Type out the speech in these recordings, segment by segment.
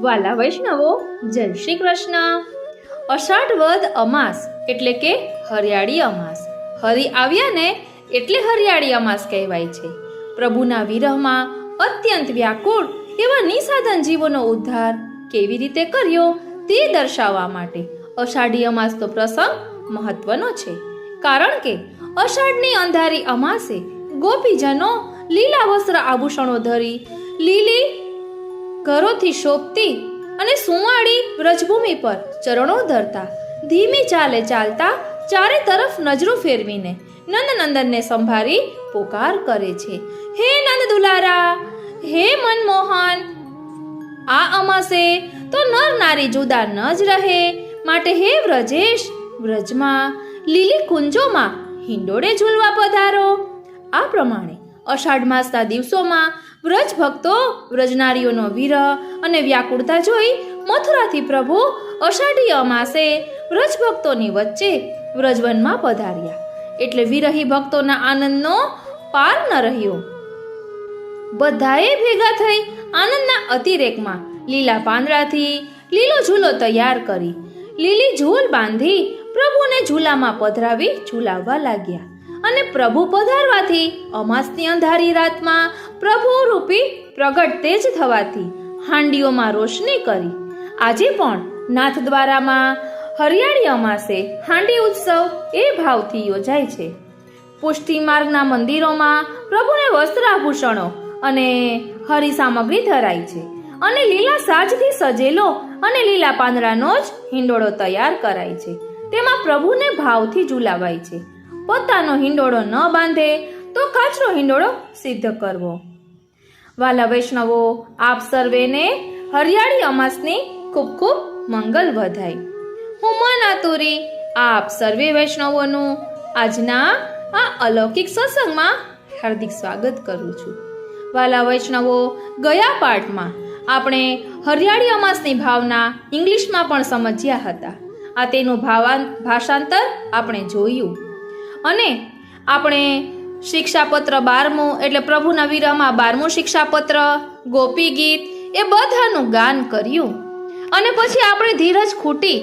વાલા વૈષ્ણવો, જય શ્રી કૃષ્ણ. અષાઢ વદ અમાસ એટલે કે હરિયાળી અમાસ. હરિ આવ્યા ને એટલે હરિયાળી અમાસ કહેવાય છે. પ્રભુના વિરહમાં અત્યંત વ્યાકુળ એવા નિસાધન જીવોનો ઉદ્ધાર કેવી રીતે કર્યો તે દર્શાવવા માટે અષાઢી અમાસનો પ્રસંગ મહત્વનો છે. કારણ કે અષાઢની અંધારી અમાસે ગોપીજનો લીલા વસ્ત્ર આભૂષણો ધરી લીલી ઘરોથી શોભતી અને સુંવાળી વ્રજભૂમિ પર ચરણો ધરતા ધીમી ચાલે ચાલતા ચારે તરફ નજરો ફેરવીને નંદનંદનને સંભાળી પોકાર કરે છે. હે નંદ દુલારા, હે મનમોહન, આ અમાસે તો નર નારી જુદા ન જ રહે, માટે હે વ્રજેશ, વ્રજમાં લીલી કુંજોમાં હિંડોળે ઝૂલવા પધારો. આ પ્રમાણે અષાઢ માસના દિવસોમાં વ્રજ ભક્તો વ્રજનારીઓનો વિરહ અને વ્યાકુળતા જોઈ મથુરાથી પ્રભુ અષાઢી અમાસે વ્રજ ભક્તોની વચ્ચે વ્રજવનમાં પધાર્યા. એટલે વિરહી ભક્તોના આનંદનો પાર ન રહ્યો. બધાએ ભેગા થઈ આનંદના અતિરેકમાં લીલા પાંદડાથી લીલો ઝૂલો તૈયાર કરી લીલી ઝૂલ બાંધી પ્રભુને ઝૂલામાં પધરાવી ઝૂલાવવા લાગ્યા. અને પ્રભુ પધારવાથી અમાસની અંધારી રાતમાં પ્રભુ રૂપી પ્રગટ તેજ થવાથી હાંડીઓમાં રોશની કરી. આજે પણ નાથદ્વારામાં હરિયાળી અમાસે હાંડી ઉત્સવ એ ભાવથી યોજાય છે. પુષ્ટિ માર્ગના મંદિરોમાં પ્રભુને વસ્ત્ર આભૂષણો અને હરિ સામગ્રી ધરાય છે અને લીલા સાજથી સજેલો અને લીલા પાંદડાનો જ હિંડોળો તૈયાર કરાય છે. તેમાં પ્રભુને ભાવથી ઝૂલાવાય છે. પોતાનો હિંડોળો ન બાંધે તો કાચનો હિંડોળો સિદ્ધ કરવો. વાલા વૈષ્ણવો, આપ સર્વેને હરિયાળી અમાસની ખૂબ ખૂબ મંગલ વધાય. હું મન આતુરી આપ સર્વે વૈષ્ણવોનું આજના આ અલૌકિક સત્સંગમાં હાર્દિક સ્વાગત કરું છું. વાલા વૈષ્ણવો, ગયા પાઠમાં આપણે હરિયાળી અમાસની ભાવના ઇંગ્લિશમાં પણ સમજ્યા હતા. આ તેનું ભાષાંતર આપણે જોયું અને આપણે શિક્ષાપત્ર 12મું એટલે પ્રભુના વિરહમાં 12મું શિક્ષાપત્ર, ગોપી ગીત એ બધાનું ગાન કર્યું. અને પછી આપણે ધીરજ ખૂટી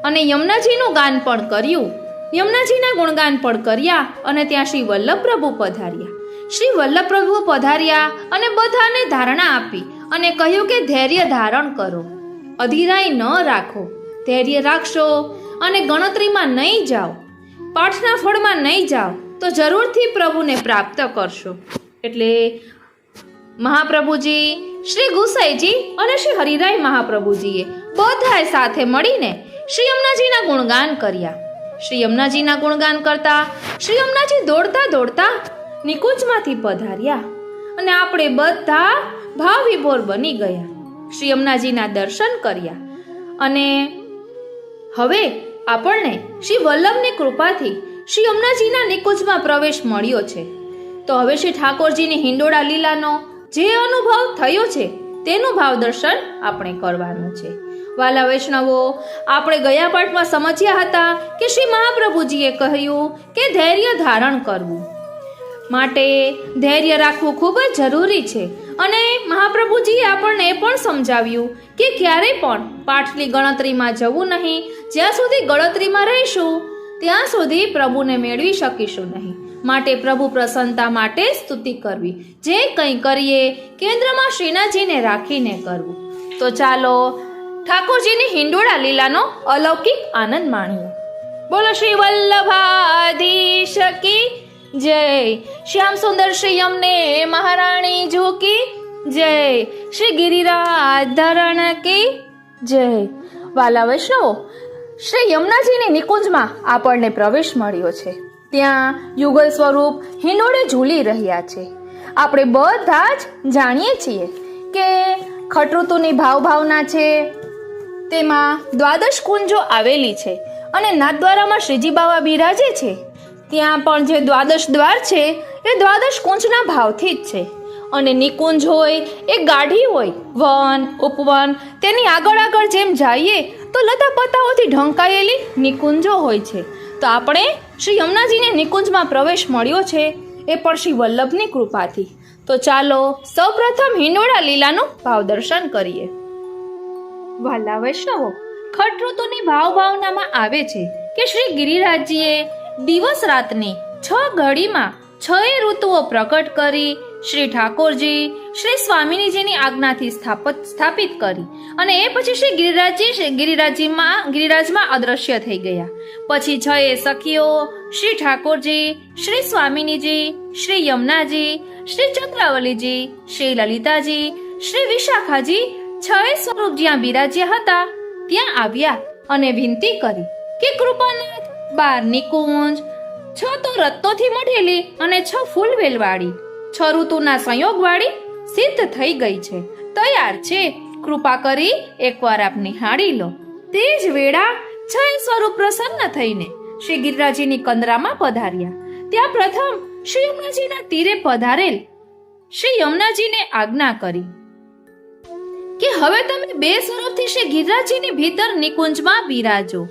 અને યમુનાજીનું ગાન પણ કર્યું. યમુનાજીના ગુણગાન પણ કર્યા અને ત્યાં શ્રી વલ્લભ પ્રભુ પધાર્યા. શ્રી વલ્લભ પ્રભુ પધાર્યા અને બધાને ધારણા આપી અને કહ્યું કે ધૈર્ય ધારણ કરો, અધીરાઈ ન રાખો. ધૈર્ય રાખશો અને ગણતરીમાં નહીં જાઓ, પાઠના ફળમાં નહીં જાઓ તો જરૂરથી પ્રભુને પ્રાપ્ત કરશો. એટલે મહાપ્રભુજી, શ્રી ગુસાઈજી અને શ્રી હરિરાય મહાપ્રભુજીએ બધાએ સાથે મળીને શ્રી યમુનાજીના ગુણગાન કર્યા. શ્રી યમુનાજીના ગુણગાન કરતા શ્રી યમુનાજી દોડતા દોડતા નિકુંજમાંથી પધાર્યા અને આપણે બધા ભાવ વિભોર બની ગયા. શ્રી યમુનાજીના દર્શન કર્યા અને હવે આપણને શ્રી વલ્લભની કૃપાથી શ્રી યમુનાજીના નિકુંજમાં પ્રવેશ મળ્યો છે. તો હવે શ્રી ઠાકોરજીની હિંડોળા લીલાનો જે અનુભવ થયો છે તેનું ભાવ દર્શન આપણે કરવાનું છે. વાલા વૈષ્ણવો, આપણે ગયા પાઠમાં સમજ્યા હતા કે શ્રી મહાપ્રભુજીએ કહ્યું કે ધૈર્ય ધારણ કરવું, માટે ધૈર્ય રાખવું ખૂબ જ જરૂરી છે. અને મહાપ્રભુજીએ આપણને એ પણ સમજાવ્યું કે ક્યારેય પણ પાઠની ગણતરીમાં જવું નહીં. જ્યાં સુધી ગણતરીમાં રહીશું ત્યાં સુધી પ્રભુને મેળવી શકીશું નહીં. માટે પ્રભુ પ્રસન્નતા માટે સ્તુતિ કરવી. જે કંઈ કરીએ કેન્દ્રમાં શ્રીનાથજીને રાખીને કરવું. તો ચાલો ઠાકોરજીની હિંડોળા લીલાનો અલૌકિક આનંદ માણીએ. બોલો શ્રી વલ્લભાધીશ કી જય. શ્યામ સુંદર શ્રી યમને મહારાણી ઝૂકી જય. શ્રી ગિરિરાજ ધરણ કી જય. વાલા વૈષ્ણવો, શ્રી યમુનાજીની નિકુંજમાં આપણને પ્રવેશ મળ્યો છે. ત્યાં યુગલ સ્વરૂપ હિંડોળે ઝૂલી રહ્યા છે. આપણે બધા જ જાણીએ છીએ કે ખટઋતુની ભાવના છે, તેમાં દ્વાદશ કુંજો આવેલી છે અને નાથદ્વારામાં શ્રીજી બાવા બિરાજે છે. ત્યાં પણ જે દ્વાદશ દ્વાર છે એ દ્વાદશ કુંજના ભાવથી જ છે. અને નિકુંજ હોય એ ગાઢી હોય, વન ઉપવન તેની આગળ આગળ જેમ જઈએ તો લતા પતાઓથી ઢંકાયેલી નિકુંજો હોય છે. તો આપણે શ્રી યમુનાજીને નિકુંજમાં પ્રવેશ મળ્યો છે એ પણ શ્રી વલ્લભની કૃપાથી. તો ચાલો સૌપ્રથમ હિંડોળા લીલાનું ભાવ દર્શન કરીએ. વાલા વૈષ્ણવો, ખટ ઋતુની ભાવનામાં આવે છે કે શ્રી ગિરિરાજજીએ દિવસ રાતની 6 ઘડીમાં 6 ઋતુઓ પ્રકટ કરી શ્રી ઠાકોરજી શ્રી સ્વામિનીજીની આજ્ઞાથી સ્થાપિત કરી અને એ પછી શ્રી ગિરિરાજમાં અદ્રશ્ય થઈ ગયા. પછી 6 સખીઓ શ્રી ઠાકોરજી, શ્રી સ્વામિનીજી, શ્રી યમુનાજી, શ્રી ચંદ્રાવલીજી, શ્રી લલિતાજી, શ્રી વિશાખાજી 6 સ્વરૂપ જ્યાં બિરાજ્યા હતા ત્યાં આવ્યા અને વિનંતી કરી કે કૃપાનાથ, 12 નિકુંજ, 6 તો રત્નોથી મઢેલી અને 6 ફૂલવેલવાળી, 6 ઋતુના સંયોગવાળી સિદ્ધ થઈ ગઈ છે, તૈયાર છે. કૃપા કરી એકવાર આપ નિહાળી લો. તે જ વેળા 6 સ્વરૂપ પ્રસન્ન થઈને શ્રી ગિરિરાજજીની કંદરામાં પધાર્યા. ત્યાં પ્રથમ શ્રી યમુનાજીના તીરે પધારેલ શ્રી યમુનાજીને આજ્ઞા કરી કે હવે તમે 2 સ્વરૂપથી શ્રી ગિરિરાજજીની ભીતર નિકુંજમાં બિરાજો.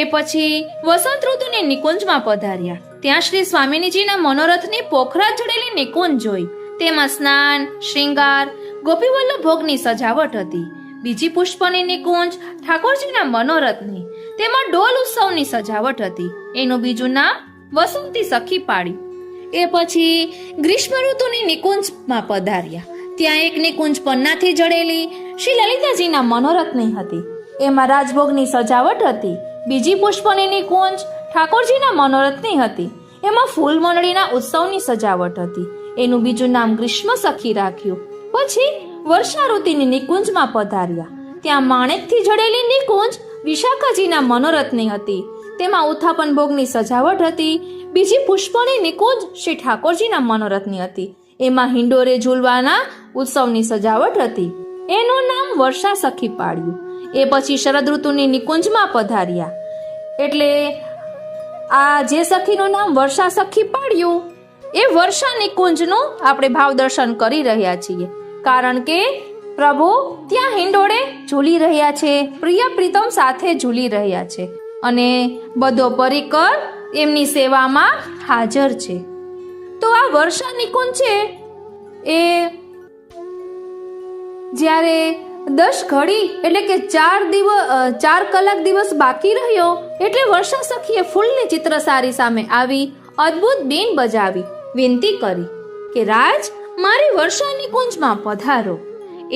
એ પછી વસંત ઋતુની નિકુંજમાં પધાર્યા. ત્યાં શ્રી સ્વામિનીજીના મનોરથની પોખરા ચડેલી નિકુંજ જોઈ. તેમાં સ્નાન, શ્રૃંગાર, ગોપીવલ્લભ ભોગની સજાવટ હતી. બીજી પુષ્પની નિકુંજ ઠાકોરજીના મનોરથની, તેમાં ડોલ ઉત્સવની સજાવટ હતી. એનું બીજું નામ વસંતી સખી પાડ્યું. એ પછી ગ્રીષ્મ ઋતુની નિકુંજમાં પધાર્યા. ત્યાં એક નિકુંજ પન્નાથી જડેલી શ્રી લલિતાજીના મનોરથની હતી. એમાં રાજભોગની સજાવટ હતી. બીજી પુષ્પની નિકુંજ ઠાકોરજીના મનોરથની હતી. એમાં ફૂલ મંડળીના ઉત્સવની સજાવટ હતી. એનું બીજું નામ ગ્રીષ્મ સખી રાખ્યું. પછી વર્ષા ઋતુની નિકુંજમાં પધાર્યા. ત્યાં માણેકથી જડેલી નિકુંજ વિશાખાજીના મનોરથની હતી. તેમાં ઉત્થાપન ભોગની સજાવટ હતી. બીજી પુષ્પની નિકુંજ શ્રી ઠાકોરજીના મનોરથની હતી. એમાં હિંડોરે ઝૂલવાના ઉત્સવની સજાવટ હતી. એનું નામ વર્ષા સખી પાડ્યું. એ પછી શરદ ઋતુની નિકુંજમાં પધાર્યા. એટલે આ જે સખીનું નામ વર્ષા સખી પાડ્યું એ વર્ષા નિકુંજનું આપણે ભાવ દર્શન કરી રહ્યા છીએ. કારણ કે પ્રભુ ત્યાં હિંડોળે ઝૂલી રહ્યા છે, પ્રિય પ્રીતમ સાથે ઝૂલી રહ્યા છે અને બધો પરિકર એમની સેવામાં હાજર છે. તો આ વર્ષા નિકુંજ છે એ જ્યારે 10 ઘડી એટલે કે 4 કલાક દિવસ બાકી રહ્યો એટલે વર્ષા સખીએ ફૂલની ચિત્રસારી સામે આવી અદ્ભુત બીન બજાવી વિનંતી કરી કે રાજ, મારી વર્ષા નિકુંજમાં પધારો.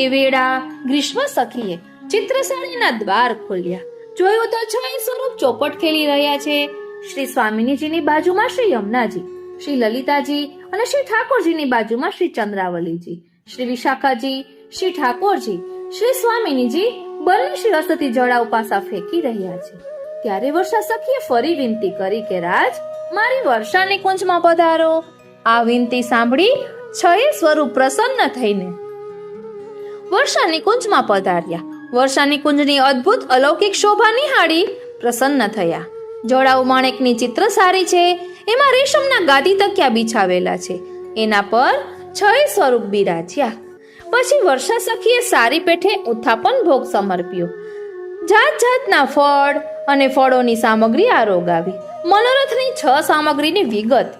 એ વેળા ગ્રીષ્મ સખીએ ચિત્રસારીના દ્વાર ખોલ્યા. જોયું તો 6 સ્વરૂપ ચોપટ ખેલી રહ્યા છે. શ્રી સ્વામિનીજીની બાજુમાં શ્રી યમુનાજી, શ્રી લલિતાજી અને શ્રી ઠાકોરજીની બાજુમાં શ્રી ચંદ્રાવલીજી, શ્રી વિશાખાજી, શ્રી ઠાકોરજી, શ્રી સ્વામિનીજી બંને શ્રી હસ્તથી જળા ઉપાસા ફેંકી રહ્યા છે. ત્યારે વર્ષા સખીએ ફરી વિનંતી કરી કે રાજ, મારી વર્ષા નિકુંજમાં પધારો. આ વિનંતી સાંભળી 6 સ્વરૂપ પ્રસન્ન થઈને વર્ષા નિકુંજમાં પધાર્યા. વર્ષા નિકુંજની અદ્ભુત અલૌકિક શોભા નિહાળી પ્રસન્ન થયા. જડાઉ માણેકની ચિત્રસારી છે. એમાં રેશમના ગાદી તકિયા બિછાવેલા છે. એના પર 6 સ્વરૂપ બિરાજ્યા. પછી વર્ષા સખીએ સારી પેઠે ઉત્થાપન ભોગ સમર્પ્યો. જાત જાતના ફળ અને ફળોની સામગ્રી આરોગાવી. મનોરથની 6 સામગ્રીની વિગત.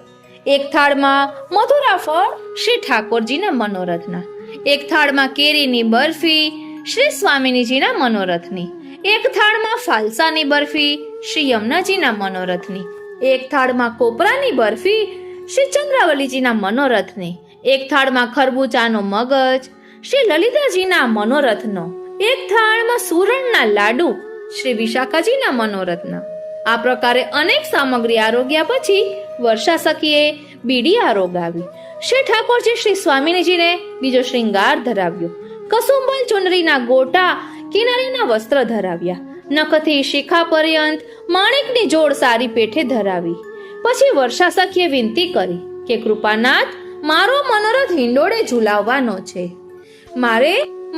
એક થાળમાં મથુરા ફળ શ્રી ઠાકોરજીના મનોરથના, એક થાળમાં કેરીની બરફી શ્રી સ્વામિનીજીના મનોરથની, એક થાળમાં ફાલસાની બરફી શ્રી યમુનાજીના મનોરથની, એક થાળમાં કોપરાની બરફી શ્રી ચંદ્રાવલીજીના મનોરથની, એક થાળમાં ખરબૂચાનો મગજ શ્રી લલિતાજીના મનોરથનો, એક થાળમાં સુરણના લાડુ શ્રી વિશાખાજીના મનોરથના. આ પ્રકારે અનેક સામગ્રી આરોગ્યા પછી વર્ષા સખીએ બીડી આરોગાવી. શ્રી ઠાકોરજી શ્રી સ્વામિનીજીને બીજો શ્રૃંગાર ધરાવ્યો. કસુંબલ ચુનરીના ગોટા કિનારીના વસ્ત્ર ધરાવ્યા. નખથી શિખા પર્યંત માણેકની જોડ સારી પેઠે ધરાવી. પછી વર્ષા સખીએ વિનંતી કરી કે કૃપાનાથ, મારો મનોરથ હિંડોળે ઝુલાવવાનો છે.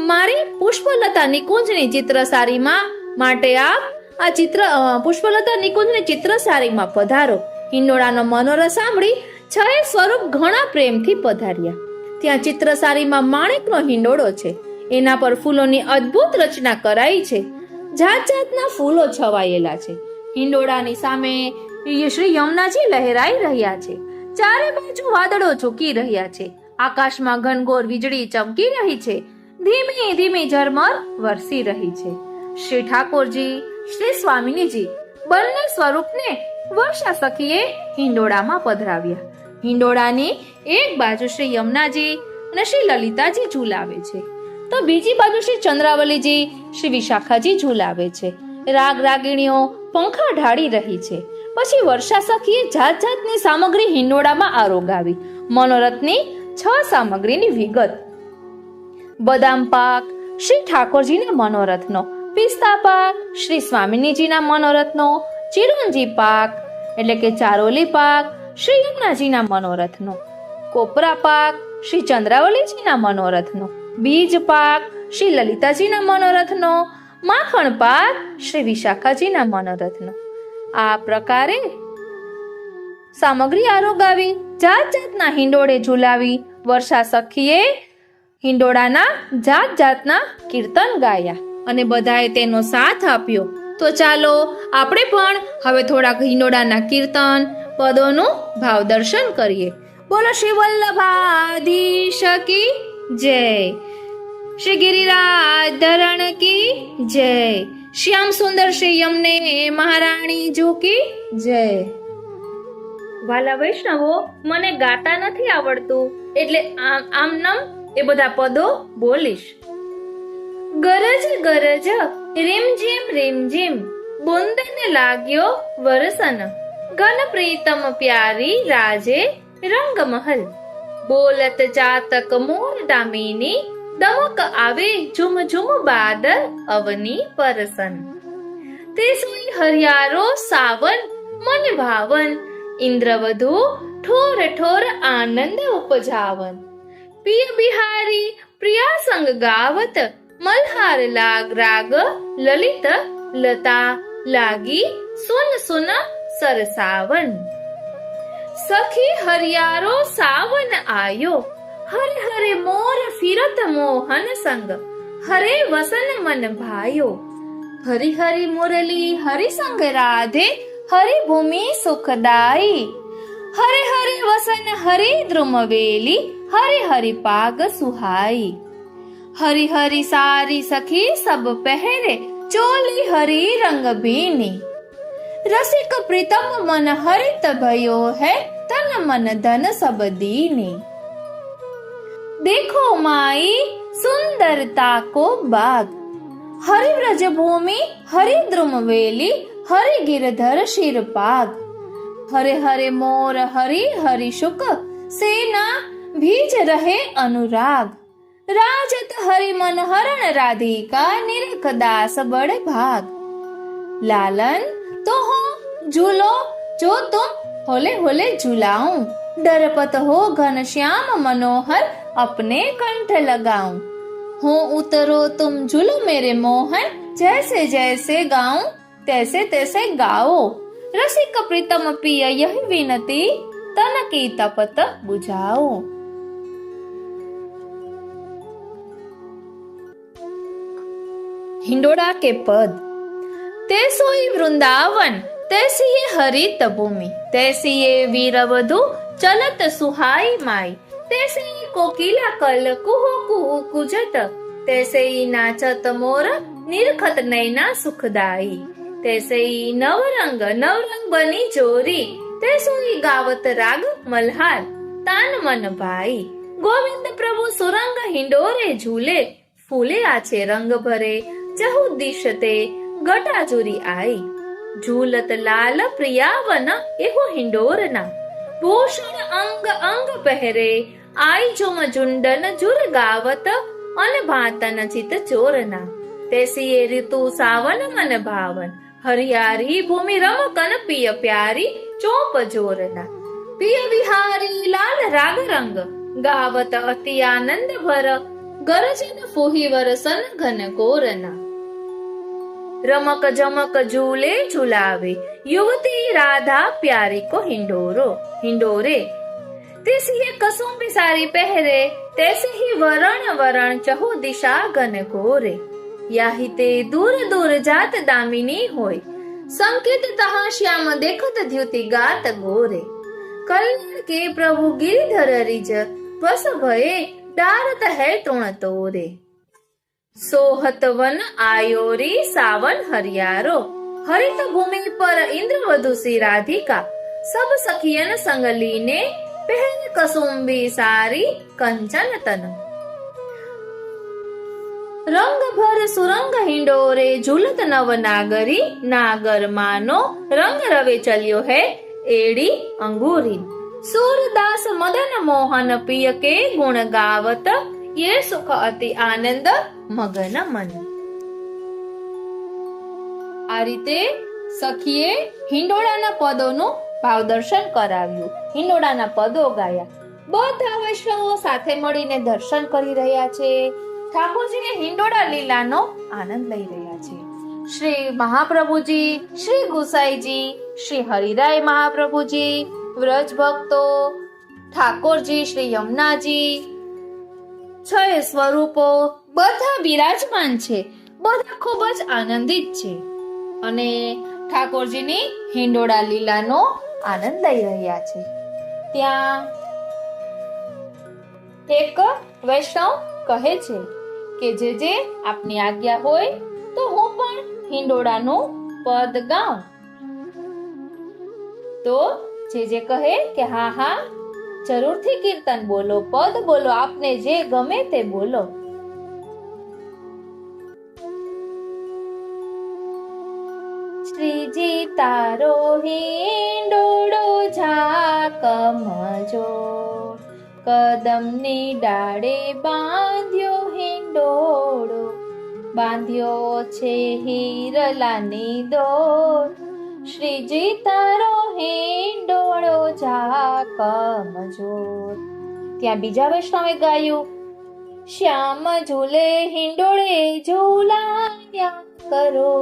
મારી પુષ્પલતા નિકુંજની ચિત્રસારીમાં માટે આપ પુષ્પલતા નિકુંજની ચિત્રસારીમાં પધારો. હિંડોળાનો મનોરથ સાંભળી 6 સ્વરૂપ ઘણા પ્રેમથી પધાર્યા. ત્યાં ચિત્રસારીમાં માણેકનો હિંડોળો છે. એના પર ફૂલોની અદ્ભુત રચના કરાઈ છે. જાત જાતના ફૂલો છવાયેલા છે. હિંડોળાની સામે શ્રી યમુનાજી લહેરાઈ રહ્યા છે. ચારે બાજુ વાદળો ઝૂકી રહ્યા છે, આકાશમાં ઘનઘોર વીજળી ચમકી રહી છે, ધીમે ધીમે ઝરમર વરસી રહી છે. શ્રી ઠાકોરજી, શ્રી સ્વામિનીજી બંને સ્વરૂપને વર્ષા સખીએ હિંડોળામાં પધરાવ્યા. હિંડોળાની એક બાજુ શ્રી યમુનાજી અને શ્રી લલિતાજી ઝૂલાવે છે, તો બીજી બાજુ શ્રી ચંદ્રાવલીજી, શ્રી વિશાખાજી ઝૂલાવે છે. રાગ રાગીણીઓ પંખા ઢાળી રહી છે. પછી વર્ષા સખીએ જાત જાતની સામગ્રી હિંડોળામાં આરોગાવી. મનોરથની 6 સામગ્રીની વિગત: બદામ પાક શ્રી ઠાકોરજીના મનોરથનો, પિસ્તા પાક શ્રી સ્વામિનીજીના મનોરથનો, ચિરોંજી પાક એટલે કે ચારોલી પાક શ્રી યમુનાજીના મનોરથનો, કોપરા પાક શ્રી ચંદ્રાવલીજીના મનોરથનો, બીજ પાક શ્રી લલિતાજીના મનોરથનો, માખણ પાક શ્રી વિશાખાજીના મનોરથનો. આ પ્રકારે સામગ્રી આરોગાવી જાત જાતના હિંડોળે ઝૂલાવી વર્ષા સખીએ હિંડોળાના જાત જાતના કીર્તન ગાયા અને બધાએ તેનો સાથ આપ્યો. તો ચાલો આપણે પણ હવે થોડાક હિંડોળાના કીર્તન પદોનું ભાવદર્શન કરીએ. બોલો શ્રી વલ્લભાધીશ કી જય, શ્રી ગિરિરાજ ધરણ કી જય, શ્યામ સુંદર શ્રી યમને મહારાણી જો કી જય. વાલા વૈષ્ણવો, મને ગાતા નથી આવડતું એટલે આમ નામ એ બધા પદો બોલીશ. ગરજ ગરજ રીમઝીમ રીમઝીમ, બુંદને લાગ્યો વરસન, ઘન પ્રીતમ પ્યારી રાજે રંગ મહલ, બોલત જાતક મોર દામિની, દમક આવે ઝુમ ઝુમ બાદલ અવની પરસન. તે સુઈ હરિયારો સાવન મન ભાવન, ઇન્દ્રવધુ ઠોર ઠોર આનંદ ઉપજાવન. પિય બિહારી પ્રિયા સંગ ગાવત, મલ્હાર લાગ રાગ લલિત લતા લાગી, સુન સુન સરસાવન. સખી હરિયારો સાવન આયો, હરે હરે મોર ફિરત મોહન સંગ, હરે વસન મન ભાયો. હરિ હરિ મુરલી હરિ સંગ રાધે, હરિ ભૂમિ સુખદાઈ, હરે હરે વસન હરિ દ્રુમવેલી, હરિ હરિ પાગ સુહાઈ. હરિ હરિ સારી સખી સબ પહેરે, ચોલી હરિ રંગ ભીની, રસિક પ્રીતમ મન હરિત भयो है, तन मन धन सब दीनी. देखो माई सुंदरता को बाग, हरि व्रज भूमि हरि द्रुम वेली, हरि गिरधर शिर पाग. हरे हरे मोर हरि हरि शुक, सेना भीज रहे अनुराग, राजत हरि मन हरण राधिका, निरख दास बड़े भाग. लालन तो हो झूलो जो तुम होले होले झुलाऊं, डरपत हो घनश्याम मनोहर, अपने कंठ लगाऊं. हो उतरो तुम झूलो मेरे मोहन, जैसे जैसे गाऊं तैसे तैसे गाओ. रसिक प्रीतम पिय यही विनती, तन की तपत बुझाओ. हिंडोड़ा के पद: ते सोई वृंदावन, तैसी ये हरित भूमि, तैसी ये वीरवधु चलत सुहाई माई, तैसे ही कोकिला कल कुहू कुहू कुजत, तैसे ही नाचत मोर निरखत नैना सुखदाई, तैसे ही नवरंग नवरंग बनी जोरी, तैसो ही गावत राग मल्हार तान मन भाई. गोविंद प्रभु सुरंग हिंडोरे झूले, फूले आछे रंग भरे चहु दिशते गटाचुरी आई. झूलत लाल प्रियावन एहो हिंडोरना, भूषण अंग अंग पहरे, आई झुम झुंडन झुर गावत, अन भातन चित चोरना. तैसी ये ऋतु सावन मन भावन, हरियारी भूमि रमकन पिय प्यारी चोप जोरना. पिय विहारी लाल राग रंग, गावत अति आनंद भर, गरजन फूही वरसन घन कोरना. रमक जमक झूले झुलावे, युवती राधा प्यारी को हिंडोरो हिंडोरे. तैसी ये कसुम्बी सारी पहरे, तैसे ही वरण वरण चहु दिशा घन घोरे. याही ते दूर दूर जात दामिनी होय, संकेत तहा श्याम देखत द्युति गात गोरे. कल्याण के प्रभु गिरिधर रिज वस भये डारत है तृण तोरे। सोहत वन आयो रे सावन हरियारो हरित भूमि पर इंद्र वधु सी राधिका सब सखियन संग लीने पहन कसुंबी सारी कंचन तन। रंग भर सुरंग हिंडोरे झूलत नव नागरी नागर मानो रंग रवे चलियो है एड़ी अंगूरी। सूरदास मदन मोहन पिय के गुण गावत ये सुख अति आनंद मगन मन। આ રીતે સખીએ હિંડોળાના પદોનું ભાવદર્શન કરાવ્યું, હિંડોળાના પદો ગાયા. બધા વૈષ્ણવો સાથે મળીને દર્શન કરી રહ્યા છે. ઠાકોરજીને હિંડોળા લીલાનો આનંદ લઈ રહ્યા છે. શ્રી મહાપ્રભુજી, શ્રી ગુસાઈજી, શ્રી હરિરાય મહાપ્રભુજી, વ્રજ ભક્તો, ઠાકોરજી, શ્રી યમુનાજી, છ સ્વરૂપો બધા બિરાજમાન છે. બધા ખૂબ જ આનંદિત છે અને ઠાકોરજીની હિંડોળા લીલાનો આનંદ લઈ રહ્યા છે. ત્યાં એક વૈષ્ણવ કહે છે કે જે આપની આજ્ઞા હોય તો હું પણ હિંડોળાનું પદ ગાઉં. તો જે કહે કે હા હા જરૂરથી કીર્તન બોલો, પદ બોલો, આપને જે ગમે તે બોલો. શ્રીજી તારો હિંડોળો ઝાકમજો, કદમની ડાળે બાંધ્યો હિંડોળો, બાંધ્યો છે હિરલાની દોર. શ્રીજી તારો હિંડોળો ઝાકમજો. ત્યાં બીજા વૈષ્ણવે ગાયું, શ્યામ ઝૂલે હિંડોળે ઝૂલાયા કરો,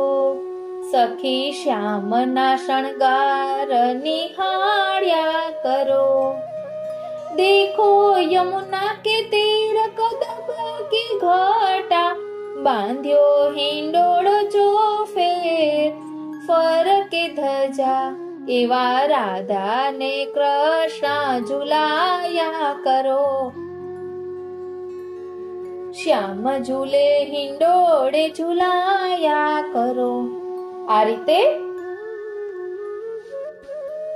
સખી શ્યામના શણગાર નિહાળ્યા કરો. દેખો યમુના કે તીર કદમ કે ઘટા, બાંધ્યો હિંડોળો જો ફેર ફરકે ધજા. એવા રાધા ને કૃષ્ણ ઝુલાયા કરો, શ્યામ ઝૂલે હિંડોળે ઝુલાયા કરો. આ રીતે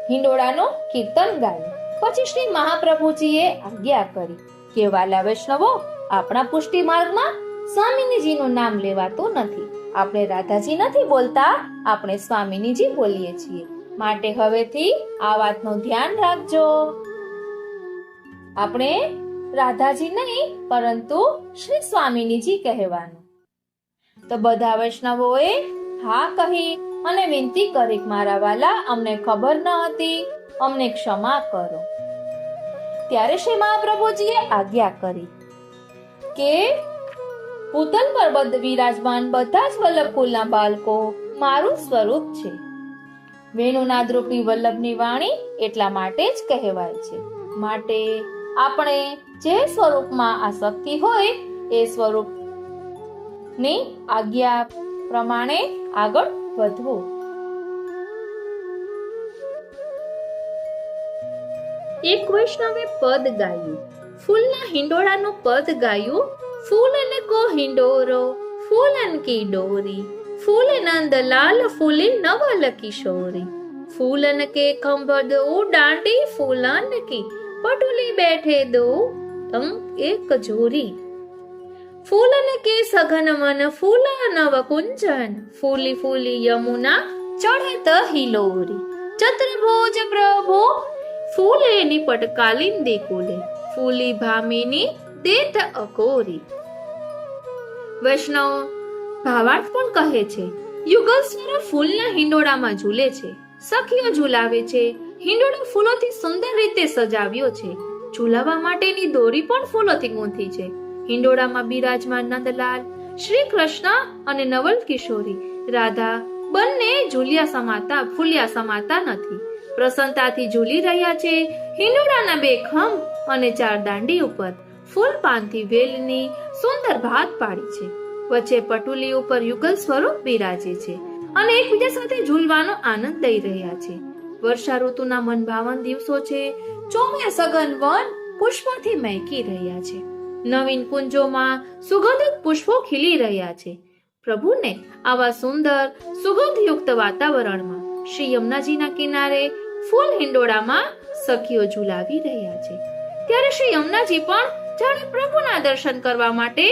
હિંડોળાનું કીર્તન ગાયું. પછી શ્રી મહાપ્રભુજીએ આજ્ઞા કરી કે વાલા વૈષ્ણવો, આપણા પુષ્ટિ માર્ગમાં સ્વામિનીજીનું નામ લેવાતું નથી. આપણે રાધાજી નથી બોલતા, આપણે સ્વામિનીજી બોલીએ છીએ. માટે હવેથી આ વાતનું ધ્યાન રાખજો. આપણે રાધાજી નહીં પરંતુ શ્રી સ્વામિનીજી કહેવાનું. તો બધા વૈષ્ણવોએ હા કહી અને વિનંતી કરી, મારા વાલા, અમને ખબર ન હતી, અમને ક્ષમા કરો. ત્યારે શ્રી મહાપ્રભુજીએ આજ્ઞા કરી કે પૂતલ પર વિરાજમાન બધા જ વલ્લભકુલના બાળકો મારું સ્વરૂપ છે. વેણુનાદરૂપી વલ્લભની વાણી એટલા માટે જ કહેવાય છે. માટે આપણે જે સ્વરૂપમાં આસક્તિ હોય એ સ્વરૂપની આજ્ઞા પ્રમાણે આગળ વધવું. એક વૈષ્ણવે પદ ગાયું, ફૂલના હિંડોળાનું પદ ગાયું. ફૂલન કો હિંડોરો ફૂલન કી ડોરી, ફૂલ નંદલાલ ફૂલી નવલ કિશોરી. ફૂલન કે ખંભ દો દાંડી, ફૂલન કી પટુલી બેઠે દો તમ એક જોરી. ફૂલન કે સઘન મન ફૂલા નવ કુંજન, ફૂલી ફૂલી યમુના ચઢત હિલોરી. ચતુર્ભુજ પ્રભુ ફૂલે નિપટ કાલિંદી કુલે, ફૂલી ભામિની દેત અકોરી. વૈષ્ણવ ભાવાર્થ પણ કહે છે, યુગલ સ્વરૂપ ફૂલના હિંડોળામાં ઝૂલે છે, સખીઓ ઝૂલાવે છે. હિંડોળો ફૂલોથી સુંદર રીતે સજાવ્યો છે. ઝૂલાવા માટેની દોરી પણ ફૂલોથી ગૂંથી છે. હિંડોળામાં બિરાજમાન નંદલાલ, શ્રી કૃષ્ણ અને નવલ કિશોરી રાધા બંને ઝૂલ્યા સમાતા ફૂલ્યા સમાતા નથી, પ્રસન્નતાથી ઝૂલી રહ્યા છે. હિંડોળાના બે ખંભ અને 4 દાંડી ઉપર ફૂલ પાનથી વેલની સુંદર ભાત પાડી છે. વચ્ચે પટુલી ઉપર યુગલ સ્વરૂપ બિરાજે છે અને એકબીજા સાથે ઝૂલવાનો આનંદ લઈ રહ્યા છે. વર્ષા ઋતુના મનભાવન દિવસો છે. ચોમે સઘન વન પુષ્પોથી મહેકી રહ્યા છે. નવીન કુંજોમાં સુગંધિત પુષ્પો ખીલી રહ્યા છે. પ્રભુને આવા સુંદર સુગંધયુક્ત વાતાવરણમાં શ્રી યમુનાજીના કિનારે ફૂલ હિંડોળામાં સખીઓ ઝુલાવી રહ્યા છે. ત્યારે શ્રી યમુનાજી પણ જાણે પ્રભુના દર્શન કરવા માટે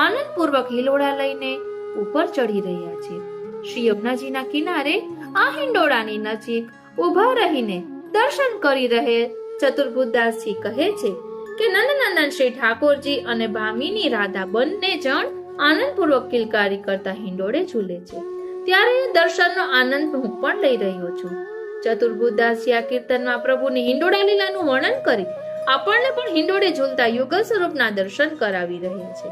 આનંદપૂર્વક હિલોડા લઈને ઉપર ચડી રહ્યા છે. શ્રી યમુનાજીના કિનારે આ હિંડોળાની નજીક ઊભા રહીને દર્શન કરી રહેલ ચતુર્બુદ્ધદાસજી કહે છે કે નંદનંદન શ્રી ઠાકોરજી અને ભામિની રાધા બંને જણ આનંદપૂર્વક કિલકારી કરતા હિંડોળે ઝૂલે છે. ત્યારે એ દર્શનનો આનંદ હું પણ લઈ રહ્યો છું. ચતુર્બુદ્ધદાસજી આ કીર્તનમાં પ્રભુની હિંડોળા લીલાનું વર્ણન કરી આપણને પણ હિંડોળે ઝૂલતા યુગલ સ્વરૂપના દર્શન કરાવી રહ્યા છે.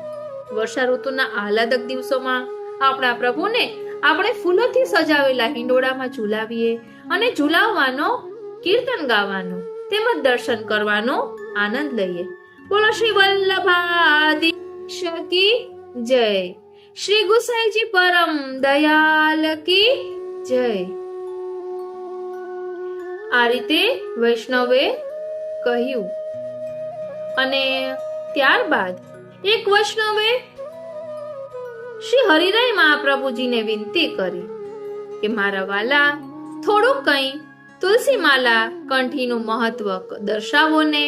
વર્ષા ઋતુના આહલાદક દિવસોમાં આપણા પ્રભુને આપણે ફૂલોથી સજાવેલા હિંડોળામાં ઝુલાવીએ અને ઝુલાવવાનો, કીર્તન ગાવાનો તેમજ દર્શન કરવાનો આનંદ લઈએ. બોલો શ્રી વલ્લભાધીશ કી જય. શ્રી ગુસાઈજી પરમ દયાલ કી જય. આ રીતે વૈષ્ણવે કહ્યું અને ત્યારબાદ એક વૈષ્ણવે શ્રી હરિરાય મહાપ્રભુજીને વિનંતી કરી કે મારા વાલા, થોડું કંઈ તુલસી માલા કંઠીનું મહત્વ દર્શાવો ને.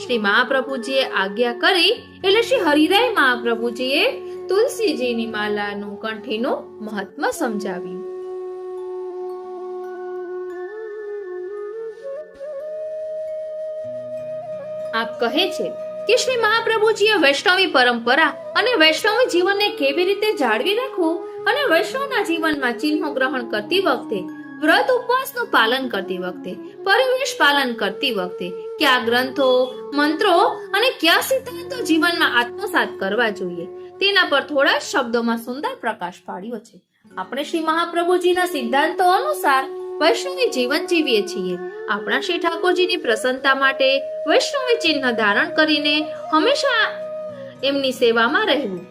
શ્રી મહાપ્રભુજીએ આજ્ઞા કરી એટલે શ્રી હરિરાય મહાપ્રભુજીએ તુલસીજીની માલાનું કંઠીનું મહત્વ સમજાવ્યું. આપ કહે છે કે શ્રી મહાપ્રભુજીએ વૈષ્ણવી પરંપરા અને વૈષ્ણવી જીવનને કેવી રીતે જાળવી રાખવું અને વૈષ્ણવના જીવનમાં ચિહ્નો ગ્રહણ કરતી વખતે, વ્રત ઉપવાસનું પાલન કરતી વખતે, પરિવેશ પાલન કરતી વખતે કયા ગ્રંથો, મંત્રો અને કયા સિદ્ધાંતો જીવનમાં આત્મસાત કરવા જોઈએ તેના પર થોડા શબ્દોમાં સુંદર પ્રકાશ પાડ્યો છે. આપણે શ્રી મહાપ્રભુજીના સિદ્ધાંતો અનુસાર વૈષ્ણવી જીવન જીવીએ છીએ. આપણા શ્રી ઠાકોરજીની પ્રસન્નતા માટે વૈષ્ણવી ચિહ્ન ધારણ કરીને હંમેશા એમની સેવામાં રહેવું,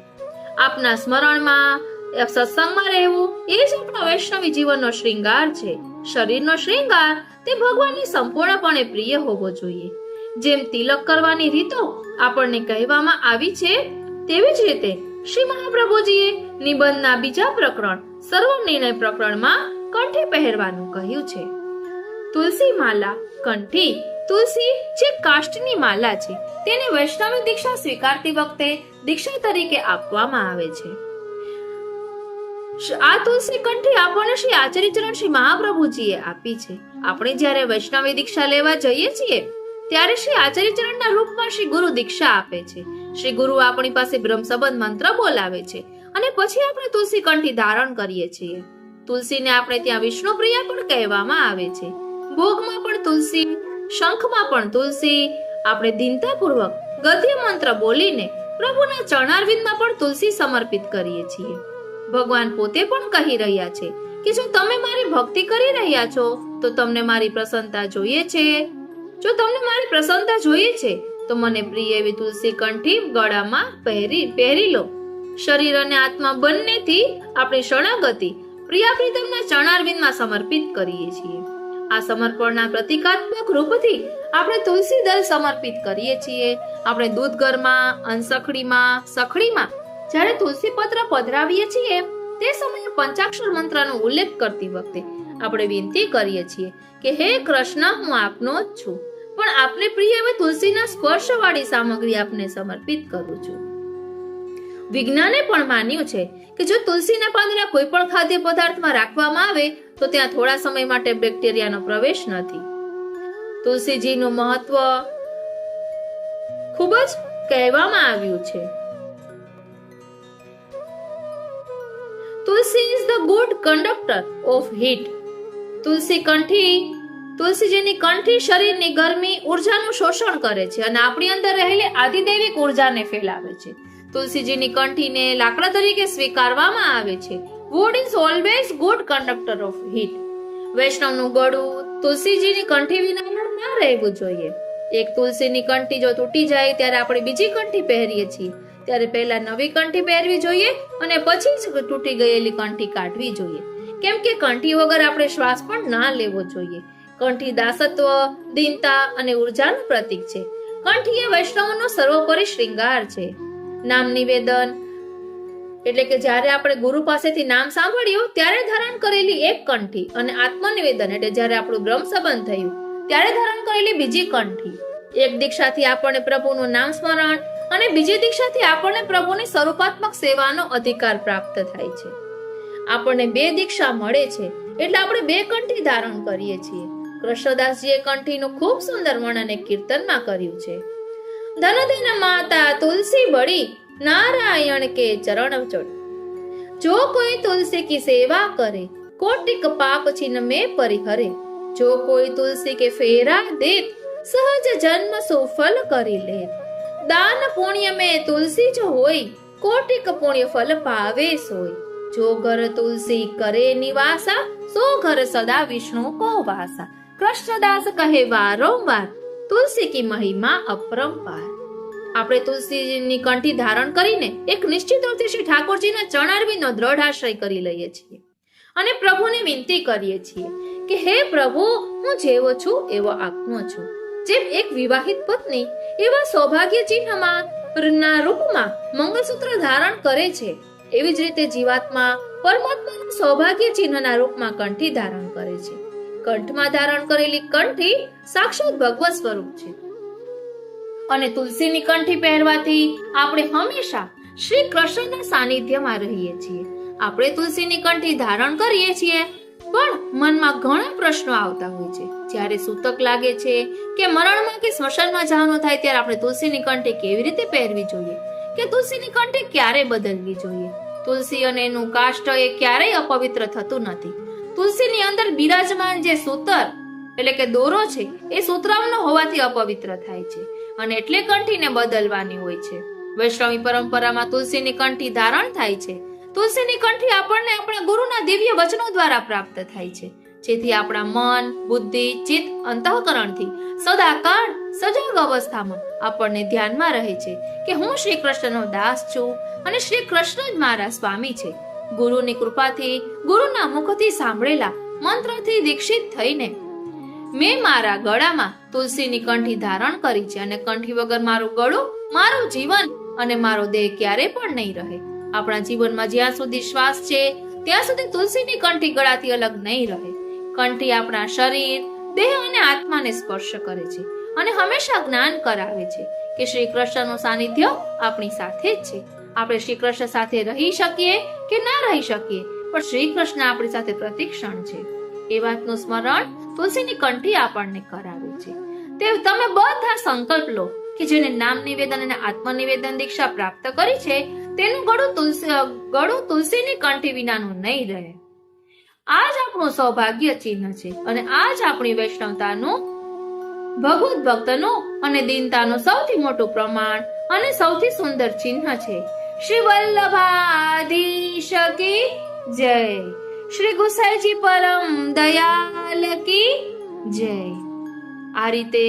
આપના સ્મરણમાં, સત્સંગમાં રહેવું એ જ આપણા વૈષ્ણવી જીવનનો શ્રૃંગાર છે. શરીરનો શ્રૃંગાર તે ભગવાનની સંપૂર્ણપણે પ્રિય હોવો જોઈએ. જેમ તિલક કરવાની રીતો આપણને કહેવામાં આવી છે તેવી જ રીતે શ્રી મહાપ્રભુજીએ નિબંધના બીજા પ્રકરણ સર્વનિર્ણય પ્રકરણમાં કંઠી પહેરવાનું કહ્યું છે. તુલસી માલા કંઠી. તુલસી જે કાષ્ટની માલા છે તેને વૈષ્ણવી દીક્ષા સ્વીકારતી વખતે દીક્ષા તરીકે આપવામાં આવે છે. આ તુલસી કંઠી આપણને શ્રી આચાર્યચરણ શ્રી મહાપ્રભુજીએ આપી છે. આપણે જ્યારે વૈષ્ણવી દીક્ષા લેવા જઈએ છીએ ત્યારે શ્રી આચાર્યચરણના રૂપમાં શ્રી ગુરુ દીક્ષા આપે છે. શ્રી ગુરુ આપણી પાસે બ્રહ્મ સંબંધ મંત્ર બોલાવે છે અને પછી આપણે તુલસી કંઠી ધારણ કરીએ છીએ. તુલસીને આપણે ત્યાં વિષ્ણુ પ્રિયા પણ કહેવામાં આવે છે. ભોગમાં પણ તુલસી, શંખમાં પણ તુલસી. આપણે દીનતાપૂર્વક ગદ્ય મંત્ર બોલીને પ્રભુના ચરણારવિંદમાં પણ તુલસી સમર્પિત કરીએ છીએ. ભગવાન પોતે પણ કહી રહ્યા છે કે જો તમે મારી ભક્તિ કરી રહ્યા છો તો તમને મારી પ્રસન્નતા જોઈએ છે. જો તમને મારી પ્રસન્નતા જોઈએ છે તો મને પ્રિય એવી તુલસી કંઠી ગળામાં પહેરી લો. શરીર અને આત્મા બંનેથી આપણી શરણાગતિ પ્રિયા પ્રીતમના ચરણારવિંદમાં સમર્પિત કરીએ છીએ. આ સમર્પણના પ્રતિકાત્મક રૂપથી આપણે તુલસી દળ સમર્પિત કરીએ છીએ. આપણે દૂધ ઘરમાં, અનસખડીમાં, સખડીમાં જ્યારે તુલસી પત્ર પધરાવીએ છીએ તે સમયે પંચાક્ષર મંત્રનો ઉલ્લેખ કરતી વખતે આપણે વિનંતી કરીએ છીએ કે હે કૃષ્ણ, હું આપનો જ છું, પણ આપને પ્રિય એવી તુલસીના સ્પર્શવાળી સામગ્રી આપને સમર્પિત કરું છું. વિજ્ઞાને પણ માન્યું છે કે જો તુલસીના પાંદડા કોઈ પણ ખાદ્ય પદાર્થમાં રાખવામાં આવે તો ત્યાં થોડા સમય માટે બેક્ટેરિયાનો પ્રવેશ નથી. તુલસીજીનું મહત્વ ખૂબ જ કહેવામાં આવ્યું છે. તુલસી is the good conductor of heat. તુલસીજીની કંઠી શરીરની ગરમી, ઉર્જાનું શોષણ કરે છે અને આપણી અંદર રહેલી આદિદૈવિક ઉર્જાને ફેલાવે છે. તુલસીજીની કંઠીને લાકડા તરીકે સ્વીકારવામાં આવે છે. wood is always good conductor of heat. વૈષ્ણવનું ગળું તુલસીજીની કંઠી વિના ના રહેવું જોઈએ. એક તુલસીની કંઠી જો તૂટી જાય ત્યારે આપણે બીજી કંઠી પહેરીએ છીએ ત્યારે પહેલા નવી કંઠી પહેરવી જોઈએ અને પછી જ તૂટી ગયેલી કંઠી કાઢવી જોઈએ. કેમ કે કંઠી વગર આપણે શ્વાસ પણ ના લેવો જોઈએ. કંઠી દાસત્વ, દીનતા અને ઉર્જાનું પ્રતીક છે. કંઠી એ વૈષ્ણવનો સર્વોપરી શ્રૃંગાર છે. નામ નિવેદન એટલે કે જ્યારે આપણે ગુરુ પાસેથી નામ સાંભળ્યું ત્યારે ધારણ કરેલી એક કંઠી, અને આત્મનિવેદન એટલે જ્યારે આપણું બ્રહ્મ સંબંધ થયું ત્યારે ધારણ કરેલી બીજી કંઠી. એક દીક્ષાથી આપણને પ્રભુનું નામ સ્મરણ અને બીજી દીક્ષાથી આપણને પ્રભુની સ્વરૂપાત્મક સેવાનો અધિકાર પ્રાપ્ત થાય છે. આપણને 2 દીક્ષા મળે છે એટલે આપણે 2 કંઠી ધારણ કરીએ છીએ. કૃષ્ણદાસજીએ કંઠીનું ખૂબ સુંદર વર્ણન એક કીર્તનમાં કર્યું છે. ધનધન માતા તુલસી બડી, नारायण के चरण चढ़, जो कोई तुलसी की सेवा करे, कोटिक पाप छिन में परिहरे, जो कोई तुलसी के फेरा देत, सहज जन्म सुफल करी ले, दान पुण्य में तुलसी जो होय, कोटिक पुण्य फल पावे सोय, जो घर तुलसी करे निवासा, सो घर सदा विष्णु को वासा. કૃષ્ણદાસ કહે વારંવાર, તુલસી કી મહિમા અપરંપાર. આપણે તુલસીની કંઠી ધારણ કરીને એક નિશ્ચિત અર્થે શ્રી ઠાકોરજીના ચરણારવિંદનો દ્રઢ આશ્રય કરી લઈએ છીએ અને પ્રભુને વિનંતી કરીએ છીએ કે હે પ્રભુ, હું જેવો છું એવો આપનો છું. જેમ એક વિવાહિત પત્ની એવા સૌભાગ્ય ચિહ્નમાં રૂપમાં મંગળસૂત્ર ધારણ કરે છે, એવી જ રીતે જીવાત્મા પરમાત્માના સૌભાગ્ય ચિહ્નના રૂપમાં કંઠી ધારણ કરે છે. કંઠમાં ધારણ કરેલી કંઠી સાક્ષાત ભગવત સ્વરૂપ છે અને તુલસીની કંઠી પહેરવાથી આપણે હંમેશા શ્રી કૃષ્ણના સાનિધ્યમાં રહીએ છીએ. આપણે તુલસીની કંઠી ધારણ કરીએ છીએ પણ મનમાં ઘણા પ્રશ્નો આવતા હોય છે. જ્યારે સૂતક લાગે છે કે મરણમાં કે સ્મશાનમાં જવાનું થાય ત્યારે આપણે તુલસીની કંઠી કેવી રીતે પહેરવી જોઈએ, કે તુલસીની કંઠી ક્યારે બદલવી જોઈએ. તુલસી અને એનું કાષ્ઠ એ ક્યારેય અપવિત્ર થતું નથી. તુલસીની અંદર બિરાજમાન જે સૂતર એટલે કે દોરો છે એ સુતરામનો હોવાથી અપવિત્ર થાય છે અને એટલે કંઠીને બદલવાની હોય છે. વૈષ્ણવી પરંપરામાં તુલસીની કંઠી ધારણ થાય છે. તુલસીની કંઠી આપણને આપણા ગુરુના દિવ્ય વચનો દ્વારા પ્રાપ્ત થાય છે, જેથી આપણા મન, બુદ્ધિ, ચિત્ત, અંતઃકરણથી સદાકાળ સજાગ અવસ્થામાં આપણને ધ્યાનમાં રહે છે કે હું શ્રી કૃષ્ણનો દાસ છું અને શ્રી કૃષ્ણ જ મારા સ્વામી છે. ગુરુની કૃપાથી, ગુરુના મુખથી સાંભળેલા મંત્રથી દીક્ષિત થઈને મેં મારા ગળામાં તુલસીની કંઠી ધારણ કરી છે અને કંઠી વગર મારું ગળું, મારું જીવન અને મારો દેહ ક્યારે પણ નહીં રહે. આપણા જીવનમાં જ્યાં સુધી શ્વાસ છે ત્યાં સુધી તુલસીની કંઠી ગળાથી અલગ નહીં રહે. કંઠી આપણા શરીર, દેહ અને આત્માને સ્પર્શ કરે છે અને હંમેશા જ્ઞાન કરાવે છે કે શ્રી કૃષ્ણનું સાનિધ્ય આપણી સાથે જ છે. આપણે શ્રી કૃષ્ણ સાથે રહી શકીએ કે ના રહી શકીએ, પણ શ્રી કૃષ્ણ આપણી સાથે પ્રતિક્ષણ છે એ વાતનું સ્મરણ તુલસીની કંઠી આપણને કરાવે છે. તે તમે બધા સંકલ્પ લો કે જેને નામ નિવેદન અને આત્મનિવેદન દીક્ષા પ્રાપ્ત કરી છે તેનું ગળું તુલસીની કંઠી વિનાનું નહીં રહે. આ જ આપણું સૌભાગ્ય ચિહ્ન છે અને આ જ આપણી વૈષ્ણવતાનું, ભગવત ભક્તનું અને દીનતાનું સૌથી મોટું પ્રમાણ અને સૌથી સુંદર ચિહ્ન છે. શ્રી વલ્લભાધીશ કી જય. શ્રી ગુસાઈજી પરમ દયાલ કી જય. આ રીતે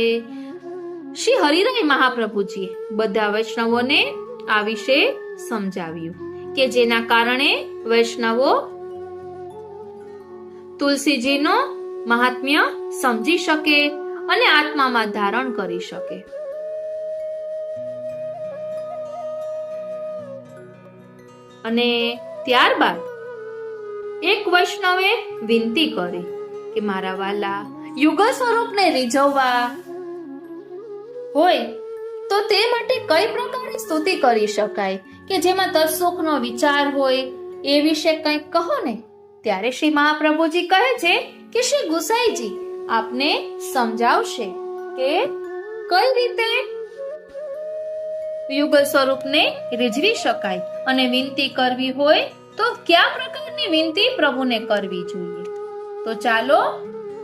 શ્રી હરિરાય મહાપ્રભુજીએ બધા વૈષ્ણવોને આ વિશે સમજાવ્યું કે જેના કારણે વૈષ્ણવો તુલસીજીનો મહાત્મ્ય સમજી શકે અને આત્મામાં ધારણ કરી શકે. અને ત્યારબાદ એક વૈષ્ણવે વિનંતી કરી કે મારા વાલા, યુગલ સ્વરૂપને રીઝવવા હોય તો તે માટે કઈ પ્રકારની સ્તુતિ કરી શકાય કે જેમાં તત્સુખનો વિચાર હોય, એ વિશે કંઈક કહો ને. ત્યારે શ્રી મહાપ્રભુજી કહે છે કે શ્રી ગુસાઈજી આપને સમજાવશે કે કઈ રીતે યુગલ સ્વરૂપને રીઝવી શકાય અને વિનંતી કરવી હોય તો કયા પ્રકારની વિનંતી પ્રભુને કરવી જોઈએ. તો ચાલો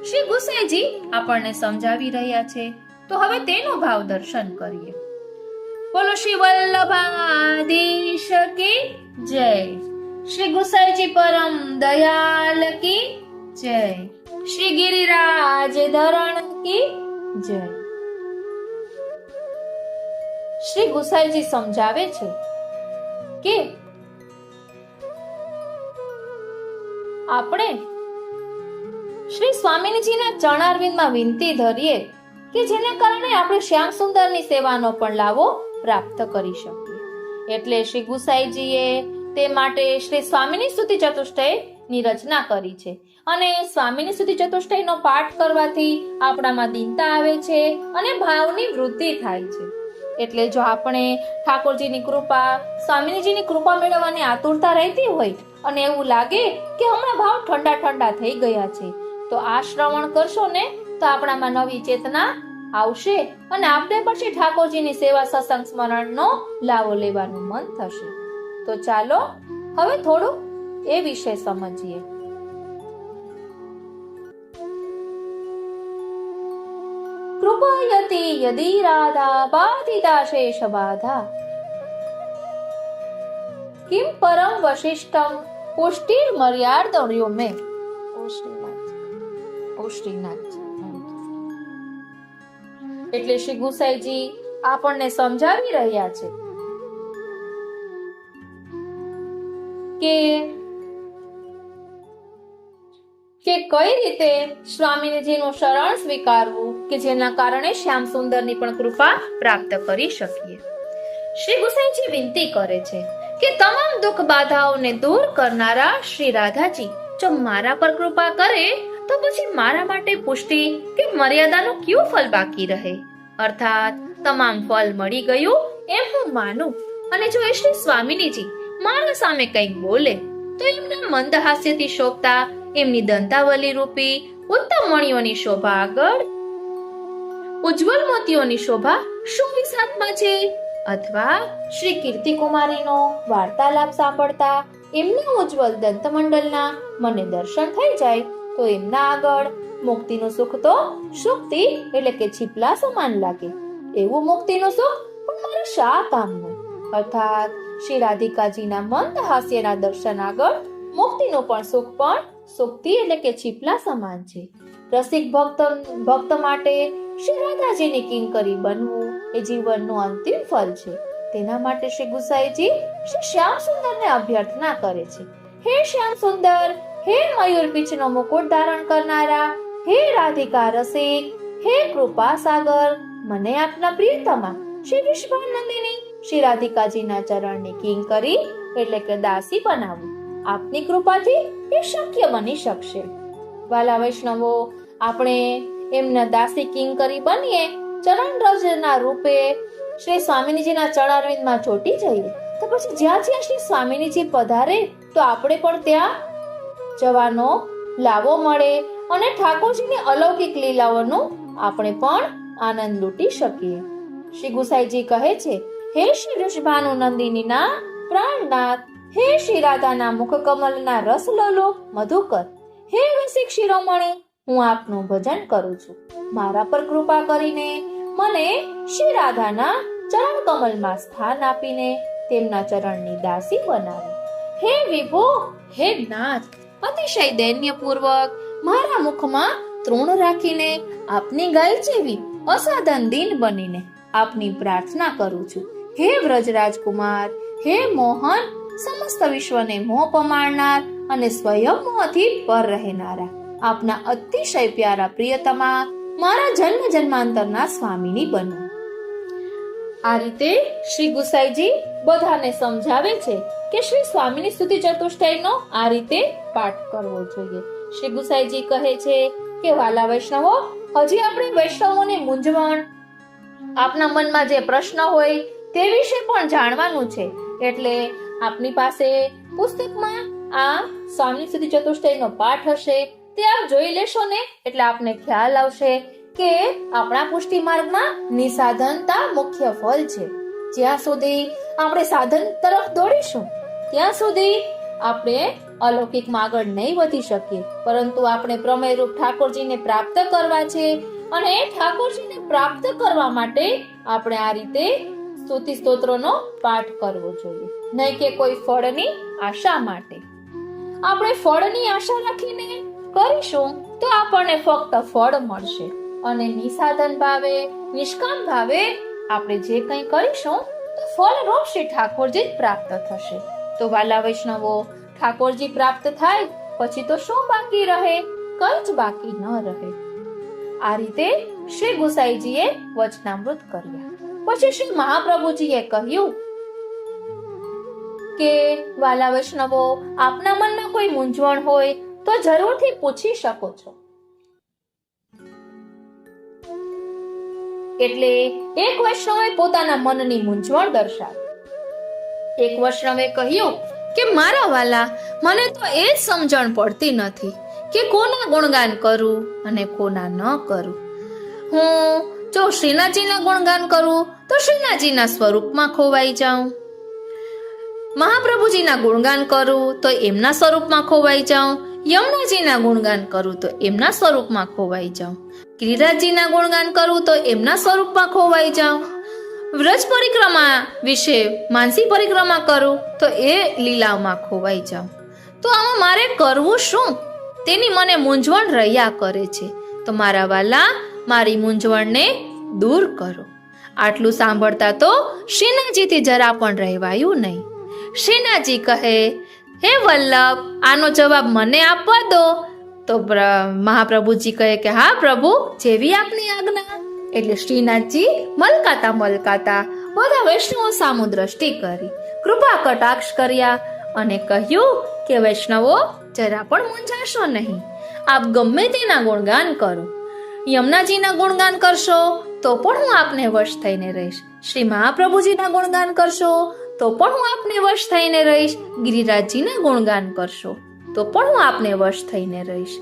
શ્રી ગુસાઈજી આપણને સમજાવી રહ્યા છે, તો હવે તેનો ભાવ દર્શન કરીએ. બોલો શ્રી વલ્લભાધીશ કી જય. શ્રી ગુસાઈજી પરમ દયાલ કી જય. શ્રી ગિરિરાજ ધરણ કી જય. શ્રી ગુસાઈજી સમજાવે છે કે આપણે શ્રી સ્વામિનીજીના ચરણારવિંદમાં વિનંતી ધરીએ કે જેના કારણે આપણે શ્યામ સુંદરની સેવાનો પણ લાવો પ્રાપ્ત કરી શકીએ. એટલે શ્રી ગુસાઈજીએ તે માટે શ્રી સ્વામિની સ્તુતિ ચતુષ્ટયની રચના કરી છે. અને સ્વામિની સ્તુતિ ચતુષ્ટયનો પાઠ કરવાથી આપણામાં દીનતા આવે છે અને ભાવની વૃદ્ધિ થાય છે. એટલે જો આપણે ઠાકોરજીની કૃપા, સ્વામિનીજીની કૃપા મેળવવાની આતુરતા રહેતી હોય અને એવું લાગે કે હમણાં ભાવ ઠંડા ઠંડા થઈ ગયા છે, તો આ શ્રવણ કરશો ને તો આપણામાં નવી ચેતના આવશે અને આપણે પછી ઠાકોરજીની સેવા સત્સંગ સ્મરણનો લાવો લેવાનું મન થશે. તો ચાલો હવે થોડું એ વિશે સમજીએ. કૃપયતિ યદિ રાધા બાધિતા શેષ બાધા કિમ પરમ વશિષ્ઠમ પુષ્ટિર મર્યાદો મે. એટલે શ્રી ગુસાઈજી આપણને સમજાવી રહ્યા છે કે કઈ રીતે સ્વામીજીનું શરણ સ્વીકારવું કે જેના કારણે શ્યામ સુંદરની પણ કૃપા પ્રાપ્ત કરી શકીએ. શ્રી ગુસાઈજી વિનંતી કરે છે કે તમામ દુઃખ બાધાઓને દૂર કરનારા શ્રી રાધાજી જો મારા પર કૃપા કરે તો પછી મારા માટે પુષ્ટિ કે મર્યાદાનું કયું ફળ બાકી રહે? અર્થાત તમામ ફળ મળી ગયું એમ હું માનું. અને જો એ શ્રી સ્વામિનીજી મારા સામે કંઈક બોલે તો એમના મંદ હાસ્યથી શોભતા એમની દંતાવલી રૂપી ઉત્તમ મણિઓની શોભા આગળ ઉજ્જવલ મોતીઓની શોભા શું વિસાતમાં છે? અથવા શ્રી કીર્તિકુમારીનો વાર્તાલાપ સાંભળતા એમના ઉજ્જવલ દંતમંડલના મને દર્શન થઈ જાય તો એમના આગળ મુક્તિનું સુખ તો સુક્તિ એટલે કે છીપલા સમાન લાગે. એવું મુક્તિનું સુખ પણ મારા શા કામનું? અર્થાત શ્રી રાધિકાજીના મંદ હાસ્યના દર્શન આગળ મુક્તિનું પણ સુખ પણ સુક્તિ એટલે કે છીપલા સમાન છે. રસિક ભક્ત માટે શ્રી રાધાજીની કિંકરી બનવું એ જીવનનું અંતિમ ફળ છે. તેના માટે શ્રી ગુસાઈજી શ્રી શ્યામ સુંદરને અભ્યર્થના કરે છે. હે શ્યામ સુંદર, હે મયુર પીછનો મુકુટ ધારણ કરનારા, હે રાધિકા રસિક, હે કૃપા સાગર, મને આપના પ્રિયતમા શ્રી વિશ્વાનંદિની શ્રી રાધિકાજીના ચરણની કિંકરી એટલે કે દાસી બનાવું. આપની કૃપાથી એ શક્ય બની શકશે. વાલા વૈષ્ણવો, આપણે એમના દાસી કિંકરી બનીએ, ચરણ રજના રૂપે શ્રી સ્વામિનીજીના ચરણારવિંદમાં ચોટી જઈએ તો પછી જ્યાં જ્યાં શ્રી સ્વામિનીજી પધારે તો આપણે પણ ત્યાં જવાનો લાવો મળે અને ઠાકોરજીની અલૌકિક લીલાઓનો આપણે પણ આનંદ લૂંટી શકીએ. શ્રી ગુસાઈજી કહે છે, હે શ્રી વૃષભાનુ નંદિનીના પ્રાણનાથ, હે શ્રી રાધાના મુખ કમલના રસ લોલો મધુકર, હે રસિક શિરોમણી, હું આપનું ભજન કરું છું. મારા પર કૃપા કરીને મને શ્રી રાધાના ચરણ કમલમાં સ્થાન આપીને તેમના ચરણની દાસી બનાવો. હે વિભો, હે નાથ, અતિશય દૈન્યપૂર્વક મારા મુખમાં તૃણ રાખીને આપની ગાય જેવી અસાધન દીન બનીને આપની પ્રાર્થના કરું છું. હે વ્રજરાજકુમાર, હે મોહન, સમસ્ત વિશ્વને મોહ પમાડનાર અને સ્વયં મોહથી પર રહેનારા આપના અતિશય પ્યારા પ્રિયતમા મારા જન્મ જન્માંતરના સ્વામીની બનો. આ રીતે શ્રી ગુસાઈજી બધાને સમજાવે છે કે શ્રી સ્વામીની સ્તુતિ ચતુષ્ટયનો આ રીતે પાઠ કરવો જોઈએ. શ્રી ગુસાઈજી કહે છે કે વાલા વૈષ્ણવો, હજી આપણે વૈષ્ણવોની મૂંઝવણ, આપના મનમાં જે પ્રશ્ન હોય તે વિશે પણ જાણવાનું છે. એટલે આપની પાસે પુસ્તકમાં આ સ્વામી સ્તુતિ ચતુષ્ટયનો પાઠ હશે, તે આપ જોઈ લેશો ને એટલે આપને ખ્યાલ આવશે કે આપણા પુષ્ટિ માર્ગમાં નિસાધનતા મુખ્ય ફળ છે. જ્યાં સુધી આપણે સાધન તરફ દોડીશું ત્યાં સુધી આપણે અલૌકિકમાં આગળ નહીં વધી શકીએ. પરંતુ આપણે પ્રમેય રૂપ ઠાકોરજીને પ્રાપ્ત કરવા છે અને ઠાકોરજીને પ્રાપ્ત કરવા માટે આપણે આ રીતે સ્તુતિ સ્તોત્રોનો પાઠ કરવો જોઈએ, નહીં કે કોઈ ફળની આશા માટે. આપણે ફળની આશા રાખીને કરીશું તો આપણને ફક્ત ફળ મળશે અને નિસાધન ભાવે, નિષ્કામ ભાવે આપણે જે કંઈ કરીશું તો ફળ રૂપ શ્રી ઠાકોરજી જ પ્રાપ્ત થશે. તો વાલા વૈષ્ણવો, ઠાકોરજી પ્રાપ્ત થાય પછી તો શું બાકી રહે? કંઈ જ બાકી ન રહે. આ રીતે શ્રી ગુસાઈજીએ વચનામૃત કર્યા. પછી શ્રી મહાપ્રભુજીએ કહ્યું કે વાલા વૈષ્ણવો, આપના મનમાં કોઈ મૂંઝવણ હોય તો જરૂરથી પૂછી શકો છો. એટલે એક વૈષ્ણવે પોતાના મનની મૂંઝવણ દર્શાવી. એક વૈષ્ણવે કહ્યું કે મારા વાલા, મને તો એ જ સમજણ પડતી નથી કે કોના ગુણગાન કરું અને કોના ન કરું. હું જો શ્રીનાથજીના ગુણગાન કરું તો શ્રીનાથજીના સ્વરૂપમાં ખોવાઈ જાઉં, મહાપ્રભુજીના ગુણગાન કરું તો એમના સ્વરૂપમાં ખોવાઈ જાઉં, યમુનાજીના ગુણગાન કરું તો એમના સ્વરૂપમાં ખોવાઈ જાઉં, ગિરિરાજજીના ગુણગાન કરું તો એમના સ્વરૂપમાં ખોવાઈ જાઉં, વ્રજ પરિક્રમા વિશે માનસી પરિક્રમા કરું તો એ લીલામાં ખોવાઈ જાઉં. તો આમાં મારે કરવું શું? તેની મને મૂંઝવણ રહ્યા કરે છે. તો મારા વાલા, મારી મૂંઝવણને દૂર કરો. આટલું સાંભળતા તો શ્રીનાથજીથી જરા પણ રહેવાયું નહીં. શ્રીનાથજી કહે, હે વલ્લભ, આનો જવાબ મને આપવા દો. તો મહાપ્રભુજી કહે કે હા પ્રભુ, જેવી આપની આજ્ઞા. એટલે શ્રીનાથજી મલકાતા મલકાતા બધા વૈષ્ણવો સામુ દ્રષ્ટિ કરી, કૃપા કટાક્ષ કર્યા અને કહ્યું કે વૈષ્ણવો, જરા પણ મૂંઝાશો નહીં. આપ ગમે તેના ગુણગાન કરો. યમુનાજીના ગુણગાન કરશો તો પણ હું આપને વશ થઈને રહીશ. શ્રી મહાપ્રભુજીના ગુણગાન કરશો તો પણ હું આપને વશ થઈને રહીશ. ગિરિરાજજીના ગુણગાન કરશો તો પણ હું આપને વશ થઈને રહીશ.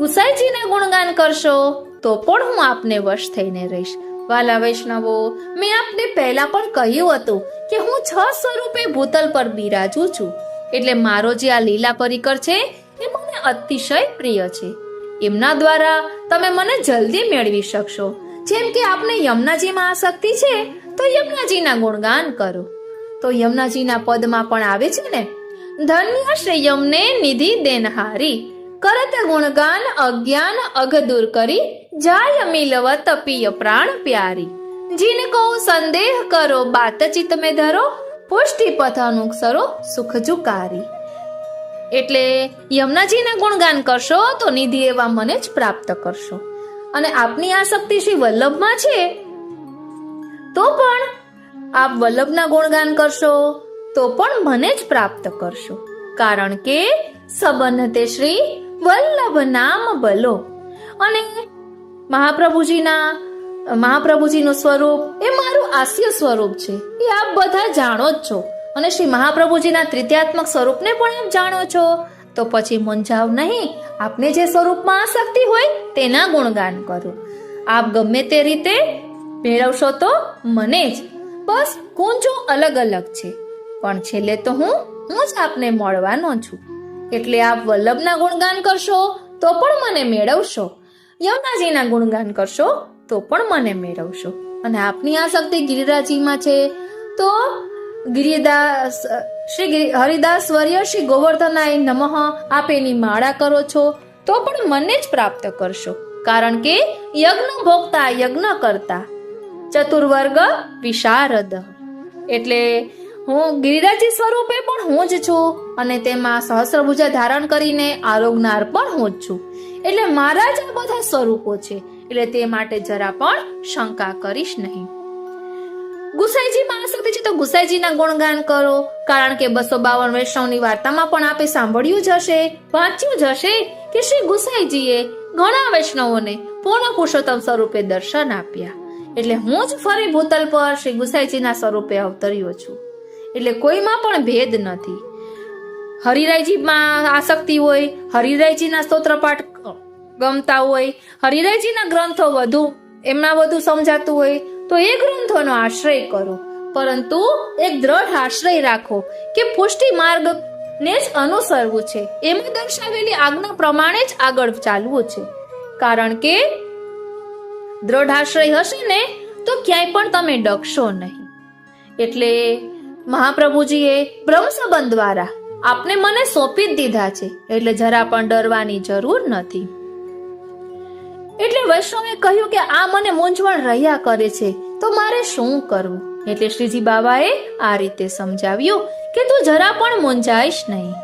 ગુસાઈજીના ગુણગાન કરશો તો પણ હું આપને વશ થઈને રહીશ. વાલા વૈષ્ણવો, મેં આપને પહેલા પણ કહ્યું હતું કે હું 6 સ્વરૂપે ભૂતલ પર બિરાજું છું. એટલે મારો જે આ લીલા પરિકર છે એ મને અતિશય પ્રિય છે. એમના દ્વારા તમે મને જલ્દી મેળવી શકશો. જેમ કે આપને યમુનાજીમાં આસક્તિ છે તો યમુનાજીના ગુણગાન કરો. તો યમુનાજીના પદમાં પણ આવે છે ને, ધન્ય શ્રી યમને નિધિ દેનહારી, કરત ગુણગાન અજ્ઞાન અઘ દૂર કરી, જાય મિલવત પિય પ્રાણ પ્યારી, જીન કો સંદેહ કરો બાત ચિત મેં ધરો, પુષ્ટિ પથ અનુસરો સુખ જુકારી. એટલે યમુનાજીના ગુણગાન કરશો તો નિધિ એવા મને જ પ્રાપ્ત કરશો. અને આપની આસક્તિ શ્રી વલ્લભમાં છે તો પણ આપ વલ્લભના ગુણગાન કરશો તો પણ મને જ પ્રાપ્ત કરશો. કારણ કે સંબંધ તે શ્રી વલ્લભ નામ બલો. અને મહાપ્રભુજીનું સ્વરૂપ એ મારું આસ્ય સ્વરૂપ છે, એ આપ બધા જાણો જ છો. અને શ્રી મહાપ્રભુજીના તૃતીયાત્મક સ્વરૂપને પણ આપ જાણો છો. તો પછી મૂંઝાવ નહીં. આપને જે સ્વરૂપમાં આસક્તિ હોય તેના ગુણગાન કરો. આપ ગમે તે રીતે મેળવશો તો મને જ. બસ કુંજો અલગ અલગ છે, પણ છેલ્લે તો હું જ આપને મળવાનો છું. એટલે આપ વલ્લભના ગુણગાન કરશો તો પણ મને મેળવશો, યમુનાજીના ગુણગાન કરશો તો પણ મને મેળવશો. અને આપની આસક્તિ ગિરિરાજજીમાં છે તો ગિરિદાસ શ્રી હરિદાસ વર્ય શ્રી ગોવર્ધનાય નમઃ આપ એની માળા કરો છો તો પણ મને જ પ્રાપ્ત કરશો. કારણ કે યજ્ઞ ભોગતા યજ્ઞ કરતા ચતુર્વર્ગ વિશારદ. એટલે હું ગિરિરાજી સ્વરૂપે પણ હું જ છું અને તેમાં સહસ્રભુજા ધારણ કરીને આરોગનાર પણ હું જ છું. એટલે મારા જ આ બધા સ્વરૂપો છે. એટલે તે માટે જરા પણ શંકા કરીશ નહીં. ગુસાઈજીમાં આસક્તિ છે તો ગુસાઈજીના ગુણગાન કરો. કારણ કે 252 વૈષ્ણવની વાર્તામાં પણ આપે સાંભળ્યું જ હશે, વાંચ્યું જ હશે કે શ્રી ગુસાઈજીએ ઘણા વૈષ્ણવોને પૂર્ણ પુરુષોત્તમ સ્વરૂપે દર્શન આપ્યા. એટલે હું જ ફરી ભૂતલ પર શ્રી ગુસાઈજીના સ્વરૂપે અવતર્યો છું. એટલે કોઈમાં પણ ભેદ નથી. હરિરાયજીમાં આસક્તિ હોય, હરિરાયજીના સ્તોત્ર પાઠ ગમતા હોય, હરિરાયજીના ગ્રંથો એમના વધુ સમજાતું હોય તો એ ગ્રંથોનો આશ્રય કરો. પરંતુ એક દ્રઢ આશ્રય રાખો કે પુષ્ટિ માર્ગને જ અનુસરવું છે. એમાં દર્શાવેલી આજ્ઞા પ્રમાણે જ આગળ ચાલવું છે. કારણ કે દ્રઢ આશ્રય હશે ને તો ક્યાંય પણ તમે ડગશો નહીં. એટલે મહાપ્રભુજીએ બ્રહ્મ સંબંધ દ્વારા આપને મને સોંપી જ દીધા છે. એટલે જરા પણ ડરવાની જરૂર નથી. એટલે વૈષ્ણવે કહ્યું કે આ મને મૂંઝવણ રહ્યા કરે છે તો મારે શું કરવું. એટલે શ્રીજી બાબાએ આ રીતે સમજાવ્યું કે તું જરા પણ મૂંઝાઈશ નહીં.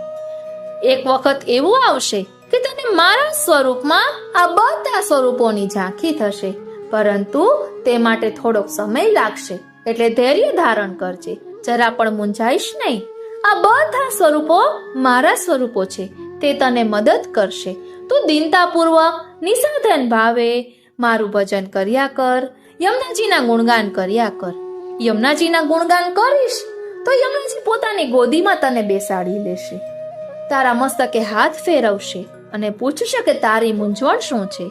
એક વખત એવું આવશે કે તને મારા સ્વરૂપમાં આ બધા સ્વરૂપોની ઝાંખી થશે, પરંતુ તે માટે થોડોક સમય લાગશે, એટલે ધૈર્ય ધારણ કરજે, જરા પણ મૂંઝાઈશ નહીં. આ બધા સ્વરૂપો મારા સ્વરૂપો છે, તે તને મદદ કરશે. તું દીનતાપૂર્વક નિસાધન ભાવે મારું ભજન કર્યા કર, યમુનાજીના ગુણગાન કર્યા કર. યમુનાજીના ગુણગાન કરીશ તો યમુનાજી પોતાની ગોદીમાં તને બેસાડી લેશે, તારા મસ્તકે હાથ ફેરવશે અને પૂછશે કે તારી મૂંઝવણ શું છે.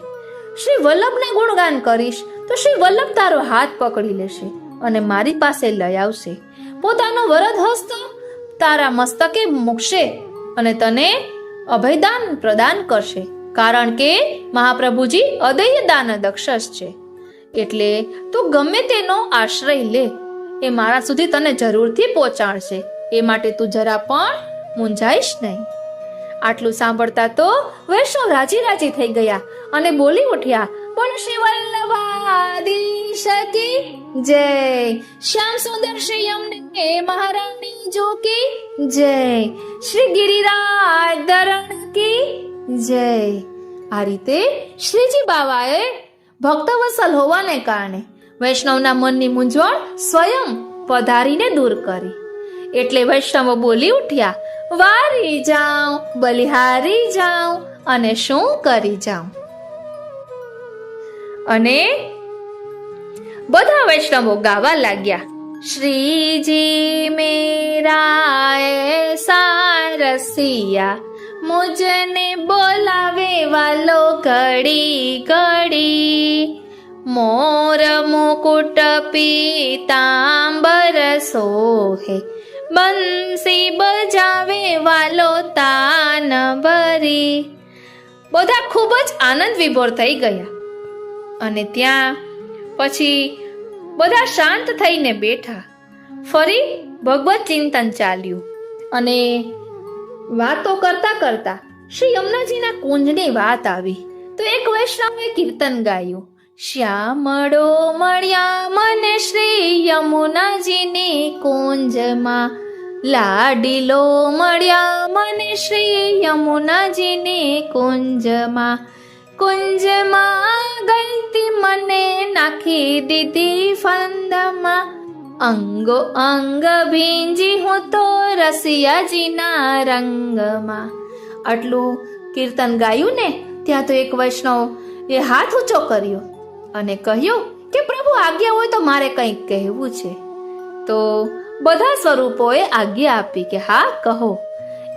શ્રી વલ્લભના ગુણગાન કરીશ તો શ્રી વલ્લભ તારો હાથ પકડી લેશે અને મારી પાસે લઈ આવશે, પોતાનો વરદ હસ્ત તારા મસ્તકે મૂકશે અને તને અભયદાન પ્રદાન કરશે, કારણ કે મહાપ્રભુજી અદય દાન દક્ષસ છે. એટલે તું ગમે તેનો આશ્રય લે, એ મારા સુધી તને જરૂરથી પહોંચાડશે, એ માટે તું જરા પણ મૂંઝાઈશ નહીં. આટલું સાંભળતા તો વૈષ્ણવ રાજી થઈ ગયા અને બોલી ઉઠ્યા, બોલો શ્રી વલ્લભાધીશ કી જય, શ્યામ સુંદર શ્રી યમને મહારાણી જો કી જય, શ્રી ગિરિરાજ ધરણ કી જય. આ રીતે શ્રીજી બાવાએ ભક્તવત્સલ હોવાને કારણે વૈષ્ણવના મનની મૂંઝવણ સ્વયં પધારીને દૂર કરી. એટલે વૈષ્ણવો બોલી ઉઠ્યા, વારી જાઉં બલિહારી જાઉં અને શું કરી જાઉં. અને બધા વૈષ્ણવો ગાવા લાગ્યા, શ્રીજી મેરા એસા રસિયા, મુજને બોલાવે વાલો ઘડી ઘડી, મોર મુકુટ પીતાંબર સોહે, બંસી બજાવે વાલો તાન ભરી. બધા ખૂબ જ આનંદ વિભોર થઈ ગયા અને ત્યાં પછી બધા શાંત થઈને બેઠા. ફરી ભગવત ચિંતન ચાલ્યું અને વાતો કરતા કરતા શ્રી યમુનાજીના કુંજની વાત આવી તો એક વૈષ્ણવે કીર્તન ગાયું, શ્યામળો મળ્યા મને શ્રી યમુનાજીની કુંજમાં, લાડીલો મળ્યા મને શ્રી યમુનાજીની કુંજમાં, કુંજમાં ગઈતી મને નાખી દીધી ફંદમાં, અંગો અંગ ભીંજી હું તો રસિયાજીના રંગમાં. આટલું કીર્તન ગાયું ને ત્યાં તો એક વૈષ્ણવ એ હાથ ઊંચો કર્યો અને કહ્યું કે પ્રભુ આજ્ઞા હોય તો મારે કંઈક કહેવું છે. તો બધા સ્વરૂપોએ આજ્ઞા આપી કે હા કહો.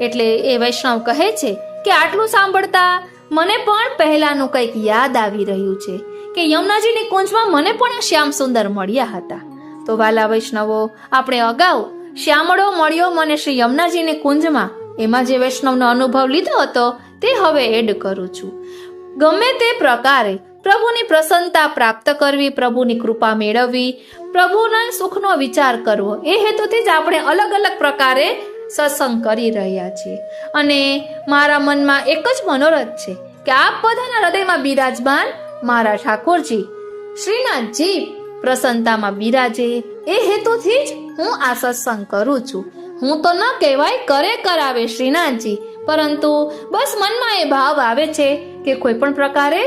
એટલે એ વૈષ્ણવ કહે છે કે આટલું સાંભળતા મને પણ પહેલાનું કંઈક યાદ આવી રહ્યું છે કે યમુનાજીની કુંજમાં મને પણ શ્યામ સુંદર મળ્યા હતા. તો વાલા વૈષ્ણવો, આપણે અગાઉ શ્યામળો મળ્યો મને શ્રી યમુનાજીની કુંજમાં, એમાં જે વૈષ્ણવનો અનુભવ લીધો હતો તે હવે એડ કરું છું. ગમે તે પ્રકારે પ્રભુની પ્રસન્નતા પ્રાપ્ત કરવી, પ્રભુની કૃપા મેળવવી, પ્રભુના સુખનો વિચાર કરવો, એ હેતુથી જ આપણે અલગ અલગ પ્રકારે સત્સંગ કરી રહ્યા છીએ. અને મારા મનમાં એક જ મનોરથ છે કે આપ બધાના હૃદયમાં બિરાજમાન મારા ઠાકોરજી શ્રીનાથજી પ્રસન્નતામાં બિરાજે, એ હેતુથી જ હું આ સત્સંગ કરું છું. હું તો ન કહેવાય કરે કરાવે શ્રીનાથજી, પરંતુ બસ મનમાં એ ભાવ આવે છે કે કોઈ પણ પ્રકારે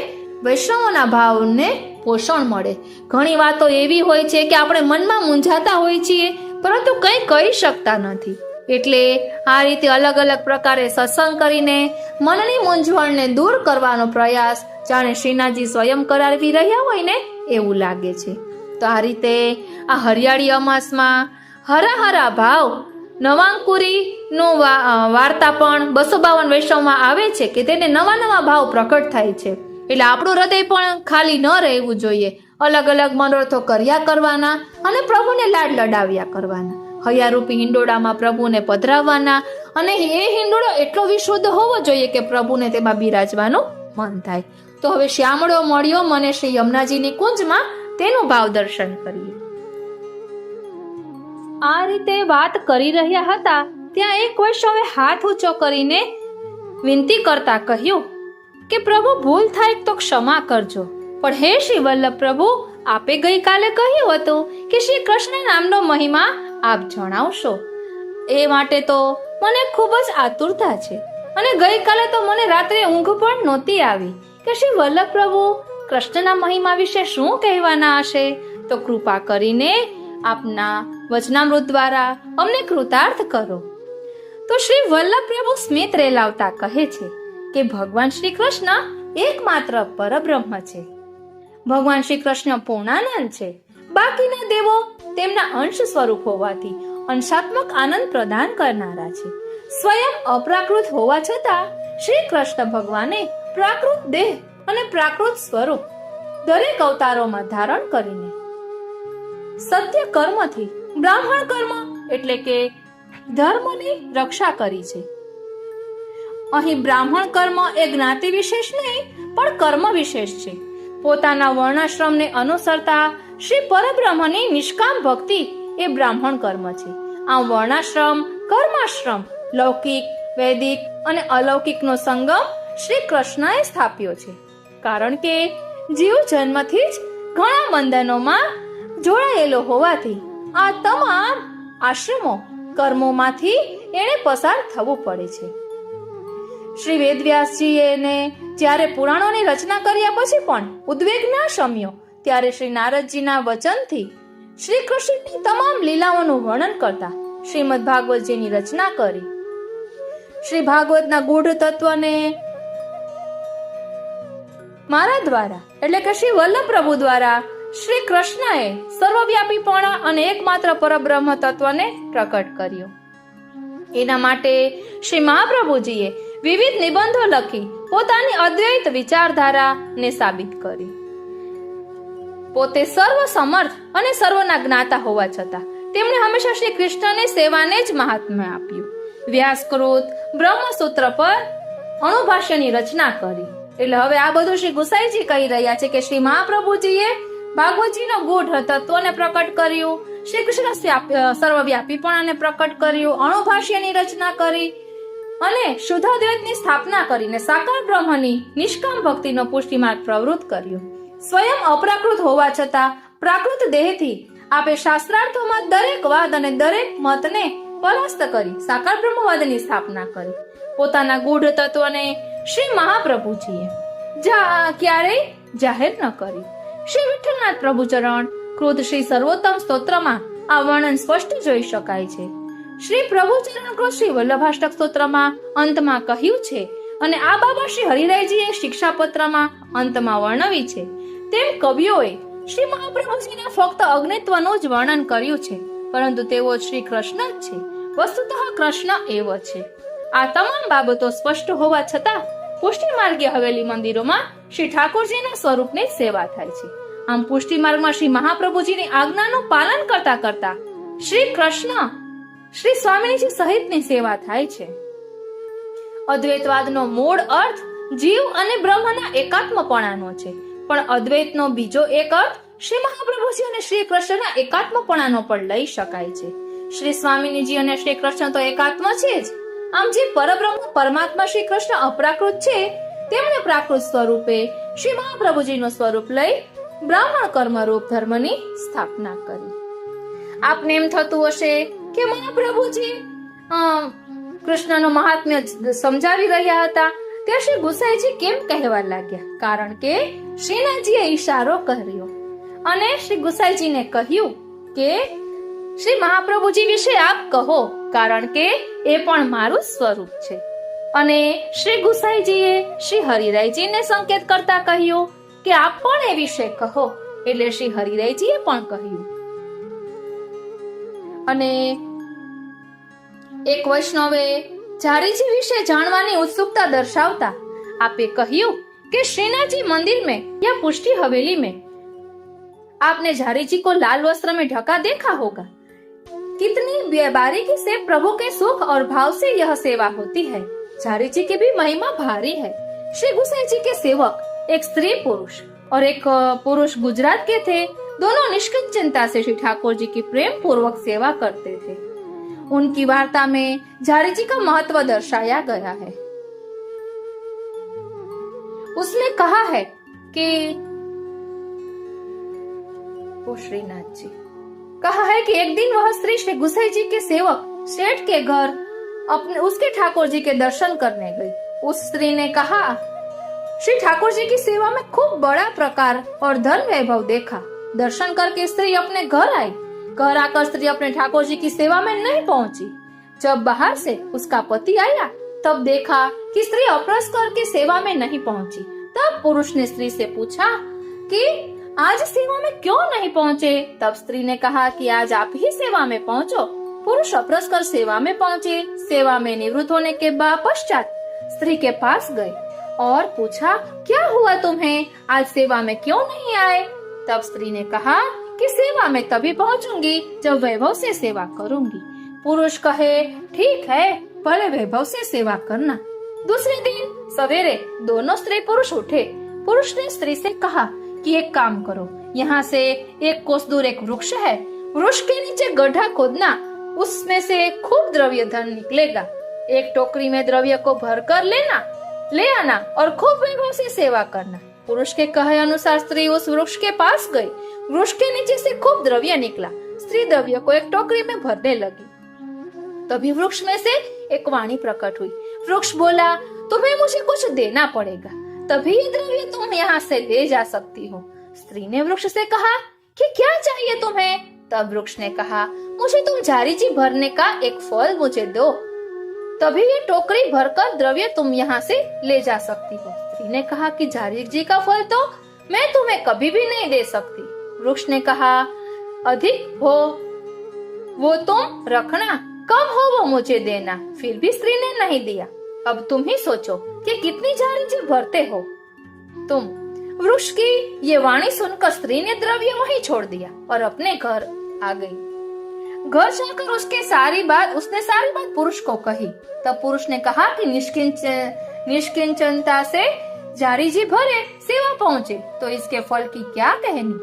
વૈષ્ણવોના ભાવને પોષણ મળે. ઘણી વાતો એવી હોય છે કે આપણે મનમાં મૂંઝાતા હોય છીએ પરંતુ કંઈ કહી શકતા નથી. એટલે આ રીતે અલગ અલગ પ્રકારે સત્સંગ કરીને મનની મૂંઝવણને દૂર કરવાનો પ્રયાસ જાણે શ્રીનાથજી સ્વયં કરાવી રહ્યા હોય ને એવું લાગે છે. તો આ રીતે આ હરિયાળી અમાસમાં હરા હરા ભાવ નવાંકુરીનું વાર્તા પણ 252 વૈષ્ણવમાં આવે છે કે તેને નવા નવા ભાવ પ્રકટ થાય છે. એટલે આપણું હૃદય પણ ખાલી ન રહેવું જોઈએ, અલગ અલગ મનોરથો કર્યા કરવાના અને પ્રભુને લાડ લડાવ્યા કરવાના, હૈયારૂપી હિંડોળામાં પ્રભુને પધરાવવાના. અને એ હિંડોળો એટલો વિશુદ્ધ હોવો જોઈએ કે પ્રભુને તેમાં બિરાજવાનું મન થાય. તો હવે શ્યામળો મળ્યો મને શ્રી યમુનાજીની કુંજમાં, તેનું ભાવ દર્શન કરીએ. આ રીતે વાત કરી રહ્યા હતા ત્યાં એક વૈષ્ણવે હાથ ઊંચો કરીને વિનંતી કરતા કહ્યું કે પ્રભુ ભૂલ થાય તો ક્ષમા કરજો, પણ હે શ્રી વલ્લભ પ્રભુ, આપે ગઈકાલે કહ્યું હતું કે શ્રી કૃષ્ણ નામનો મહિમા આપ જણાવશો, એ માટે તો મને ખૂબ જ આતુરતા છે અને ગઈકાલે તો મને રાત્રે ઊંઘ પણ નહોતી આવી કે શ્રી વલ્લભ પ્રભુ કૃષ્ણના મહિમા વિશે શું કહેવાના હશે. તો કૃપા કરીને આપના વચનામૃત દ્વારા અમને કૃતાર્થ કરો. તો શ્રી વલ્લભ પ્રભુ સ્મિત રેલાવતા કહે છે કે ભગવાન શ્રી કૃષ્ણ એકમાત્ર પરબ્રહ્મ છે. ભગવાન શ્રી કૃષ્ણ પૂર્ણાનંદ છે. બાકીના દેવો તેમના અંશ સ્વરૂપ હોવાથી અંશાત્મક આનંદ પ્રદાન કરનારા છે. સ્વયં અપ્રાકૃત હોવા છતાં શ્રી કૃષ્ણ ભગવાને પ્રાકૃત દેહ અને પ્રાકૃત સ્વરૂપ દરેક અવતારોમાં ધારણ કરીને સત્ય કર્મથી બ્રાહ્મણ કર્મ એટલે કે ધર્મની રક્ષા કરી છે. અહીં બ્રાહ્મણ કર્મ એ જ્ઞાતિ વિશેષ નહીં પણ કર્મ વિશેષ છે. પોતાના વર્ણાશ્રમને અનુસરતા શ્રી પરબ્રહ્મની નિષ્કામ ભક્તિ એ બ્રાહ્મણ કર્મ છે. આ વર્ણાશ્રમ કર્માશ્રમ લૌકિક વૈદિક અને અલૌકિકનો સંગમ શ્રી કૃષ્ણએ સ્થાપ્યો છે. કારણ કે જીવ જન્મથી જ ઘણા બંધનોમાં જોડાયેલો હોવાથી આ તમામ આશ્રમો કર્મોમાંથી એને પસાર થવું પડે છે. શ્રી વેદવ્યાસજીએ જ્યારે પુરાણોની રચના કર્યા પછી પણ ઉદ્વેગ ના શમ્યો ત્યારે શ્રી નારદજીના વચનથી શ્રી કૃષ્ણની તમામ લીલાઓનું વર્ણન કરતા શ્રીમદ ભાગવતજીની રચના કરી. શ્રી ભાગવતના ગૂઢ તત્વને મારા દ્વારા એટલે કે શ્રી વલ્લભ પ્રભુ દ્વારા શ્રી કૃષ્ણએ સર્વવ્યાપીપણા અને એકમાત્ર પરબ્રહ્મ તત્વને પ્રકટ કર્યો. એના માટે શ્રી મહાપ્રભુજીએ વિવિધ નિબંધો લખી પોતાની અદ્વૈત વિચારધારાને સાબિત કરી. પોતે સર્વ સમર્થ અને સર્વના જ્ઞાતા હોવા છતાં તેમણે હંમેશા શ્રી કૃષ્ણની સેવાને જ મહાત્મ્ય આપ્યું. વ્યાસકૃત બ્રહ્મસૂત્ર પર અણુભાષ્યની રચના કરી. એટલે હવે આ બધું શ્રી ગુસાઈજી કહી રહ્યા છે કે શ્રી મહાપ્રભુજીએ ભાગવતજીનો ગૂઢ તત્વને પ્રકટ કર્યું, શ્રી કૃષ્ણ સર્વવ્યાપીપણાને પ્રકટ કર્યું, અણુભાષ્યની રચના કરી અને શુદ્ધાદ્વૈતની સ્થાપના કરીને સાકાર બ્રહ્મની નિષ્કામ ભક્તિનો પુષ્ટિમાર્ગ પ્રવૃત્ત કર્યો. સ્વયં અપ્રાકૃત હોવા છતાં પ્રાકૃત દેહથી આપે શાસ્ત્રાર્થોમાં દરેક વાદ અને દરેક મતને પરાસ્ત કરી સાકાર બ્રહ્મવાદની સ્થાપના કરી. પોતાના ગૂઢ તત્વને શ્રી મહાપ્રભુજીએ ક્યારેય જાહેર ન કરી. શ્રી વિઠ્ઠલનાથ પ્રભુ ચરણ કૃત શ્રી સર્વોત્તમ સ્તોત્રમાં આ વર્ણન સ્પષ્ટ જોઈ શકાય છે. શ્રી પ્રભુ ચરણ કૃત શ્રી વલ્લભાષ્ટક સ્તોત્રમાં અંતમાં કહ્યું છે અને આ બાબત શ્રી હરિરાયજીએ શિક્ષાપત્રમાં અંતમાં વર્ણવી છે. તેમ કવિઓએ શ્રી મહાપ્રભુજીના ફક્ત અગ્નિત્વનું જ વર્ણન કર્યું છે, પરંતુ તેઓ શ્રી કૃષ્ણ જ છે. વસ્તુતઃ કૃષ્ણ એવ છે. આ તમામ બાબતો સ્પષ્ટ હોવા છતાં પુષ્ટિ માર્ગીય હવેલી મંદિરોમાં શ્રી ઠાકોરજીના સ્વરૂપની સેવા થાય છે. આમ પુષ્ટિ માર્ગમાં શ્રી મહાપ્રભુજીની આજ્ઞાનું પાલન કરતા કરતા શ્રી કૃષ્ણ શ્રી સ્વામીજી સહિતની સેવા થાય છે. અદ્વૈતવાદનો મૂળ અર્થ જીવ અને બ્રહ્મના એકાત્મપણાનો છે, પણ અદ્વૈતનો બીજો એક અર્થ શ્રી મહાપ્રભુજી અને શ્રી કૃષ્ણના એકાત્મપણાનો પણ લઈ શકાય છે. શ્રી સ્વામીજી અને શ્રી કૃષ્ણ તો એકાત્મ છે જ. આમ જે પરબ્રહ્મ પરમાત્મા શ્રી કૃષ્ણ અપ્રાકૃત છે તેમણે પ્રાકૃત સ્વરૂપે શ્રી મહાપ્રભુજીનું સ્વરૂપ લઈ બ્રાહ્મણ કર્મરૂપ ધર્મની સ્થાપના કરી. આપને એમ થતું હશે કે મહાપ્રભુજી કૃષ્ણનો મહાત્મ્ય સમજાવી રહ્યા હતા ત્યારે શ્રી ગુસાઈજી કેમ કહેવા લાગ્યા? કારણ કે શ્રીનાથજીએ ઈશારો કર્યો અને શ્રી ગુસાઈજીને કહ્યું કે શ્રી મહાપ્રભુજી વિશે આપ કહો, કારણ કે એ પણ મારું સ્વરૂપ છે. અને શ્રી ગુસાઈજીએ શ્રી હરિરાયજીને સંકેત કરતા કહ્યું કે આપ પણ એ વિશે કહો, એટલે શ્રી હરિરાયજીએ પણ કહ્યું. અને એક વૈષ્ણવે झारीजी विषय जानवानी उत्सुकता दर्शावता आपे कहियो कि श्रीनाथ जी मंदिर में या पुष्टि हवेली में आपने झारीजी को लाल वस्त्र में ढका देखा होगा। कितनी बारीकी से प्रभु के सुख और भाव से यह सेवा होती है। झारीजी की भी महिमा भारी है। श्री गुसाई जी के सेवक एक स्त्री पुरुष और एक पुरुष गुजरात के थे। दोनों निष्किंचनता से श्री ठाकुर जी की प्रेम पूर्वक सेवा करते थे। उनकी वार्ता में झारी जी का महत्व दर्शाया गया है। उसने कहा है कि वो श्रीनाथ जी कहा है कि एक दिन वह स्त्री श्री गुसाई जी के सेवक सेठ के घर अपने उसके ठाकुर जी के दर्शन करने गई। उस स्त्री ने कहा, श्री ठाकुर जी की सेवा में खूब बड़ा प्रकार और धन वैभव देखा। दर्शन करके स्त्री अपने घर आई। घर आकर स्त्री अपने ठाकुर जी की सेवा में नहीं पहुंची। जब बाहर से उसका पति आया तब देखा कि स्त्री अप्रस करके सेवा में नहीं पहुंची। तब पुरुष ने स्त्री से पूछा कि आज सेवा में क्यों नहीं पहुंचे? तब स्त्री ने कहा कि आज आप ही सेवा में पहुंचो। पुरुष अप्रस कर सेवा में पहुंचे। सेवा में निवृत्त होने के बाद पश्चात स्त्री के पास गए और पूछा, क्या हुआ तुम्हें? आज सेवा में क्यों नहीं आए? तब स्त्री ने कहा कि सेवा में तभी पहुंचूंगी जब वैभव से सेवा करूंगी। पुरुष कहे, ठीक है, भले वैभव से सेवा करना। दूसरे दिन सवेरे दोनों स्त्री पुरुष उठे। पुरुष ने स्त्री से कहा कि एक काम करो, यहाँ से 1 कोस दूर एक वृक्ष है, वृक्ष के नीचे गड्ढा खोदना, उसमें से खूब द्रव्य धन निकलेगा। एक टोकरी में द्रव्य को भर कर ले आना और खूब वैभव से सेवा करना। पुरुष के कहे अनुसार स्त्री उस वृक्ष के पास गई। वृक्ष के नीचे से खूब द्रव्य निकला। स्त्री द्रव्य को एक टोकरी में भरने लगी। तभी वृक्ष में से एक वाणी प्रकट हुई। वृक्ष बोला, तुम्हें मुझे कुछ देना पड़ेगा, तभी ये द्रव्य तुम यहाँ से ले जा सकती हो। स्त्री ने वृक्ष से कहा कि क्या चाहिए तुम्हें? तब वृक्ष ने कहा, मुझे तुम झारी जी भरने का एक फल मुझे दो, तभी ये टोकरी भरकर द्रव्य तुम यहाँ से ले जा सकती हो। स्त्री ने कहा कि झारी जी का फल तो मैं तुम्हें कभी भी नहीं दे सकती। वृक्ष ने कहा, अधिक हो वो तुम रखना, कम हो वो मुझे देना। फिर भी स्त्री ने नहीं दिया। अब तुम ही सोचो कि कितनी झारी जी भरते हो तुम। वृक्ष की ये वाणी सुनकर स्त्री ने द्रव्य वहीं छोड़ दिया और अपने घर आ गई। घर जाकर उसने सारी बात पुरुष को कही। तब पुरुष ने कहा कि निष्किंचनता से झारी जी भरे सेवा पहुँचे तो इसके फल की क्या कहनी।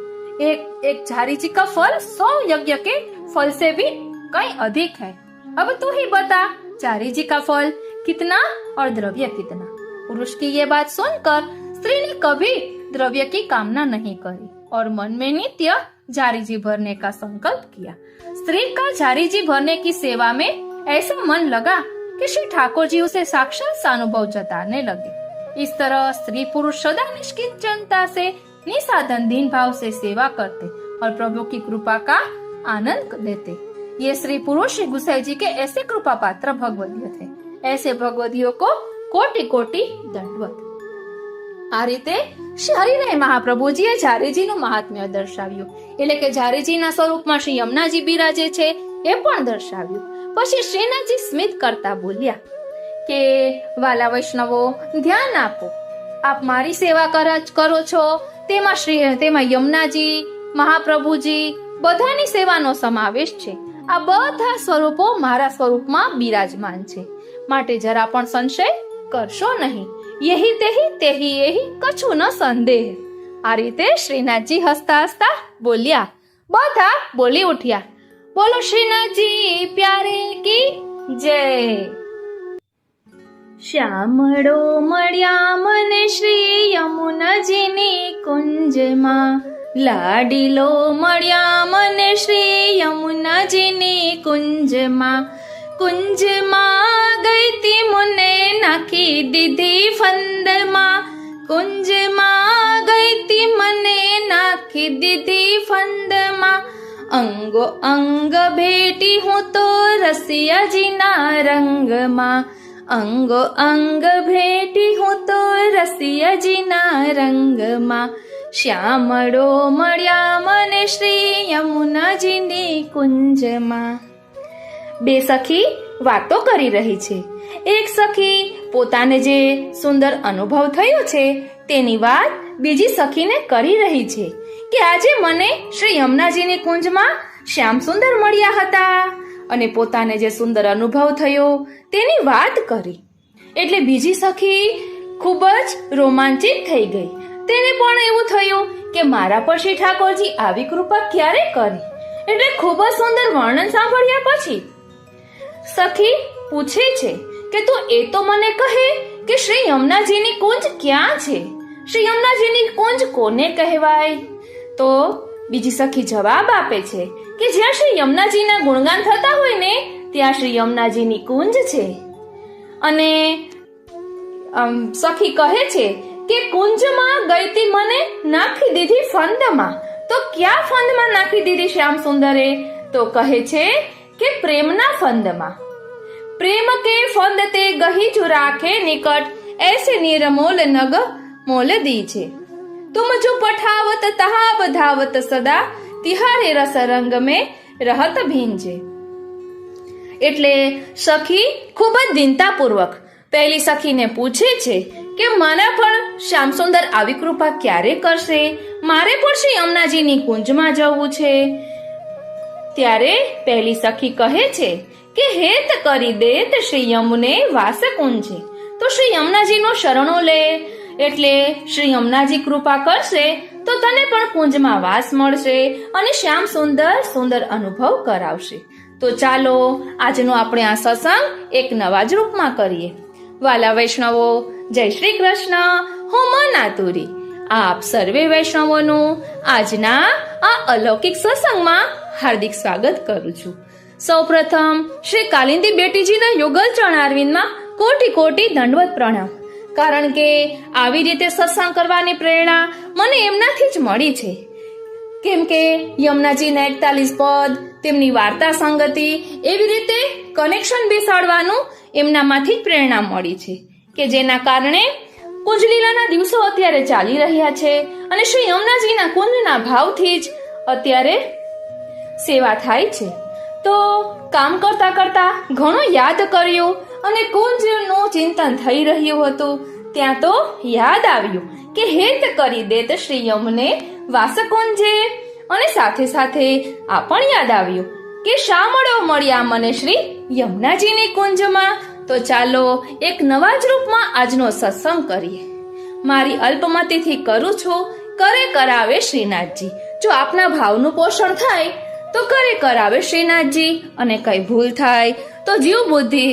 एक झारी जी का फल 100 यज्ञ के फल से भी कहीं अधिक है। अब तू ही बता, झारी जी का फल कितना और द्रव्य कितना? पुरुष की ये बात सुनकर स्त्री ने कभी द्रव्य की कामना नहीं करी और मन में नित्य झारी जी भरने का संकल्प किया। स्त्री का झारी जी भरने की सेवा में ऐसा मन लगा कि श्री ठाकुर जी उसे साक्षात अनुभव जताने लगे। इस तरह स्त्री पुरुष सदा निष्किंचनता से निसाधन दीन भाव से सेवा करते और प्रभु की कृपा का आनंद लेते। ये श्री पुरुष श्री गुसाई जी के ऐसे कृपा पात्र भगवदीय थे। ऐसे ભગવદીઓ को કોટી કોટી દંડવત। આ રીતે શ્રી હરિરાય મહાપ્રભુજીએ ઝારીજીનું મહાત્મ્ય દર્શાવ્યું, એટલે કે ઝારીજીના સ્વરૂપમાં શ્રી યમુનાજી બિરાજે છે એ પણ દર્શાવ્યું। પછી શ્રીનાથજી સ્મિત કરતા બોલ્યા કે વાલા વૈષ્ણવો ધ્યાન આપો, આપ મારી સેવા કરો છો, તેમાં યમુનાજી મહાપ્રભુજી બધાની સેવાનો સમાવેશ છે। આ બધા સ્વરૂપો મારા સ્વરૂપમાં બિરાજમાન છે, માટે જરા પણ સંશય કરશો નહીં। યહી તેહી એહી કછું ન સંદેહ। આ રીતે શ્રીનાથજી હસતા હસતા બોલ્યા। બધા બોલી ઉઠ્યા, બોલો શ્રીનાથજી પ્યારે કી જય। શ્યામળો મળ્યા મને શ્રી યમુનાજીની કુંજમાં, લાડીલો મળ્યા મને શ્રી યમુનાજીની કુંજમાં। કુંજમાં ગઈતી મુને નાખી દીધી ફંદમાં, કુંજમાં ગઈતી મને નાખી દીધી ફંદમાં। અંગો અંગ ભેટી હું તો રસિયાજીના રંગમાં, અંગો અંગ ભેટી હું તો રસિયાજીના રંગમાં। શ્યામળો મળ્યા મને શ્રી યમુનાજીની કુંજમાં। બે સખી વાતો કરી રહી છે। એક સખી પોતાને જે સુંદર અનુભવ થયો છે તેની વાત બીજી સખીને કરી રહી છે કે આજે મને શ્રી યમુનાજીની કુંજમાં શ્યામ સુંદર મળ્યા હતા અને પોતાને જે સુંદર અનુભવ થયો તેની વાત કરી। એટલે બીજી સખી ખૂબ જ રોમાંચિત થઈ ગઈ। તેને પણ એવું થયું કે મારા પર શ્રી ઠાકોરજી આવી કૃપા ક્યારે કરી। એટલે ખૂબ જ સુંદર વર્ણન સાંભળ્યા પછી સખી પૂછે છે કે તું એ તો મને કહે કે શ્રી યમુનાજીની કુંજ ક્યાં છે? શ્રી યમુનાજીની કુંજ કોને કહેવાય? તો બીજી સખી જવાબ આપે છે કે જ્યાં શ્રી યમુનાજીના ગુણગાન થતા હોય ને ત્યાં શ્રી યમુનાજીની કુંજ છે અને સખી કહે છે કે કુંજમાં ગઈતી મને નાખી દીધી ફંદમાં. તો ક્યાં ફંદમાં નાખી દીધી શ્યામ સુંદરે? તો કહે છે કે પ્રેમના ફંદમાં. પ્રેમ કે ફંદ તે ગહી જો રાખે નિકટ, ऐसे निरमोल नग मोल दीछे. तुम जो पठावत तहा बधावत सदा, तिहारे रस रंग में रहत भींजे. એટલે સખી ખૂબ જ દીનતાપૂર્વક પહેલી સખીને પૂછે છે કે મને પણ શ્યામસુંદર આવી કૃપા ક્યારે કરશે? મારે પણ શ્રી યમુનાજીની કુંજમાં જવું છે. ત્યારે પહેલી સખી કહે છે કે હેત કરી દેત શ્રી યમુને વાસ કુંજે. તો શ્રી યમુનાજીનો શરણો લે, એટલે શ્રી યમુનાજી કૃપા કરશે તો તને પણ કુંજમાં વાસ મળશે અને શ્યામ સુંદર સુંદર અનુભવ કરાવશે. તો ચાલો આજનો આપણે આ સત્સંગ એક નવા જ રૂપમાં કરીએ. વાલા વૈષ્ણવો, જય શ્રી કૃષ્ણ. હું મનાતુરી આપ સર્વે વૈષ્ણવોનું આજના આ અલૌકિક સત્સંગમાં હાર્દિક સ્વાગત કરું છું. સૌપ્રથમ શ્રી કાલિંદી બેટીજીના યુગલ ચરણારવિંદમાં કોટી કોટી દંડવત પ્રણામ. કારણ કે આવી રીતે સત્સંગ કરવાની પ્રેરણા મને એમનાથી જ મળી છે. કેમ કે યમુનાજીના 41 પદ, તેમની વાર્તા સંગતિ, એવી રીતે કનેક્શન બેસાડવાનું એમનામાંથી જ પ્રેરણા મળી છે કે જેના કારણે કુંજલીલાના દિવસો અત્યારે ચાલી રહ્યા છે અને શ્રી યમુનાજીના કુંજના ભાવથી જ અત્યારે સેવા થાય છે. તો કામ કરતા કરતા ઘણું યાદ કર્યું અને કુંજનું ચિંતન થઈ રહ્યું હતું. ત્યાં તો યાદ આવ્યું કે હેત કરી દેત શ્રી યમુને વાસ કુંજે. અને સાથે સાથે આ પણ યાદ આવ્યું કે શા મળ્યા મને શ્રી યમુનાજીની કુંજમાં. તો ચાલો એક નવા જ રૂપમાં આજનો સત્સંગ કરીએ. મારી અલ્પમતીથી કરું છું, કરે કરાવે શ્રીનાથજી. જો આપના ભાવનું પોષણ થાય તો કરે કરાવે શ્રીનાથજી, અને કઈ ભૂલ થાય તો જીવ બુદ્ધિ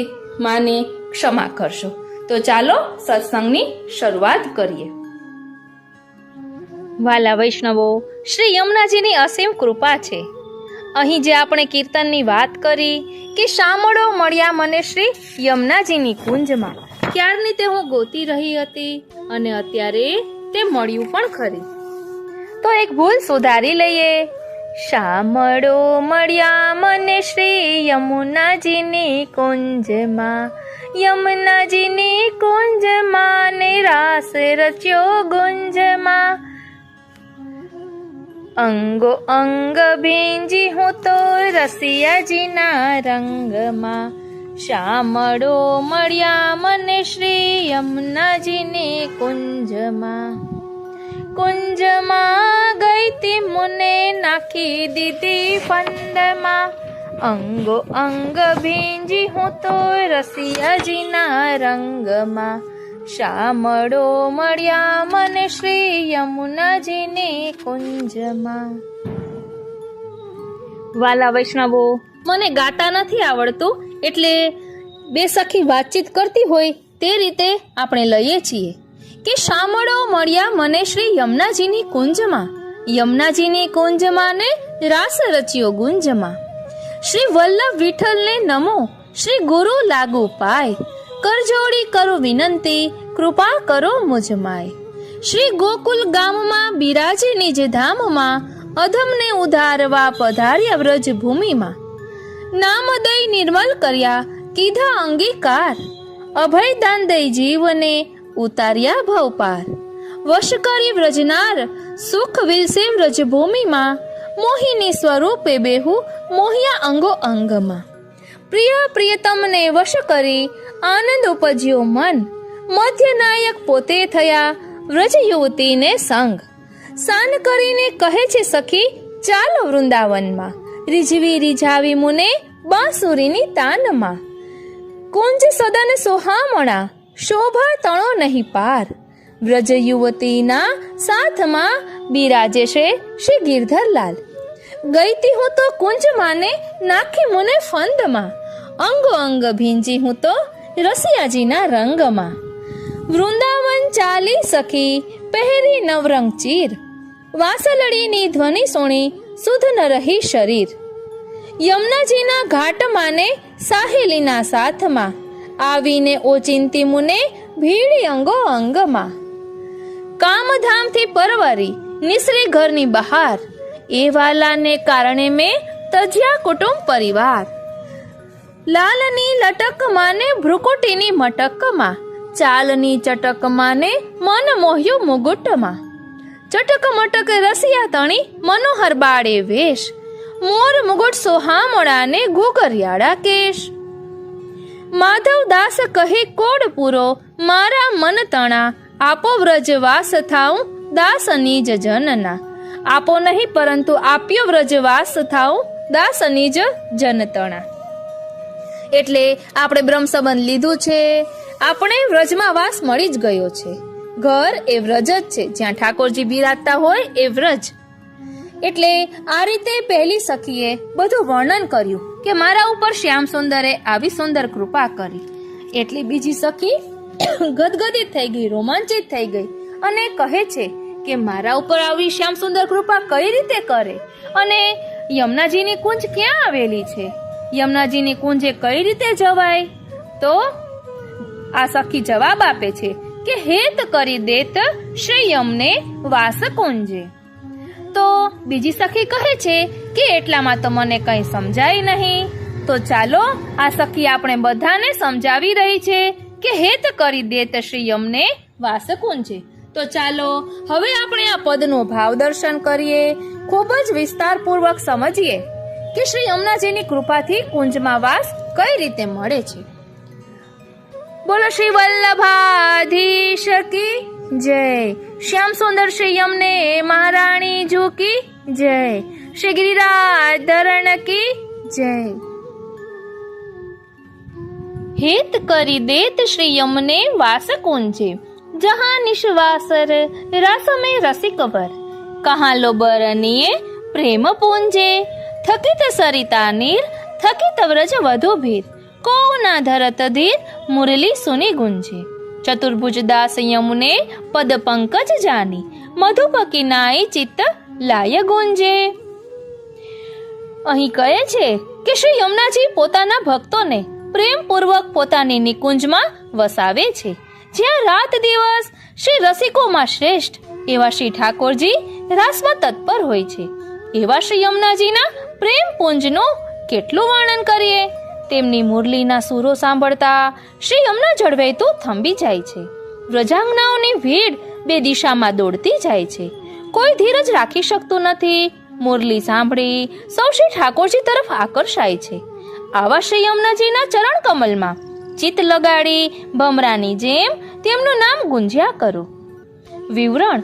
માને ક્ષમા કરશો. તો ચાલો સત્સંગની શરૂઆત કરીએ. વાલા વૈષ્ણવો, શ્રી યમુનાજીની અસીમ કૃપા છે. અહીં જે આપણે કીર્તનની વાત કરી કે શામળો મળ્યા મને શ્રી યમુનાજીની કુંજમાં, ક્યારની તે હું ગોતી રહી હતી અને અત્યારે તે મળ્યું પણ ખરી. તો એક ભૂલ સુધારી લઈએ. શામળો મળ્યા મને શ્રી યમુનાજીની કુંજમાં, યમુનાજીની કુંજમાં ને રાસ રચ્યો ગુંજમાં. અંગો અંગ ભીંજી હું તો રસિયાજીના રંગમાં, શામળો મળ્યા મને શ્રી યમુનાજીની કુંજમાં. કુંજમાં ગઈતી મુને નાખી દીધી ફંદમાં, અંગો અંગ ભીંજી હું તો રસિયાજીના રંગમાં, શામળો મળ્યા મને શ્રી યમુનાજીની કુંજમાં. વાલા વૈષ્ણવો, મને ગાતા નથી આવડતું, એટલે બે સખી વાતચીત કરતી હોય તે રીતે આપણે લઈએ છીએ કે શામળો મળ્યા મને શ્રી યમુનાજીની કુંજમાં, યમુનાજીની કુંજમાં ને રાસ રચ્યો ગુંજમાં. શ્રી વલ્લભ વિઠ્ઠલને નમો, શ્રી ગુરુ લાગુ પાય, કરજોડી કરું વિનંતી, કૃપા કરો મુજમાય. શ્રી ગોકુલ ગામમાં બિરાજે નિજ ધામમાં, અધમને ઉધારવા પધાર્યા વ્રજ ભૂમિમાં. નામ દઈ નિર્મલ કર્યા કીધા અંગીકાર, અભય દાન દઈ જીવને ઉતાર્યા ભવપાર. વશ કરી વ્રજનાર સુખ વિલસે વ્રજભૂમિમાં, મોહિની સ્વરૂપે બેહુ મોહિયા અંગો અંગમાં. પ્રિય પ્રિયતમને વશ કરી આનંદ ઉપજ્યો મન, મધ્યનાયક પોતે થયા વ્રજ યુવતીને સંગ. સાન કરીને કહે છે સખી ચાલો વૃંદાવનમાં, રીઝવી રીઝાવી મુને બાંસુરીની તાનમાં. કુંજ સદન સોહામણા શોભા તણો નહીં પાર, વ્રજ યુવતીના સાથમાં બિરાજે છે શ્રી ગિરધરલાલ. ગઈતી હું તો કુંજ માને નાખી મુને ફંદમાં, અંગો અંગ ભીંજી હું તો રસિયાજીના રંગમાં. વૃંદાવન ચાલી સખી પહેરી નવરંગ ચીર, વાસલડીની ધ્વનિ સોણી સુધ ન રહી શરીર. યમુનાજીના ઘાટ માને સાહેલીના સાથમાં, આવીને ઓચિંતી મુને ભીડી અંગો અંગમાં. કામધામથી પરવરી નિસરી ઘરની બહાર, એ વાલાને કારણે મેં તજ્યા કુટુંબ પરિવાર. લાલની લટકમાં ને ભ્રુકુટીની મટકમાં, ચાલની ચટકમાં ને મન મોહ્યું મુગુટમાં. ચટક મટક રસિયા તણી મનોહર બાળે વેશ, મોર મુગુટ સોહામણા ને ઘૂઘરિયાળા કેશ. માધવ દાસ કહે કોડ પૂરો મારા મન તણા, આપો વ્રજવાસ થાઉં દાસની જ જનના. આપો નહીં પરંતુ આપ્યો વ્રજવાસ થાઉં દાસની જ જનતણા. એટલે આપણે બ્રહ્મ સંબંધ લીધું છે, આપણે વ્રજમાં વાસ મળી જ ગયો છે. ઘર એ વ્રજ જ છે, જ્યાં ઠાકોરજી બિરાજતા હોય એ વ્રજ. એટલે આ રીતે પહેલી સખીએ બધું વર્ણન કર્યું કે મારા ઉપર શ્યામ સુંદરે આવી સુંદર કૃપા કરી. એટલે બીજી સખી ગદગદિત થઈ ગઈ, રોમાંચિત થઈ ગઈ અને કહે છે કે મારા ઉપર આવી શ્યામ સુંદર કૃપા કઈ રીતે કરે, અને યમુનાજીની કુંજ ક્યાં આવેલી છે, યમુનાજીની કુંજે કઈ રીતે જવાય? તો આ સખી જવાબ આપે છે કે હેત કરી દેત શ્રી યમને વાસ કુંજે. તો બીજી સખી કહે છે કે એટલામાં તો મને કંઈ સમજાય નહીં. તો ચાલો આ સખી આપણે બધાને સમજાવી રહી છે કે હેત કરી દેત શ્રી યમને વાસ કુંજે. તો ચાલો હવે આપણે આ પદનો ભાવ દર્શન કરીએ, ખૂબ જ વિસ્તારપૂર્વક સમજીએ કે શ્રી યમુનાજીની કૃપાથી કુંજમાં વાસ કઈ રીતે મળે છે. બોલો શ્રી વલ્લભાધીશ કી જય. શ્યામ સુંદર શ્રી યમને મહારાણી કી જય. શ્રી ગિરિરાજ ધરણ કી જય. હેત કરી દેત શ્રી યમને વાસ કુંજે, જહાં નિશ્વાસર રસ में रसिकवर, कहाँ लो बरनिए प्रेम पूंजे. थकित सरिता नीर थकित व्रज वधु भीर, को ना धरत धीर मुरली सुनी गुंजे. चतुर्भुज दास यमुने पद पंकज जानी, मधुपकी नाई चित्त લાય ગુંજે. અહીં કહે છે કે શ્રી યમુનાજી પોતાના ભક્તોને પ્રેમપૂર્વક પોતાની નિકુંજમાં વસાવે છે, જ્યાં રાત દિવસ શ્રી રસિકોમાં શ્રેષ્ઠ એવા શ્રી ઠાકોરજી રાસમાં તત્પર હોય છે. એવા શ્રી યમુનાજીના પ્રેમ પુંજનું કેટલું વર્ણન કરીએ. તેમની મુરલીના સૂરો સાંભળતા શ્રી યમુના જળવૈતું થંભી જાય છે. વ્રજાંગનાઓની ભીડ બે દિશામાં દોડતી જાય છે. કોઈ ધીરજ રાખી શકતું નથી. મુરલી સાંભળી સૌ શ્રી ઠાકોરજી તરફ આકર્ષાય છે. આવા શ્રી યમુનાજીના ચરણ કમલમાં ચિત્ત લગાડી ભમરાની જેમ તેમનું નામ ગુંજ્યા કરો. વિવરણ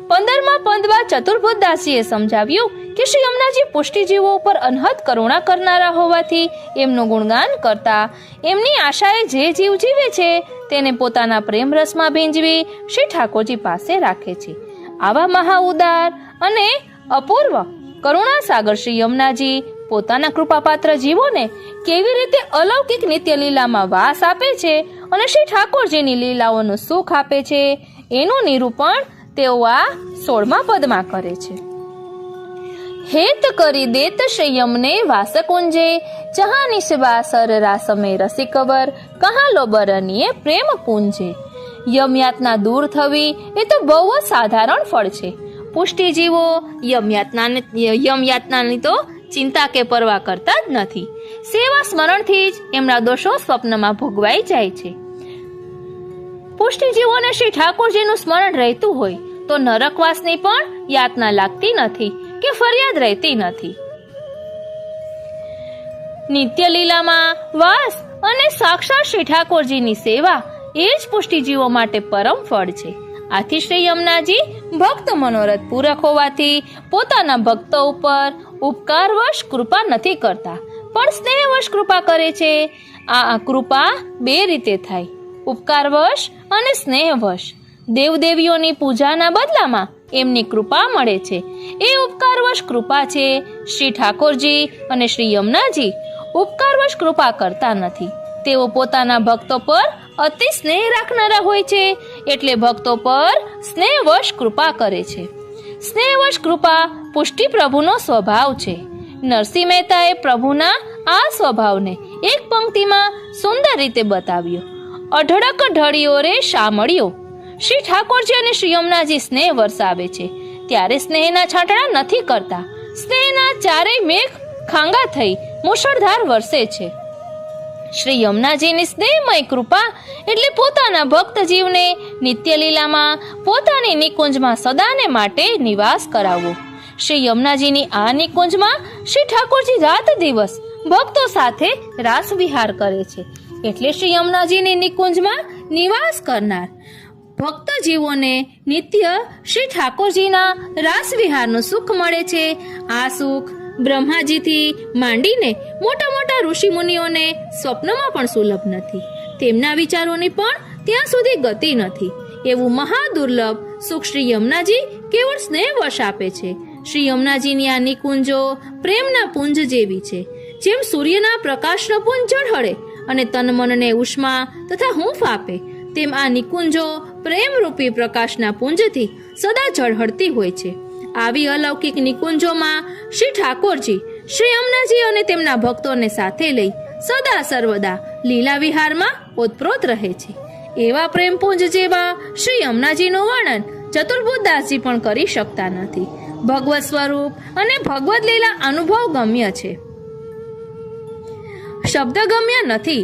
15મા પદમાં ચતુર્ભુજ દાસીએ સમજાવ્યું કે શ્રી યમુનાજી પુષ્ટિજીવો ઉપર અનહદ કરુણા કરનારા હોવાથી એમનું ગુણગાન કરતા એમની આશાએ જે જીવ જીવે છે તેને પોતાના પ્રેમ રસમાં ભીંજવી શ્રી ઠાકોરજી પાસે રાખે છે. આવા મહાઉદાર અને અપૂર્વ કરુણા સાગર શ્રી યમુનાજી પોતાના કૃપાપાત્ર જીવોને કેવી રીતે અલૌકિક નિત્ય લીલામાં વાસ આપે છે અને શ્રી ઠાકોરજીની લીલાઓનું સુખ આપે છે એનું નિરૂપણ તેઓ આ 16મા પદમાં કરે છે. હેત કરી દેત શ્રી યમને વાસકુંજે, જહાં નિશ્વાસર રાસમે રસિકવર, કહા લો બરનીએ પ્રેમ પૂંજે. યમયાતના દૂર થવી એ તો બહુ જ સાધારણ ફળ છે. પુષ્ટિજીવો યમયાતનાની તો ચિંતા કે પરવા કરતા જ નથી. સેવા સ્મરણથી જ એમના દોષો સ્વપ્નમાં ભોગવાઈ જાય છે. પુષ્ટિજીવોને શ્રી ઠાકોરજીનું સ્મરણ રહેતું હોય તો નરકવાસની પણ યાતના લાગતી નથી કે ફરિયાદ રહેતી નથી. નિત્ય લીલામાં વાસ અને સાક્ષાત શ્રી ઠાકોરજીની સેવા એ જ પુષ્ટિજીવો માટે પરમ ફળ છે. આથી શ્રી યમુનાજી ભક્ત મનોરથ પૂરક હોવાથી પોતાના ભક્તો ઉપર ઉપકારવશ કૃપા નથી કરતા, પણ સ્નેહવશ કૃપા કરે છે. આ કૃપા બે રીતે થાય, ઉપકારવશ અને સ્નેહવશ. દેવદેવીઓની પૂજાના બદલામાં એમની કૃપા મળે છે, એ ઉપકારવશ કૃપા છે. શ્રી ઠાકોરજી અને શ્રી યમુનાજી ઉપકારવશ કૃપા કરતા નથી. તેઓ પોતાના ભક્તો પર અતિ સ્નેહ રાખનારા હોય છે, એટલે ભક્તો પર સ્નેહવશ કૃપા કરે છે. સ્નેહવશ કૃપા પુષ્ટિ પ્રભુનો સ્વભાવ છે. નરસિંહ મહેતાએ પ્રભુના આ સ્વભાવને એક પંક્તિમાં સુંદર રીતે બતાવ્યો. અઢળક ઢળિયો રે શામળિયો. શ્રી ઠાકોરજી અને શ્રી યમુનાજી સ્નેહ વરસાવે છે ત્યારે સ્નેહના છાંટણા નથી કરતા. સ્નેહના ચારેય મેઘ ખાંગા થઈ મુશળધાર વરસે છે. શ્રી યમુનાજીની સ્નેહમય કૃપા એટલે પોતાના ભક્ત જીવને નિત્ય લીલામાં પોતાની નિકુંજમાં સદાને માટે નિવાસ કરાવવો. શ્રી યમુનાજીની આ નિકુંજમાં શ્રી ઠાકોરજી રાત દિવસ ભક્તો સાથે રાસ વિહાર કરે છે. એટલે શ્રી યમુનાજીની નિકુંજમાં નિવાસ કરનાર ભક્ત જીવોને નિત્ય શ્રી ઠાકોરજીના રાસ વિહારનું સુખ મળે છે. આ સુખ બ્રહ્માજીથી માંડીને મોટા મોટા ઋષિ મુનિઓને સ્વપ્નમાં પણ સુલભ નથી. તેમના વિચારોની પણ ત્યાં સુધી ગતિ નથી. એવું મહાદુર્લભ સુખ શ્રી યમુનાજી કેવળ સ્નેહવશ આપે છે. શ્રી યમુનાજીની આ નિકુંજો પ્રેમના પુંજ જેવી છે. જેમ સૂર્યના પ્રકાશનો પુંજ ઝળહળે અને તન મનને ઉષ્મા તથા હૂંફ આપે, તેમ આ નિકુંજો પ્રેમરૂપી પ્રકાશના પુંજથી સદા ઝળહળતી હોય છે. આવી અલૌકિક નિકુંજોમાં શ્રી ઠાકોરજી શ્રી યમુનાજી અને તેમના ભક્તોને સાથે લઈ સદા સર્વદા લીલા વિહારમાં ઓતપ્રોત રહે છે. એવા પ્રેમપુંજ જેવા શ્રી યમુનાજીનું વર્ણન ચતુર્બુદ્ધદાસજી પણ કરી શકતા નથી. ભગવત સ્વરૂપ અને ભગવત લીલા અનુભવ ગમ્ય છે, શબ્દ ગમ્ય નથી,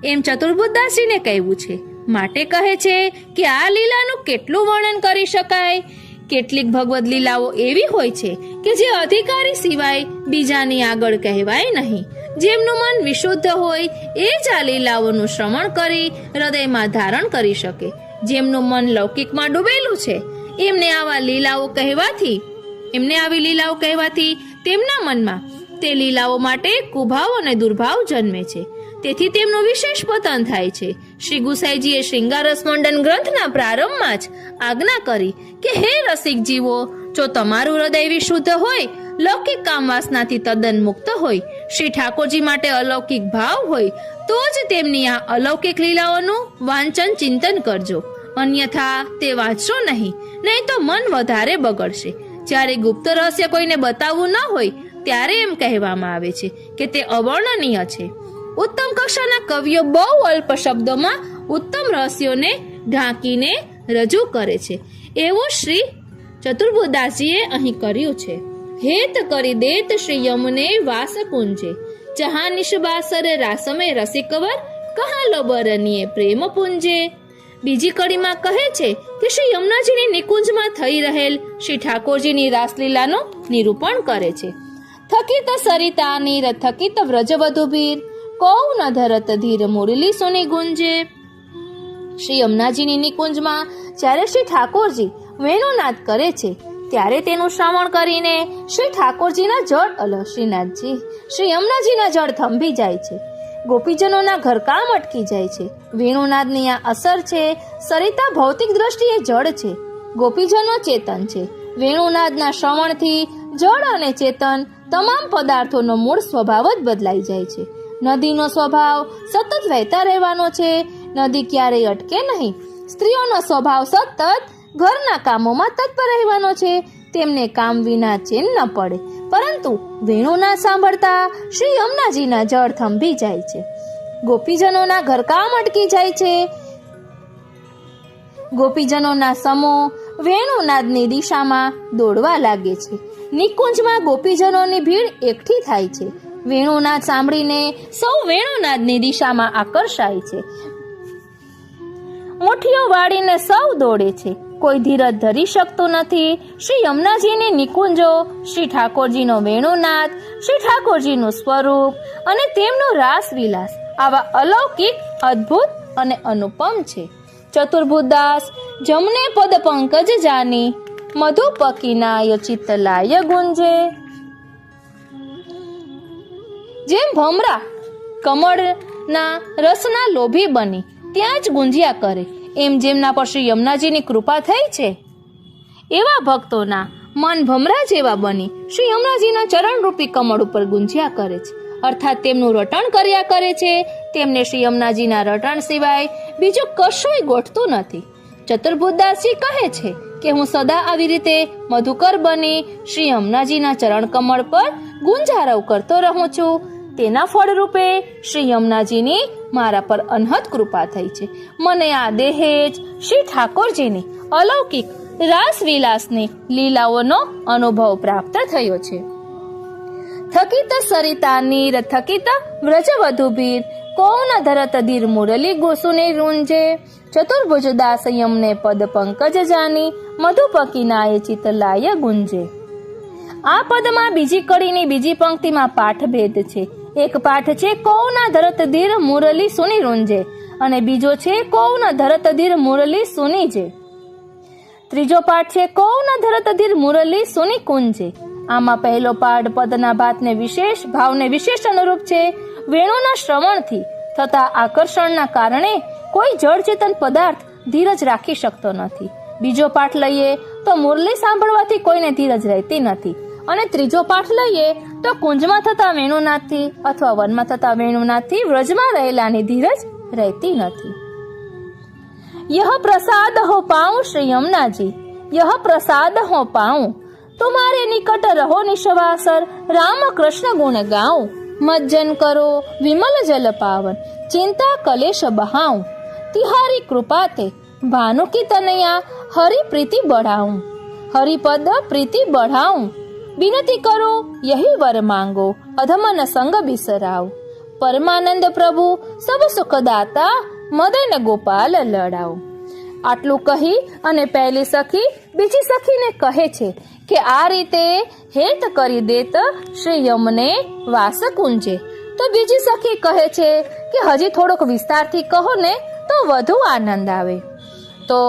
એમ ચતુર્બુદ્ધદાસજીને કહેવું છે. માટે કહે છે કે આ લીલાનું કેટલું વર્ણન કરી શકાય. કેટલીક ભગવદ લીલાઓ એવી હોય છે કે જે અધિકારી સિવાય બીજાની આગળ કહેવાય નહીં. જેમનું મન વિશુદ્ધ હોય એ જ આ લીલાઓનું શ્રવણ કરી હૃદયમાં ધારણ કરી શકે. જેમનું મન લૌકિકમાં ડૂબેલું છે એમને આવી લીલાઓ કહેવાથી તેમના મનમાં તે લીલાઓ માટે કુભાવ અને દુર્ભાવ જન્મે છે. તેથી તેમનું વિશેષ પતન થાય છે. શ્રી ગુસાઈજીએ શ્રીંગારસ મંડન ગ્રંથના પ્રારંભમાં જ આજ્ઞા કરી કે હે રસિક જીવો, જો તમારું હૃદય વિશુદ્ધ હોય, લૌકિક કામ વાસનાથી તદ્દન મુક્ત હોય, શ્રી ઠાકોરજી માટે અલૌકિક ભાવ હોય, તો જ તેમની આ અલૌકિક લીલાઓનું વાંચન ચિંતન કરજો. અન્યથા તે વાંચશો નહીં તો મન વધારે બગડશે. જ્યારે ગુપ્ત રહસ્ય કોઈને બતાવવું ન હોય ત્યારે એમ કહેવામાં આવે છે કે તે અવર્ણનીય છે. ઉત્તમ કક્ષાના કવિઓ બહુ અલ્પ શબ્દોમાં ઉત્તમ રહસ્યોને ઢાંકીને રજૂ કરે છે. એવું શ્રી ચતુર્બુદ્ધદાસજીએ અહીં કર્યું છે. હેત કરી દેત શ્રી યમુને વાસ પુંજે, જહા નિશબાસર રાસમે રસિકવર, કહા લો બરનીએ પ્રેમ પુંજે. બીજી કડીમાં કહે છે કે શ્રી યમુનાજીની નિકુંજમાં થઈ રહેલ શ્રી ઠાકોરજીની રાસલીલાનું નિરૂપણ કરે છે. થકિત સરિતા નીર થકિત વ્રજવધુભીર, કૌ ન ધરત ધીર મુરલી સુની ગુંજે. શ્રી યમુનાજીની નિકુંજમાં જ્યારે શ્રી ઠાકોરજી વેણુનાદ કરે છે ત્યારે તેનું શ્રવણ કરીને શ્રી ઠાકોરજીના શ્રી યમુનાજીના જળ થંભી જાય છે. ગોપીજનોના ઘરકામ અટકી જાય છે. વેણુનાદની આ અસર છે. સરિતા ભૌતિક દ્રષ્ટિએ જળ છે, ગોપીજનો ચેતન છે. વેણુનાદના શ્રવણથી જળ અને ચેતન તમામ પદાર્થોનો મૂળ સ્વભાવ જ બદલાઈ જાય છે. નદીનો સ્વભાવ સતત વહેતા રહેવાનો છે. નદી ક્યારેય અટકે નહીં. સ્ત્રીઓનો સ્વભાવ સતત ઘરના કામોમાં તત્પર રહેવાનો છે. તેમને કામ વિના ચેન ન પડે. પરંતુ વેણુનાદ સાંભળતા શ્રી યમુનાજીના જળ થંભી જાય છે. ગોપીજનોના ઘરકામ અટકી જાય છે. ગોપીજનોના સમૂહ વેણુનાદની દિશામાં દોડવા લાગે છે. નિકુંજમાં ગોપીજનોની ભીડ એકઠી થાય છે. વેણુનાદ સાંભળીને સૌ વેણુનાદની દિશામાં આકર્ષાય છે. મુઠ્ઠીઓ વાળીને સૌ દોડે છે. કોઈ ધીરજ ધરી શકતું નથી. શ્રી યમુનાજીની નિકુંજો, શ્રી ઠાકોરજીનો વેણુનાદ, શ્રી ઠાકોરજીનું સ્વરૂપ અને તેમનો રાસ વિલાસ આવા અલૌકિક, અદ્ભુત અને અનુપમ છે. ચતુર્બુદ્ધદાસ જમને પદ પંકજ જાની, મધુ પકીનાય ચિત્તલાય ગુંજે. જેમ ભમરા કમળના રસના લોભી બની ત્યાં જ ગુંજ્યા કરે, એમ જેમના પર શ્રી યમુનાજીની કૃપા થઈ છે એવા ભક્તોના મન ભમરા જેવા બની શ્રી યમુનાજીના ચરણરૂપી કમળ ઉપર ગુંજ્યા કરે છે. અર્થાત તેમનું રટણ કર્યા કરે છે. તેમને શ્રી યમુનાજીના રટણ સિવાય બીજું કશુંય ગોઠતું નથી. ચતુર્બુદ્ધદાસજી કહે છે કે હું સદા આવી રીતે મધુકર બની શ્રી યમુનાજીના ચરણ કમળ પર ગુંજારવ કરતો રહું છું. તેના ફળ રૂપે શ્રી યમુનાજીની મારા પર અનહદ કૃપા થઈ છે. મને આ દેહેજ શ્રી ઠાકોરજીની અલૌકિક રાસવિલાસની લીલાઓનો અનુભવ પ્રાપ્ત થયો છે. થકિત સરિતા નીર થકિત વ્રજવધુભીર કૌન ધરત ધીર મુરલી ગોસુને રૂંજે ચતુર્ભુજ દાસ યમને પદ પંકજ જાની મધુપકી નાય ચિતલાય ગુંજે. આ પદમાં બીજી કડીની બીજી પંક્તિમાં પાઠભેદ છે. એક પાઠ છે કૌના ધરત ધીર મુરલી સુની રૂંજે અને બીજો છે કૌના ધરત ધીર મુરલી સુની જે. ત્રીજો પાઠ છે કૌના ધરત ધીર મુરલી સુની કુંજે. આમાં પહેલો પાઠ પદના ભાતને વિશેષ ભાવને વિશેષ અનુરૂપ છે. વેણુના શ્રવણથી થતા આકર્ષણના કારણે કોઈ જળચેતન પદાર્થ ધીરજ રાખી શકતો નથી. બીજો પાઠ લઈએ તો મુરલી સાંભળવાથી કોઈને ધીરજ રહેતી નથી અને ત્રીજો પાઠ લઈએ તો કુંજમાં થતા વેણુનાથથી અથવા વનમાં થતા વેણુનાથથી વ્રજમાં રહેલાની ધીરજ રહેતી નથી. यह प्रसाद हो पाऊं श्री यमुना जी, यह प्रसाद हो पाऊं तुम्हारे निकट रहो निश्वासर राम कृष्ण गुण गाऊं मज्जन करो विमल जल पावन चिंता कलेश बहाऊं तिहारी कृपा ते भानु की तनया हरि प्रीति बढ़ाऊं हरिपद प्रीति बढ़ाऊं विनती करो यही वर मांगो अधमन संग बिसराओ परमानंद प्रभु सब सुखदाता મદન ગોપાલ લડાઓ. આટલું કહી અને પહેલી સખી બીજી સખીને કહે છે કે આ રીતે હેત કરી દેત શ્રી યમને વાસ કુંજે. તો બીજી સખી કહે છે કે હજી થોડોક વિસ્તારથી કહો ને તો વધુ આનંદ આવે. તો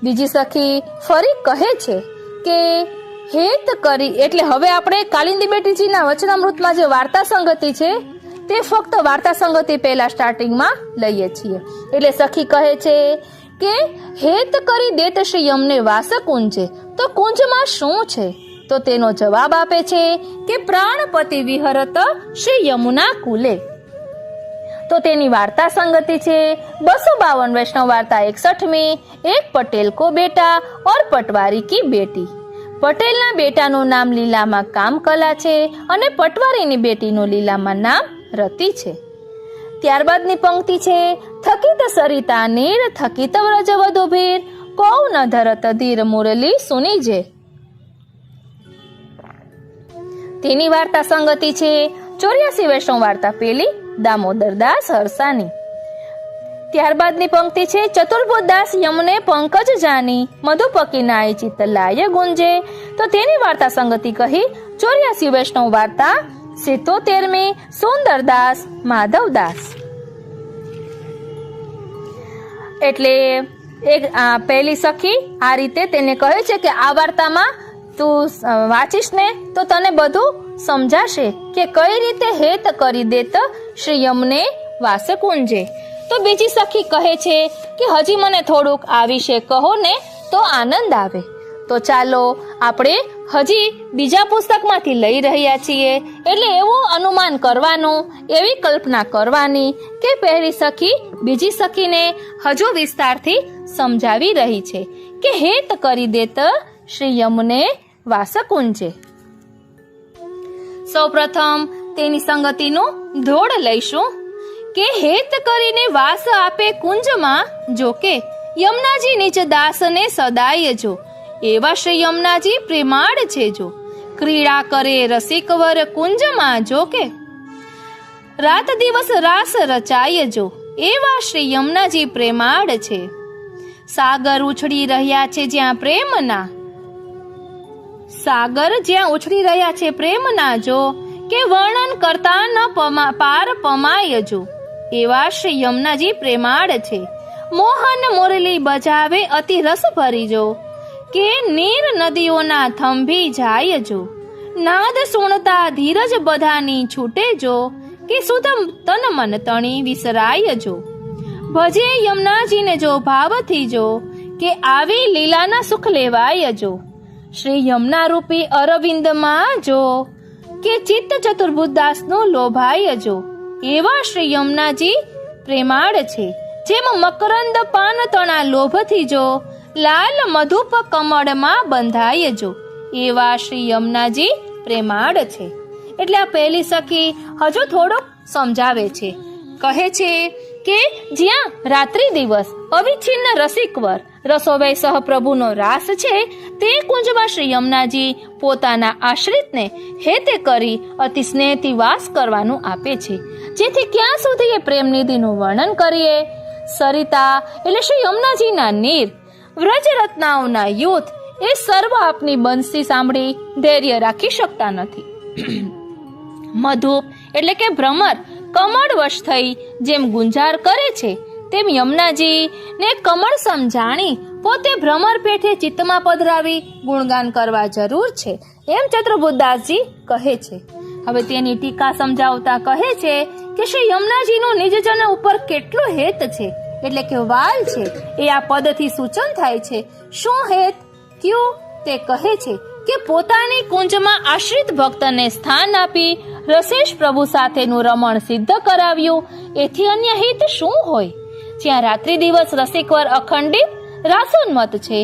બીજી સખી ફરી કહે છે કે હેત કરી એટલે હવે આપણે કાલિંદી બેટીજીના વચનામૃતમાં જે વાર્તા સંગતિ છે તે ફક્ત વાર્તા સંગતિ પહેલા સ્ટાર્ટિંગમાં લઈએ છીએ. એટલે સખી કહે છે કે હેત કરી દેત શ્રી યમને વાસ કુંજે. તો કુંજમાં શું છે? તો તેનો જવાબ આપે છે કે પ્રાણપતિ વિહરત શ્રી યમુના કુલે. તો તેની વાર્તા સંગતિ છે 252 વૈષ્ણવ વાર્તા 61મી. એક પટેલ કો બેટા ઓર પટવારી કી બેટી. પટેલના બેટાનું નામ લીલામાં કામકલા છે અને પટવારીની બેટીનું લીલામાં નામ રતિ છે. ત્યારબાદની પંક્તિ છે થકિત સરિતા નીર થકિત વ્રજ વધુભીર કૌ ન ધરત ધીર મુરલી સુની જે. તેની વાર્તા સંગતિ છે 84 વૈષ્ણવ વાર્તા પેલી દામોદરદાસ હરસાની. ત્યારબાદની પંક્તિ છે ચતુર્ભુજ દાસ યમને પંકજ જાની મધુપકી નાય ચિતલાય ગુંજે. તો તેની વાર્તા સંગતિ કહી 84 વૈષ્ણવ વાર્તા 77મી સુંદરદાસ માધવદાસ. એટલે એક પહેલી સખી આ રીતે તેને કહે છે કે આ વાર્તામાં તું વાંચીશ ને તો તને બધું સમજાશે કે કઈ રીતે હેત કરી દેત શ્રી યમને વાસ કુંજે. તો બીજી સખી કહે છે કે હજી મને થોડુંક આ વિશે કહો ને તો આનંદ આવે. તો ચાલો આપણે હજી બીજા પુસ્તકમાંથી લઈ રહ્યા છીએ એટલે એવું અનુમાન કરવાનું, એવી કલ્પના કરવાની કે પહેલી સખી બીજી સખીને હજુ વિસ્તારથી સમજાવી રહી છે કે હેત કરી દેત શ્રી યમને વાસ કુંજે. સૌપ્રથમ તેની સંગતિનું ધોળ લઈશું કે હેત કરીને વાસ આપે કુંજમાં જોકે યમુનાજી નીચ દાસને સદાય જો એવા શ્રી યમુનાજી પ્રેમાળ છે જો ક્રીડા કરે રસિકવર કુંજમાં જોકે રાત દિવસ રાસ રચાય જો એવા શ્રી યમુનાજી પ્રેમાળ છે. સાગર ઉછળી રહ્યા છે જ્યાં પ્રેમના સાગર જ્યાં ઉછળી રહ્યા છે પ્રેમના જો કે વર્ણન કરતા ન પાર પમાય જો એવા શ્રી યમુનાજી પ્રેમાળ છે. મોહન મુરલી બજાવે અતિ રસ ભરી જો કે નીર નદીઓના થંભી જાય જો નાદ સુણતા ધીરજ બધાની છૂટે જો કે સુધમ તન મન તણી વિસરાય જો ભજે યમુનાજીને જો ભાવથી જો કે આવી લીલાના સુખ લેવાય જો શ્રી યમુના રૂપી અરવિંદમાં જો કે ચિત્ત ચતુર્ભુજદાસનું લોભાય જો એવા શ્રી યમુનાજી પ્રેમાળ છે. જેમ મકરંદ પાન તણા લોભથી જો લાલ મધુપ કમળમાં બંધાય જો એવા શ્રી યમુનાજી પ્રેમાળ છે. એટલે આ પહેલી સખી હજુ થોડુંક સમજાવે છે. કહે છે કે જ્યાં રાત્રિ દિવસ અવિચ્છિન્ન રસિકવર રસોવૈ સહપ્રભુનો રાસ છે, તે કુંજમાં શ્રી યમુનાજી પોતાના આશ્રિતને હેતે કરી અતિ સ્નેહથી વાસ કરવાનું આપે છે, જેથી ક્યાં સુધી એ પ્રેમ નિધિનું વર્ણન કરીએ. સરિતા એટલે શ્રી યમુનાજીના નીર, વ્રજરત્નાઓના યુથ એ સર્વ આપની બંસી સાંભળી ધૈર્ય રાખી શકતા નથી. મધુપ એટલે કે ભ્રમર કમળવશ થઈ જેમ ગુંજાર કરે છે, તેમ યમુનાજી ને કમળ સમજાણી પોતે ભ્રમર પેઠે ચિત્તમાં પધરાવી ગુણગાન કરવા જરૂર છે, એમ ચતુર્બુદ્ધદાસજી કહે છે. હવે તેની ટીકા સમજાવતા કહે છે કે શ્રી યમુનાજીનું નિજજન ઉપર કેટલો હેત છે, એટલે કે વાલ છે, એ આ પદથી સૂચન થાય છે. શું હેત, ક્યું? તે કહે છે કે પોતાની કુંજમાં આશ્રિત ભક્તને સ્થાન આપી રસેશ પ્રભુ સાથેનું રમણ સિદ્ધ કરાવ્યું, એથી અન્ય હિત શું હોય? જ્યાં રાત્રિ દિવસ રસિકવર અખંડિત રાસોન્મત છે,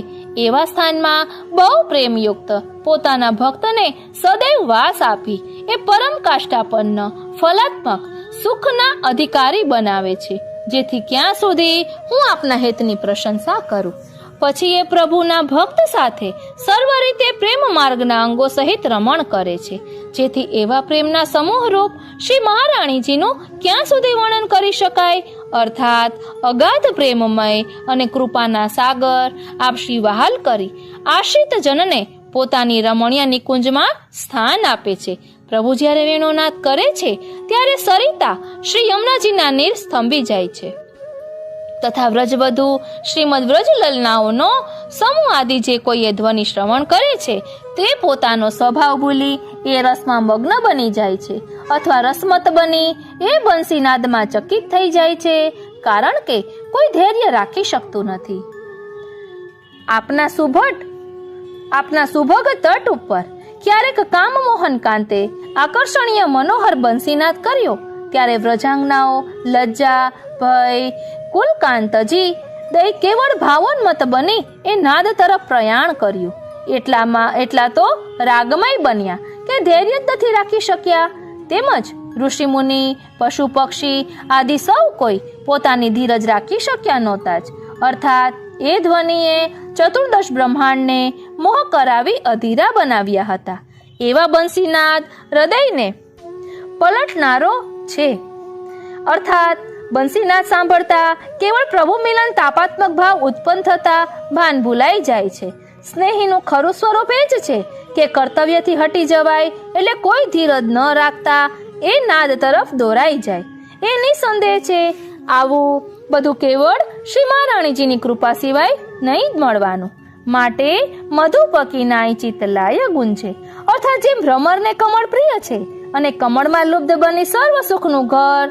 એવા સ્થાનમાં બહુ પ્રેમયુક્ત પોતાના ભક્તને સદૈવ વાસ આપી એ પરમ કાષ્ટાપન્ન ફલાત્મક સુખના અધિકારી બનાવે છે, જેથી ક્યાં સુધી હું આપના હેતની પ્રશંસા કરું. પછી એ પ્રભુના ભક્ત સાથે સર્વ રીતે પ્રેમ માર્ગના અંગો સહિત રમણ કરે છે, જેથી એવા પ્રેમના સમૂહ રૂપ શ્રી મહારાણીજીનું ક્યાં સુધી વર્ણન કરી શકાય. અર્થાત અગાધ પ્રેમમય અને કૃપાના સાગર આપ શ્રી વહાલ કરી આશ્રિત જનને પોતાની રમણીય નિકુંજમાં સ્થાન આપે છે. પ્રભુ જ્યારે વેણુનાદ કરે છે ત્યારે સરિતા શ્રી યમુનાજીના નીર સ્તંભી જાય છે, તથા વ્રજવધુ શ્રીમદ વ્રજલલનાઓનો સમૂહ આદિ જે કોઈ એ ધ્વનિ શ્રવણ કરે છે, તે પોતાનો સ્વભાવ ભૂલી એ રસમાં મગ્ન બની જાય છે, અથવા રસમત બની એ બંસીનાદમાં ચકિત થઈ જાય છે, કારણ કે કોઈ ધૈર્ય રાખી શકતું નથી. આપના સુભગ તટ ઉપર ક્યારેક કામમોહન કાંતે આકર્ષણીય મનોહર બંસીનાદ કર્યો, ત્યારે વ્રજાંગનાઓ લજ્જા ભય કુલકાંતજી દઈ કેવળ ભાવોન્મત બની એ નાદ તરફ પ્રયાણ કર્યું. એટલા તો રાગમય બન્યા કે ધૈર્ય જ નથી રાખી શક્યા. તેમજ ઋષિ મુનિ પશુ પક્ષી આદિ સૌ કોઈ પોતાની ધીરજ રાખી શક્યા નહોતા જ. અર્થાત એ ધ્વનિએ ચતુર્દશ બ્રહ્માંડને મોહ કરાવી અધીરા બનાવ્યા હતા. એવા બંસીનાદ હૃદયને પલટનારો છે. અર્થાત બંસીનાદ સાંભળતા કેવળ પ્રભુ મિલન તાપાત્મક ભાવ ઉત્પન્ન થતા ભાન ભૂલાઈ જાય છે. સ્નેહીનું ખરું સ્વરૂપ એ જ છે કે કર્તવ્યથી હટી જવાય એટલે કોઈ ધીરજ ન રાખતા એ નાદ તરફ દોરાઈ જાય. એ નિસંદેહ છે આવું બધું કેવળ શ્રી મહારાણીજીની કૃપા સિવાય નહીં જ મળવાનું. માટે મધુપકીના ચિત્તલાય ગુંજે. અર્થાત જેમ ભ્રમરને કમળ પ્રિય છે અને કમળમાં લુબ્ધ બની સર્વ સુખનું ઘર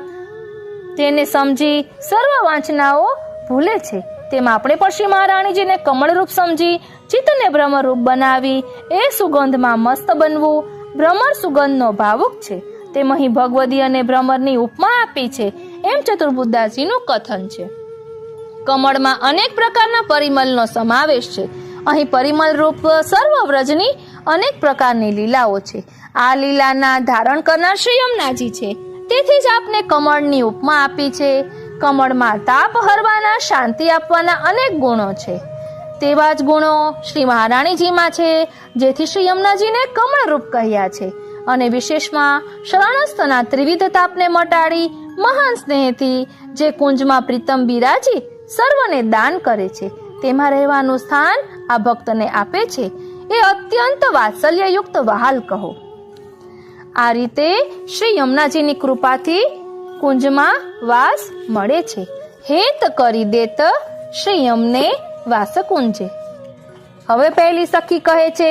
તેને સમજી સર્વ વાંચનાઓ ભૂલે છે, તેમ આપણે પણ શ્રી મહારાણીજીને કમળરૂપ સમજી ચિત્તને ભ્રમરરૂપ બનાવી એ સુગંધમાં મસ્ત બનવું. ભ્રમર સુગંધનો ભાવુક છે, તેમ અહીં ભગવદી અને ભ્રમરની ઉપમા આપી છે, એમ ચતુર્બુદ્ધદાસજીનું કથન છે. કમળમાં અનેક પ્રકારના પરિમલનો સમાવેશ છે. અહીં પરિમલ રૂપ સર્વ વ્રજની અનેક પ્રકારની લીલાઓ છે. આ લીલાના ધારણ કરનાર શ્રી યમુનાજી છે, તેથી જ આપને કમળની ઉપમા આપી છે. કમળમાં તાપ હરવાના શાંતિ આપવાના અનેક ગુણો છે, તેવા જ ગુણો શ્રી મહારાણીજીમાં છે, જેથી શ્રી યમુનાજીને કમળ રૂપ કહ્યા છે. અને વિશેષમાં શરણસ્થના ત્રિવિધ તાપને મટાડી મહાન સ્નેહથી જે કુંજમાં પ્રીતમ બિરાજી સર્વને દાન કરે છે, તેમાં રહેવાનું સ્થાન આ ભક્તને આપે છે. એ અત્યંત વાત્સલ્યયુક્ત વહાલ કહો. આ રીતે શ્રી યમુનાજીની કૃપાથી કુંજમાં વાસ મળે છે. હેત કરી દેત શ્રી યમને વાસ કુંજે. હવે પહેલી સખી કહે છે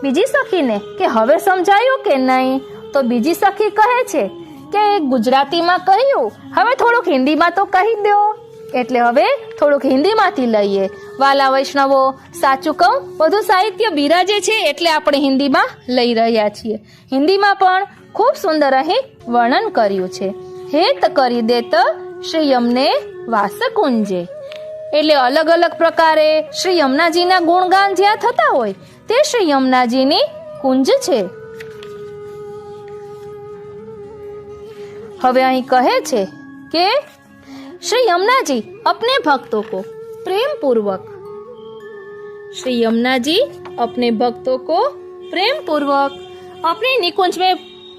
બીજી સખીને કે હવે સમજાયું કે નહીં? તો બીજી સખી કહે છે કે ગુજરાતીમાં કહ્યું, હવે થોડુંક હિન્દીમાં તો કહી દો. એટલે હવે થોડુંક હિન્દીમાંથી લઈએ. વાલા વૈષ્ણવો, સાચું કહું, બધું સાહિત્ય બિરાજે છે એટલે આપણે હિન્દીમાં લઈ રહ્યા છીએ. હિન્દીમાં પણ ખૂબ સુંદર અહીં વર્ણન કર્યું છે. હેત કરી દેત શ્રી યમને વાસ કુંજે. એટલે અલગ અલગ પ્રકારે શ્રી યમુનાજીના ગુણગાન જ્યાં થતા હોય તે શ્રી યમુનાજીની કુંજ છે. હવે અહીં કહે છે કે श्री यमुना जी अपने भक्तों को प्रेम पूर्वक श्री यमुना जी अपने भक्तों को प्रेम पूर्वक अपने निकुंज में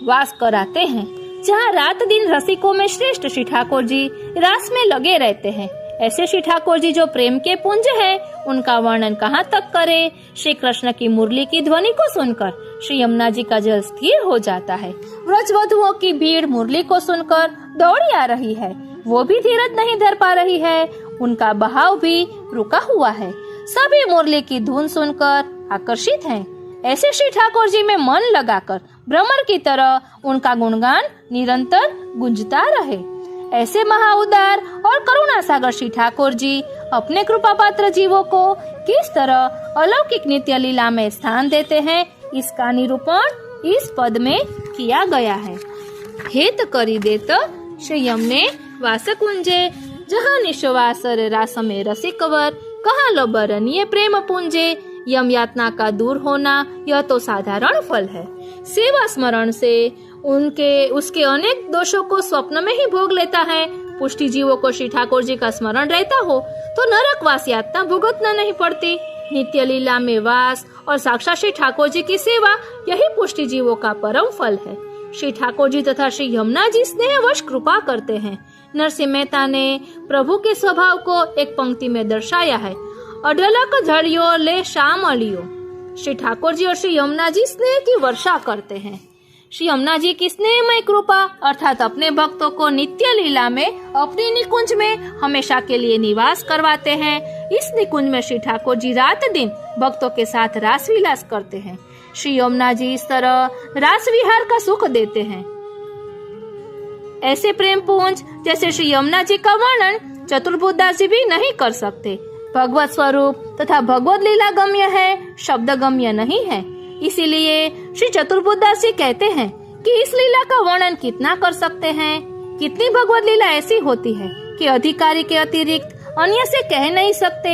वास कराते हैं, जहाँ रात दिन रसिकों में श्रेष्ठ श्री ठाकुर जी रास में लगे रहते हैं। ऐसे श्री ठाकुर जी जो प्रेम के पुंज हैं, उनका वर्णन कहाँ तक करे। श्री कृष्ण की मुरली की ध्वनि को सुनकर श्री यमुना जी का जल स्थिर हो जाता है। व्रजवधुओं की भीड़ मुरली को सुनकर दौड़ी आ रही है, वो भी धीरज नहीं धर पा रही है, उनका बहाव भी रुका हुआ है। सभी मुरली की धुन सुनकर आकर्षित हैं। ऐसे श्री ठाकुर जी में मन लगाकर भ्रमर की तरह उनका गुणगान निरंतर गूंजता रहे। ऐसे महाउदार और करुणा सागर श्री ठाकुर जी अपने कृपा पात्र जीवों को किस तरह अलौकिक नित्य लीला में स्थान देते हैं, इसका निरूपण इस पद में किया गया है। हेत करी देत श्री यमने वासकुंजे, जहाँ निश्वासर रास में रसिकवर, कहाँ लो बरनीय प्रेम पुंजे। यम यातना का दूर होना यह तो साधारण फल है। सेवा स्मरण से उसके अनेक दोषों को स्वप्न में ही भोग लेता है। पुष्टि जीवों को श्री ठाकुर जी का स्मरण रहता हो तो नरकवास यातना भुगतना नहीं पड़ती। नित्य लीला में वास और साक्षात श्री ठाकुर जी की सेवा, यही पुष्टि जीवों का परम फल है। श्री ठाकुर जी तथा श्री यमुना जी स्नेहवश कृपा करते हैं। नरसिंह मेहता ने प्रभु के स्वभाव को एक पंक्ति में दर्शाया है, अढलक झड़ियो ले शाम अलियो। श्री ठाकुर जी और श्री यमुना जी स्नेह की वर्षा करते हैं। श्री यमुना जी की स्नेहमय कृपा अर्थात अपने भक्तों को नित्य लीला में अपने निकुंज में हमेशा के लिए निवास करवाते हैं। इस निकुंज में श्री ठाकुर जी रात दिन भक्तों के साथ रास विलास करते हैं। श्री यमुना जी इस तरह रास विहार का सुख देते हैं। ऐसे प्रेम पुंज जैसे श्री यमुना जी का वर्णन चतुर्बुद्धास जी भी नहीं कर सकते। भगवत स्वरूप तथा भगवत लीला गम्य है, शब्द गम्य नहीं है। इसीलिए श्री चतुर्बुद्धास जी कहते हैं कि इस लीला का वर्णन कितना कर सकते हैं। कितनी भगवत लीला ऐसी होती है कि अधिकारी के अतिरिक्त अन्य से कह नहीं सकते।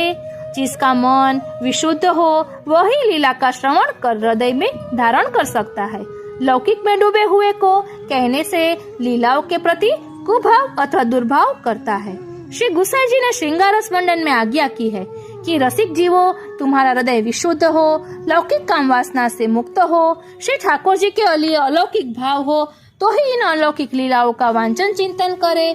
जिसका मन विशुद्ध हो वही लीला का श्रवण कर हृदय में धारण कर सकता है। लौकिक में डूबे हुए को कहने से लीलाओं के प्रति कुभाव अथवा दुर्भाव करता है। श्री गुसाई जी ने श्रृंगार रस मंडन में आज्ञा की है कि रसिक जीवो, तुम्हारा हृदय विशुद्ध हो, लौकिक काम वासना से मुक्त हो, श्री ठाकुर जी के लिए अलौकिक भाव हो, तो ही इन अलौकिक लीलाओं का वांचन चिंतन करे।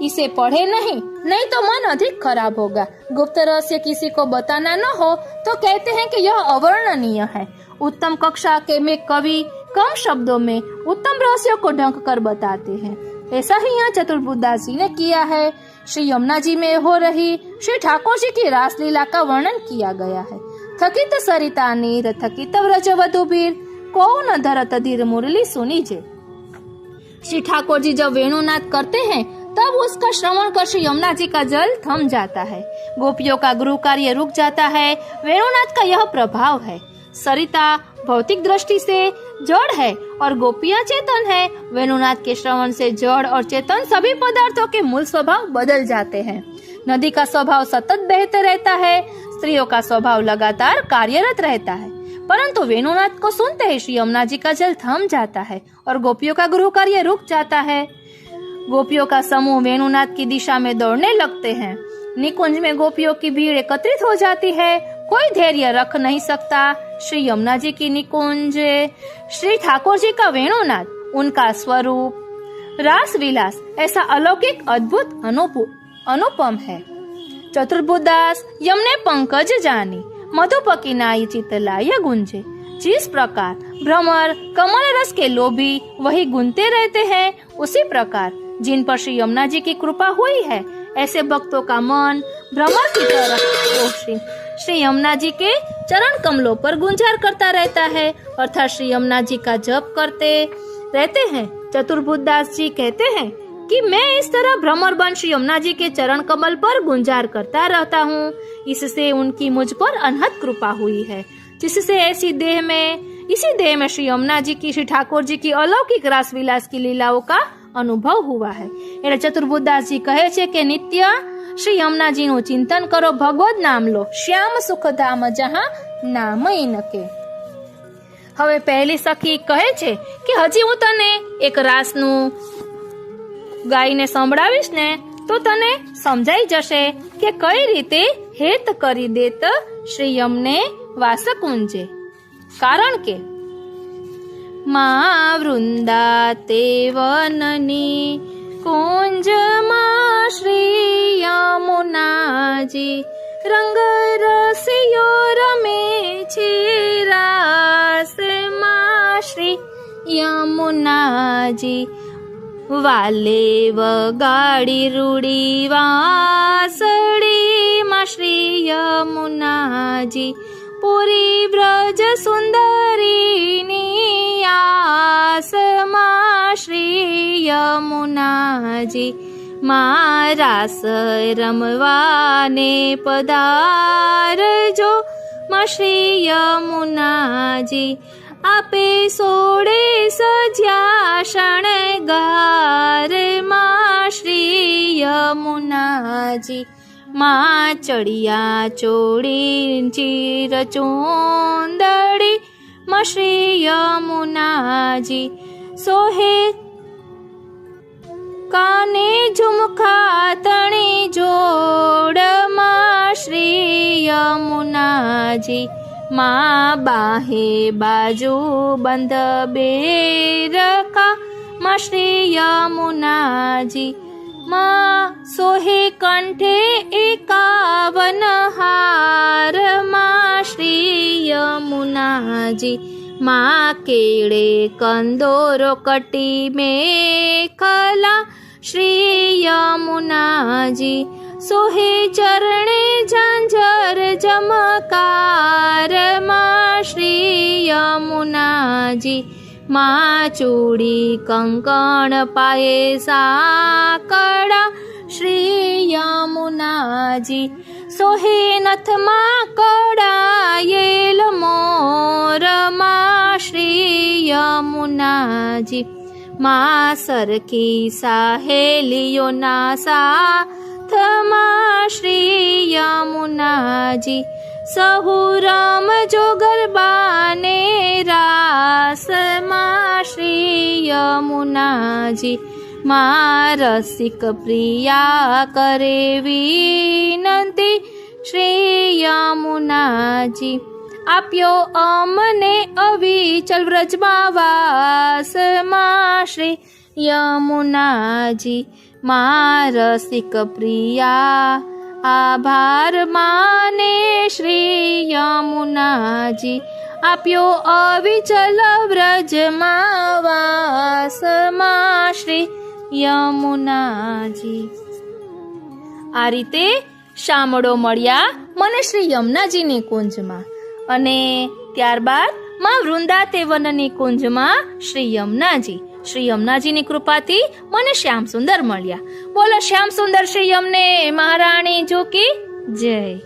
इसे पढ़े नहीं तो मन अधिक खराब होगा। गुप्त रहस्य किसी को बताना न हो तो कहते हैं कि यह अवर्णनीय है। उत्तम कक्षा के में कवि कम शब्दों में उत्तम रहस्यों को ढंक कर बताते हैं। ऐसा ही यहाँ चतुर्बुद्धास जी ने किया है। श्री यमुना जी में हो रही श्री ठाकुर जी की रास लीला का वर्णन किया गया है। थकित सरिता नीर थकित व्रजवधुबीर, कौन धरत धीर मुरली सुनीजे। श्री ठाकुर जी जब वेणुनाद करते हैं तब उसका श्रवण कर श्री यमुना जी का जल थम जाता है। गोपियों का गृह कार्य रुक जाता है। वेणुनाद का यह प्रभाव है। सरिता भौतिक दृष्टि से जड़ है और गोपियां चेतन है। वेणुनाद के श्रवण से जड़ और चेतन सभी पदार्थों के मूल स्वभाव बदल जाते हैं। नदी का स्वभाव सतत बहते रहता है, स्त्रियों का स्वभाव लगातार कार्यरत रहता है, परंतु वेणुनाद को सुनते ही श्री यमुना जी का जल थम जाता है और गोपियों का गृह कार्य रुक जाता है। गोपियों का समूह वेणुनाद की दिशा में दौड़ने लगते हैं। निकुंज में गोपियों की भीड़ एकत्रित हो जाती है। कोई धैर्य रख नहीं सकता। श्री यमुना जी की निकुंज, श्री ठाकुर जी का वेणुनाद, उनका स्वरूप, रास विलास ऐसा अलौकिक अद्भुत अनुपम है। चतुर्बुद्धास यमने पंकज जानी, मधुपकी नाई चितलाय गुंजे। जिस प्रकार भ्रमर कमल रस के लोभी वही गुनते रहते हैं, उसी प्रकार जिन पर श्री यमुना जी की कृपा हुई है ऐसे भक्तों का मन भ्रमर की तरह श्री यमुना जी के चरण कमलों पर गुंजार करता रहता है, अर्थात श्री यमुना जी का जप करते रहते हैं। चतुर्बुद्धास जी कहते हैं कि मैं इस तरह भ्रमर बन श्री यमुना जी के चरण कमल पर गुंजार करता रहता हूँ। इससे उनकी मुझ पर अनहद कृपा हुई है, जिससे इसी देह में श्री यमुना जी की, श्री ठाकुर जी की अलौकिक रास विलास की लीलाओं का अनुभव हुआ है। એટલે ચતુર્બુદ્ધાસ જી કહે છે કે નિત્ય શ્રી યમુનાજી નું ચિંતન કરો, ભગવદ નામ લો, શ્યામ સુખધામ જહાં નામ ઇનકે। હવે પહેલી સખી કહે છે કે હજી હું તને એક રાસનું ગાયને સંભળાવીશ ને તો તને સમજાઈ જશે કે કઈ રીતે હેત કરી દેત શ્રી યમને વાસકુંજે. કારણ કે મા વૃંદાતે વનની કુંજમાં શ્રી યમુનાજી રંગ રસિયો રમે છે રાસમાં શ્રી યમુનાજી. વાલે વગાડી રૂડી વાસળીમાં શ્રી યમુનાજી પૂરી બ્રજ સુંદરીની આસમાં શ્રી યમુનાજી. રાસ રમવાને પધારજો માં શ્રી યમુનાજી. આપે સોળે સજ્યા શણગાર માં શ્રી યમુનાજી. ચડિયા ચોળી ચીર ચૂંદડી માં શ્રી યમુનાજી. સોહે કાને ઝુમખા તણી જોડ માં શ્રી યમુનાજી. બાહે બાજુ બંધ બેરકા માં શ્રી યમુનાજી. સોહે કંઠે 51 હાર માં શ્રી યમુનાજી. કેળે કંદોરો કટી મેખલા શ્રી યમુનાજી. સોહે ચરણે ઝાંઝર જમકાર માં શ્રી યમુનાજી. ચૂડી કંકણ પાયે સાકડા શ્રી યમુનાજી. સોહે નથમાં કડાયેલ મોર માં શ્રી યમુનાજી. સરખી સાહેલીઓના સાથમાં શ્રી યમુનાજી. સહુ રમજો ગરબાને રાસમાં શ્રી યમુનાજી. રસિક પ્રિયા કરે વિનંતી શ્રી યમુનાજી. આપ્યો અમને અવિચલ વ્રજમાં વાસમાં શ્રી યમુનાજી. રસિક પ્રિયા આભાર માને શ્રી યમુનાજી. આપ્યો અવિચલ વ્રજમાં વાસમાં શ્રી યમુનાજી. આ રીતે શામળો મળ્યા મને શ્રી યમુનાજીની કુંજમાં, અને ત્યારબાદ માં વૃંદાતે વનની કુંજમાં શ્રી યમુનાજી. શ્રી યમુનાજીની કૃપાથી મને શ્યામ સુંદર મળ્યા. બોલો શ્યામ સુંદર શ્રી યમને મહારાણી જોકી જય.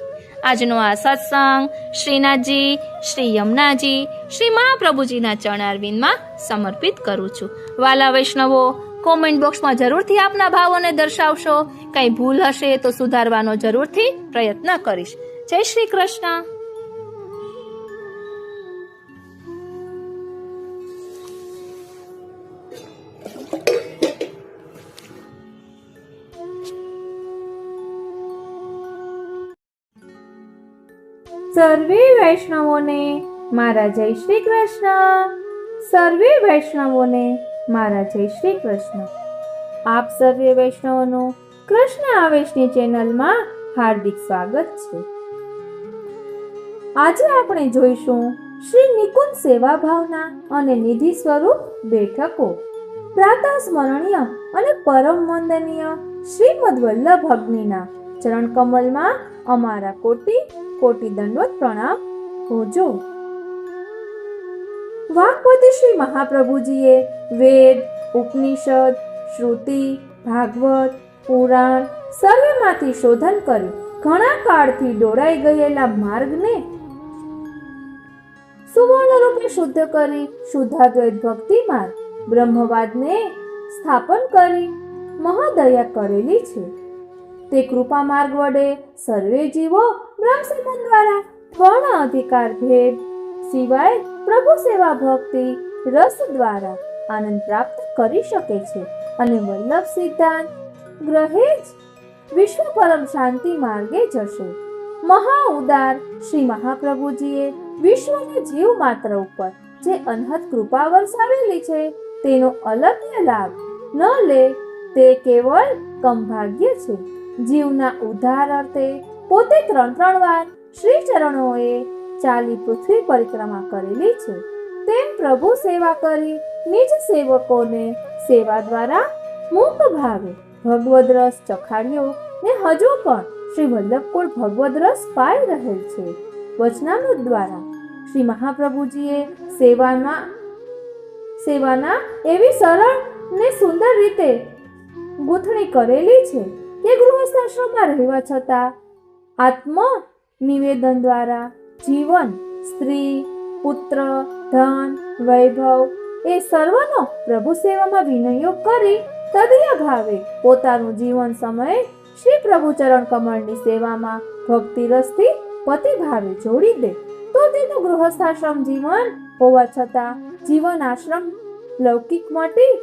આજનો આ સત્સંગ શ્રીનાથજી, શ્રી યમુનાજી, શ્રી મહાપ્રભુજીના ચરણારવિંદમાં સમર્પિત કરું છું. વાલા વૈષ્ણવો, કોમેન્ટ બોક્સમાં જરૂરથી આપના ભાવોને દર્શાવશો. કંઈ ભૂલ હશે તો સુધારવાનો જરૂરથી પ્રયત્ન કરીશ. જય શ્રી કૃષ્ણ. સર્વે વૈષ્ણવોને મારા જય શ્રી કૃષ્ણ. સર્વે વૈષ્ણવોને મારા જય શ્રી કૃષ્ણ. આપ સર્વે વૈષ્ણવોનું કૃષ્ણ આવેશની ચેનલમાં હાર્દિક સ્વાગત છે. આજે આપણે જોઈશું શ્રી નિકુંજ સેવા ભાવના અને નિધિ સ્વરૂપ બેઠકો. પ્રાતઃ સ્મરણીય અને પરમ વંદનીય શ્રીમદ વલ્લભ અગ્નિના ચરણ કમલમાં અમારા કોટી કોટી દંડવત પ્રણામ હોજો. વાક્પતિ શ્રી મહાપ્રભુજીએ વેદ, ઉપનિષદ, શ્રુતિ, ભાગવત, પુરાણ સર્વેમાંથી શોધન કરી ઘણા કાળથી દોડાઈ ગયેલા માર્ગને સુવર્ણ રૂપે શુદ્ધ કરી શુદ્ધાદ્વૈત ભક્તિ માર્ગ બ્રહ્મવાદને સ્થાપન કરી મહાદયા કરેલી છે. તે કૃપા માર્ગ વડે સર્વે જીવો બ્રહ્મ સંબંધ દ્વારા વર્ણ અધિકાર ભેદ સિવાય પ્રભુ સેવા ભક્તિ રસ દ્વારા આનંદ પ્રાપ્ત કરી શકે છે. અને વલ્લભ સિદ્ધાંત ગ્રહે જ વિશ્વ પરમ શાંતિ માર્ગે જશે. મહા ઉદાર શ્રી મહાપ્રભુજીએ વિશ્વના જીવ માત્ર ઉપર જે અનહદ કૃપા વરસાવેલી છે તેનો અલગ્ય લાભ ન લે તે કેવળ કમભાગ્ય છે. જીવના ઉદ્ધાર અર્થે પોતે 3 વાર શ્રી ચરણોએ ચાલી પૃથ્વી પરિક્રમા કરેલી છે. તેમ પ્રભુ સેવા કરી નિજ સેવકોને સેવા દ્વારા મૂક ભાવે ભગવદ રસ ચખાડ્યો ને હજુ પણ શ્રી વલ્લભકુળ ભગવદ રસ પાઈ રહેલ છે. વચનામૃત દ્વારા શ્રી મહાપ્રભુજીએ સેવાના એવી સરળ ને સુંદર રીતે ગૂંથણી કરેલી છે કે ગૃહસ્થાશ્રમમાં રહેવા છતાં આત્મ નિવેદન દ્વારા જીવન, સ્ત્રી, પુત્ર, ધન, વૈભવ એ સર્વનો પ્રભુ સેવામાં વિનિયોગ કરી તદીય ભાવે પોતાનું જીવન સમય શ્રી પ્રભુ ચરણ કમળની સેવામાં ભક્તિ રસથી પતિ ભાવે જોડી દે તો તેનું ગૃહસ્થાશ્રમ જીવન હોવા છતાં જીવન આશ્રમ લૌકિક મટી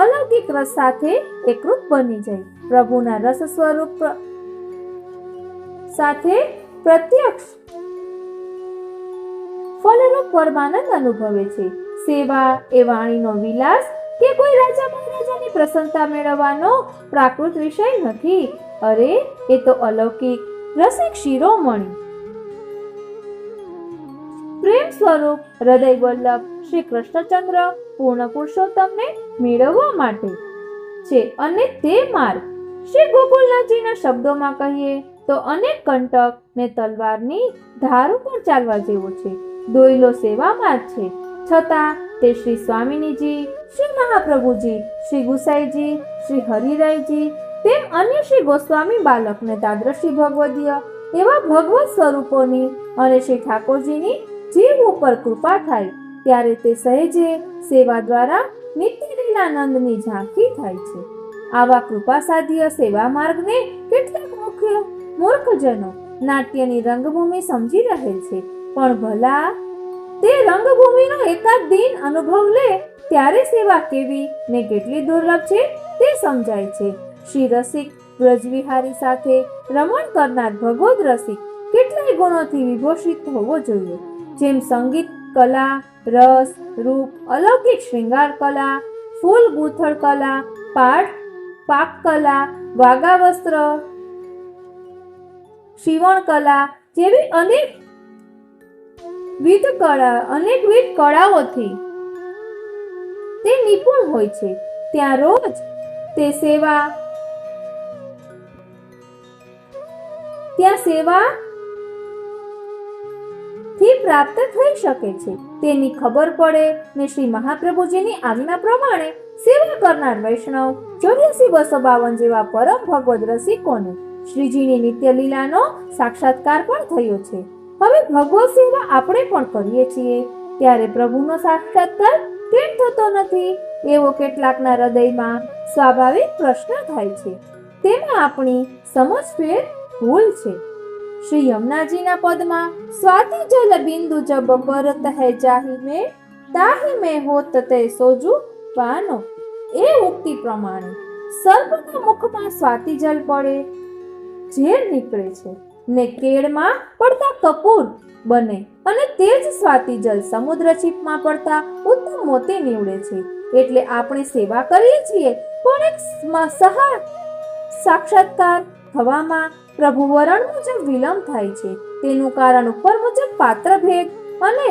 અલૌકિક રસ સાથે એકરૂપ બની જાય. પ્રભુના રસ સ્વરૂપ સાથે પ્રત્યક્ષ ફલરૂપ પરમાનંદ અનુભવે છે. સેવા એ વાણીનો વિલાસ કે કોઈ રાજા મહારાજાની પ્રસન્નતા મેળવવાનો પ્રાકૃત વિષય નથી. અરે એ તો અલૌકિક રસિક શિરોમણી પ્રેમ સ્વરૂપ હૃદય વલ્લભ શ્રી કૃષ્ણચંદ્ર પૂર્ણ પુરુષોત્તમને મેળવવા માટે છે. અને તે માર્ગ શ્રી ગોકુલનાથજીના શબ્દોમાં કહીએ તો અનેક કંટક ને તલવારની ધાર ઉપર ચાલવા જેવો છે. દોયલો સેવા માર્ગ છે, છતાં તે શ્રી સ્વામિનીજી, શ્રી મહાપ્રભુજી, શ્રી ગુસાઈજી, શ્રી હરિરાયજી તેમ અન્ય શ્રી ગોસ્વામી બાલકને તાદ્રશી ભગવદીય એવા ભગવત સ્વરૂપોની અને શ્રી ઠાકોરજીની જીવ ઉપર કૃપા થાય ત્યારે તે સહેજે સેવા દ્વારા નિત્ય લીલાનંદની ઝાંખી થાય છે. આવા કૃપા સાધ્ય સેવા માર્ગને કેટલાક મુખ્ય મૂર્ખજનો નાટ્યની રંગભૂમિ સમજી રહેલ છે, પણ ભલા તે રંગભૂમિનો એકાદ દિન અનુભવ લે ત્યારે સેવા કેવી ને કેટલી દુર્લભ છે તે સમજાય છે. શ્રી રસિક વ્રજવિહારી સાથે રમણ કરનાર ભગવદ રસિક કેટલાય ગુણોથી વિભૂષિત હોવો જોઈએ, જેમ સંગીત કલા, રસ, રૂપ, અલૌકિક શૃંગાર કલા, ફૂલ ગૂંથણ કલા, પાક કલા, વાગા વસ્ત્ર, શિવણ કલા જેવી અનેકવિધ કળાઓથી તે નિપુણ હોય છે. ત્યાં રોજ તે સેવા થી પ્રાપ્ત થઈ શકે છે તેની ખબર પડે ને શ્રી મહાપ્રભુજીની આજ્ઞા પ્રમાણે સેવા કરનાર વૈષ્ણવ 8452 જેવા પરમ ભગવદ રસિકોને શ્રીજીની નિત્ય લીલાનો સાક્ષાત્કાર પણ થયો છે. હવે ભગવત સેવા આપણે પણ કરીએ છીએ ત્યારે પ્રભુનો સાક્ષાત્કાર કેમ થતો નથી એવો કેટલાકના હૃદયમાં સ્વાભાવિક પ્રશ્ન થાય છે. તેમાં આપણી સમજફેર ભૂલ છે. શ્રી યમુનાજીના પદમાં સ્વાતિ જલ બિંદુ જબ કરત હૈ જાહી મેં તાહી મેં હોત તે સોજુ પાનો એ ઉક્તિ પ્રમાણે સર્પના મુખમાં સ્વાતિ જલ પડે ઝેર નીકળે છે ને કેળમાં પડતા કપૂર બને અને તે જ સ્વાતિ જલ સમુદ્ર છીપમાં પડતા ઉત્તમ મોતી નીવડે છે. એટલે આપણે સેવા કરીએ છીએ પણ એક સાક્ષાત્કાર થવામાં પ્રભુ વરણ મુજબ વિલંબ થાય છે. તેનું કારણ ઉપર મુજબ પાત્ર ભેદ અને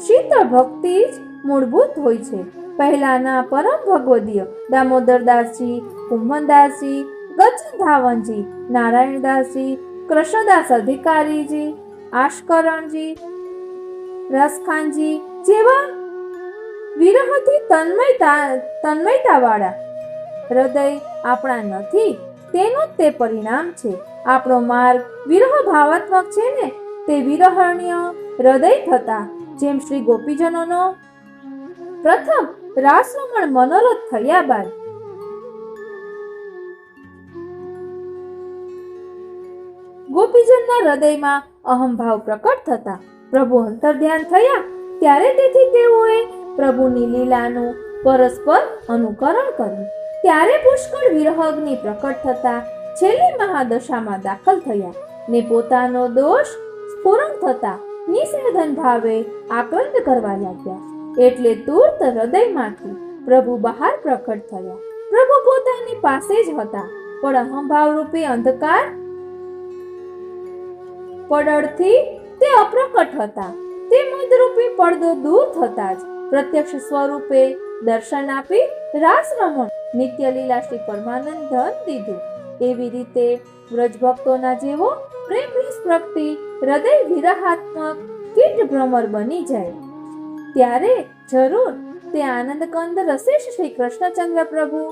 શીતળ ભક્તિ જ મૂળભૂત હોય છે. પહેલાના પરમ ભગવદીય દામોદરદાસજી, કુંભનદાસજી, ગજધાવનજી, નારાયણદાસજી, કૃષ્ણદાસ અધિકારીજી, આશકરણજી, રસખાનજી જેવા વિરહથી તન્મયતા વાળા હૃદય આપણા નથી તેનું તે પરિણામ છે. આપણો માર્ગ વિરહ ભાવાત્મક છે ને તે વિરહણ્ય હૃદય થતા જેમ શ્રી ગોપીજનોનો પ્રથમ રાસરમણ મનોરથ થયા બાદ ગોપીજનના હૃદયમાં અહંભાવ પ્રકટ થતા પ્રભુ અંતર્ધ્યાન થયા ત્યારે તેથી તેઓએ પ્રભુની લીલાનું પરસ્પર અનુકરણ કર્યું. ત્યારે પુષ્કળ વિરહગ્નિ પ્રકટ થતા છેલ્લી મહાદશામાં દાખલ થયા ને પોતાનો દોષ સ્ફુરણ થતા નિષેધન ભાવે આક્રંદ કરવા લાગ્યા. એટલે તુર્ત હૃદયમાંથી પ્રભુ બહાર પ્રકટ થયા. પ્રભુ પોતાની પાસે જ હતા, પણ અહંભાવ રૂપી અંધકાર પડળથી તે અપ્રકટ હતા. તે મદરૂપી પડદો દૂર થતા જ પ્રત્યક્ષ સ્વરૂપે દર્શન આપી રાસ રમણ નિત્ય લીલા શ્રી પરમાનંદ ધન દીધું. એવી રીતે વ્રજ ભક્તોના જેવો પ્રેમ રસ પ્રગટી હૃદય વિરહાત્મક કીટ ભ્રમર બની જાય ત્યારે જરૂર તે આનંદ કંદ રસેશ શ્રી કૃષ્ણચંદ્ર પ્રભુ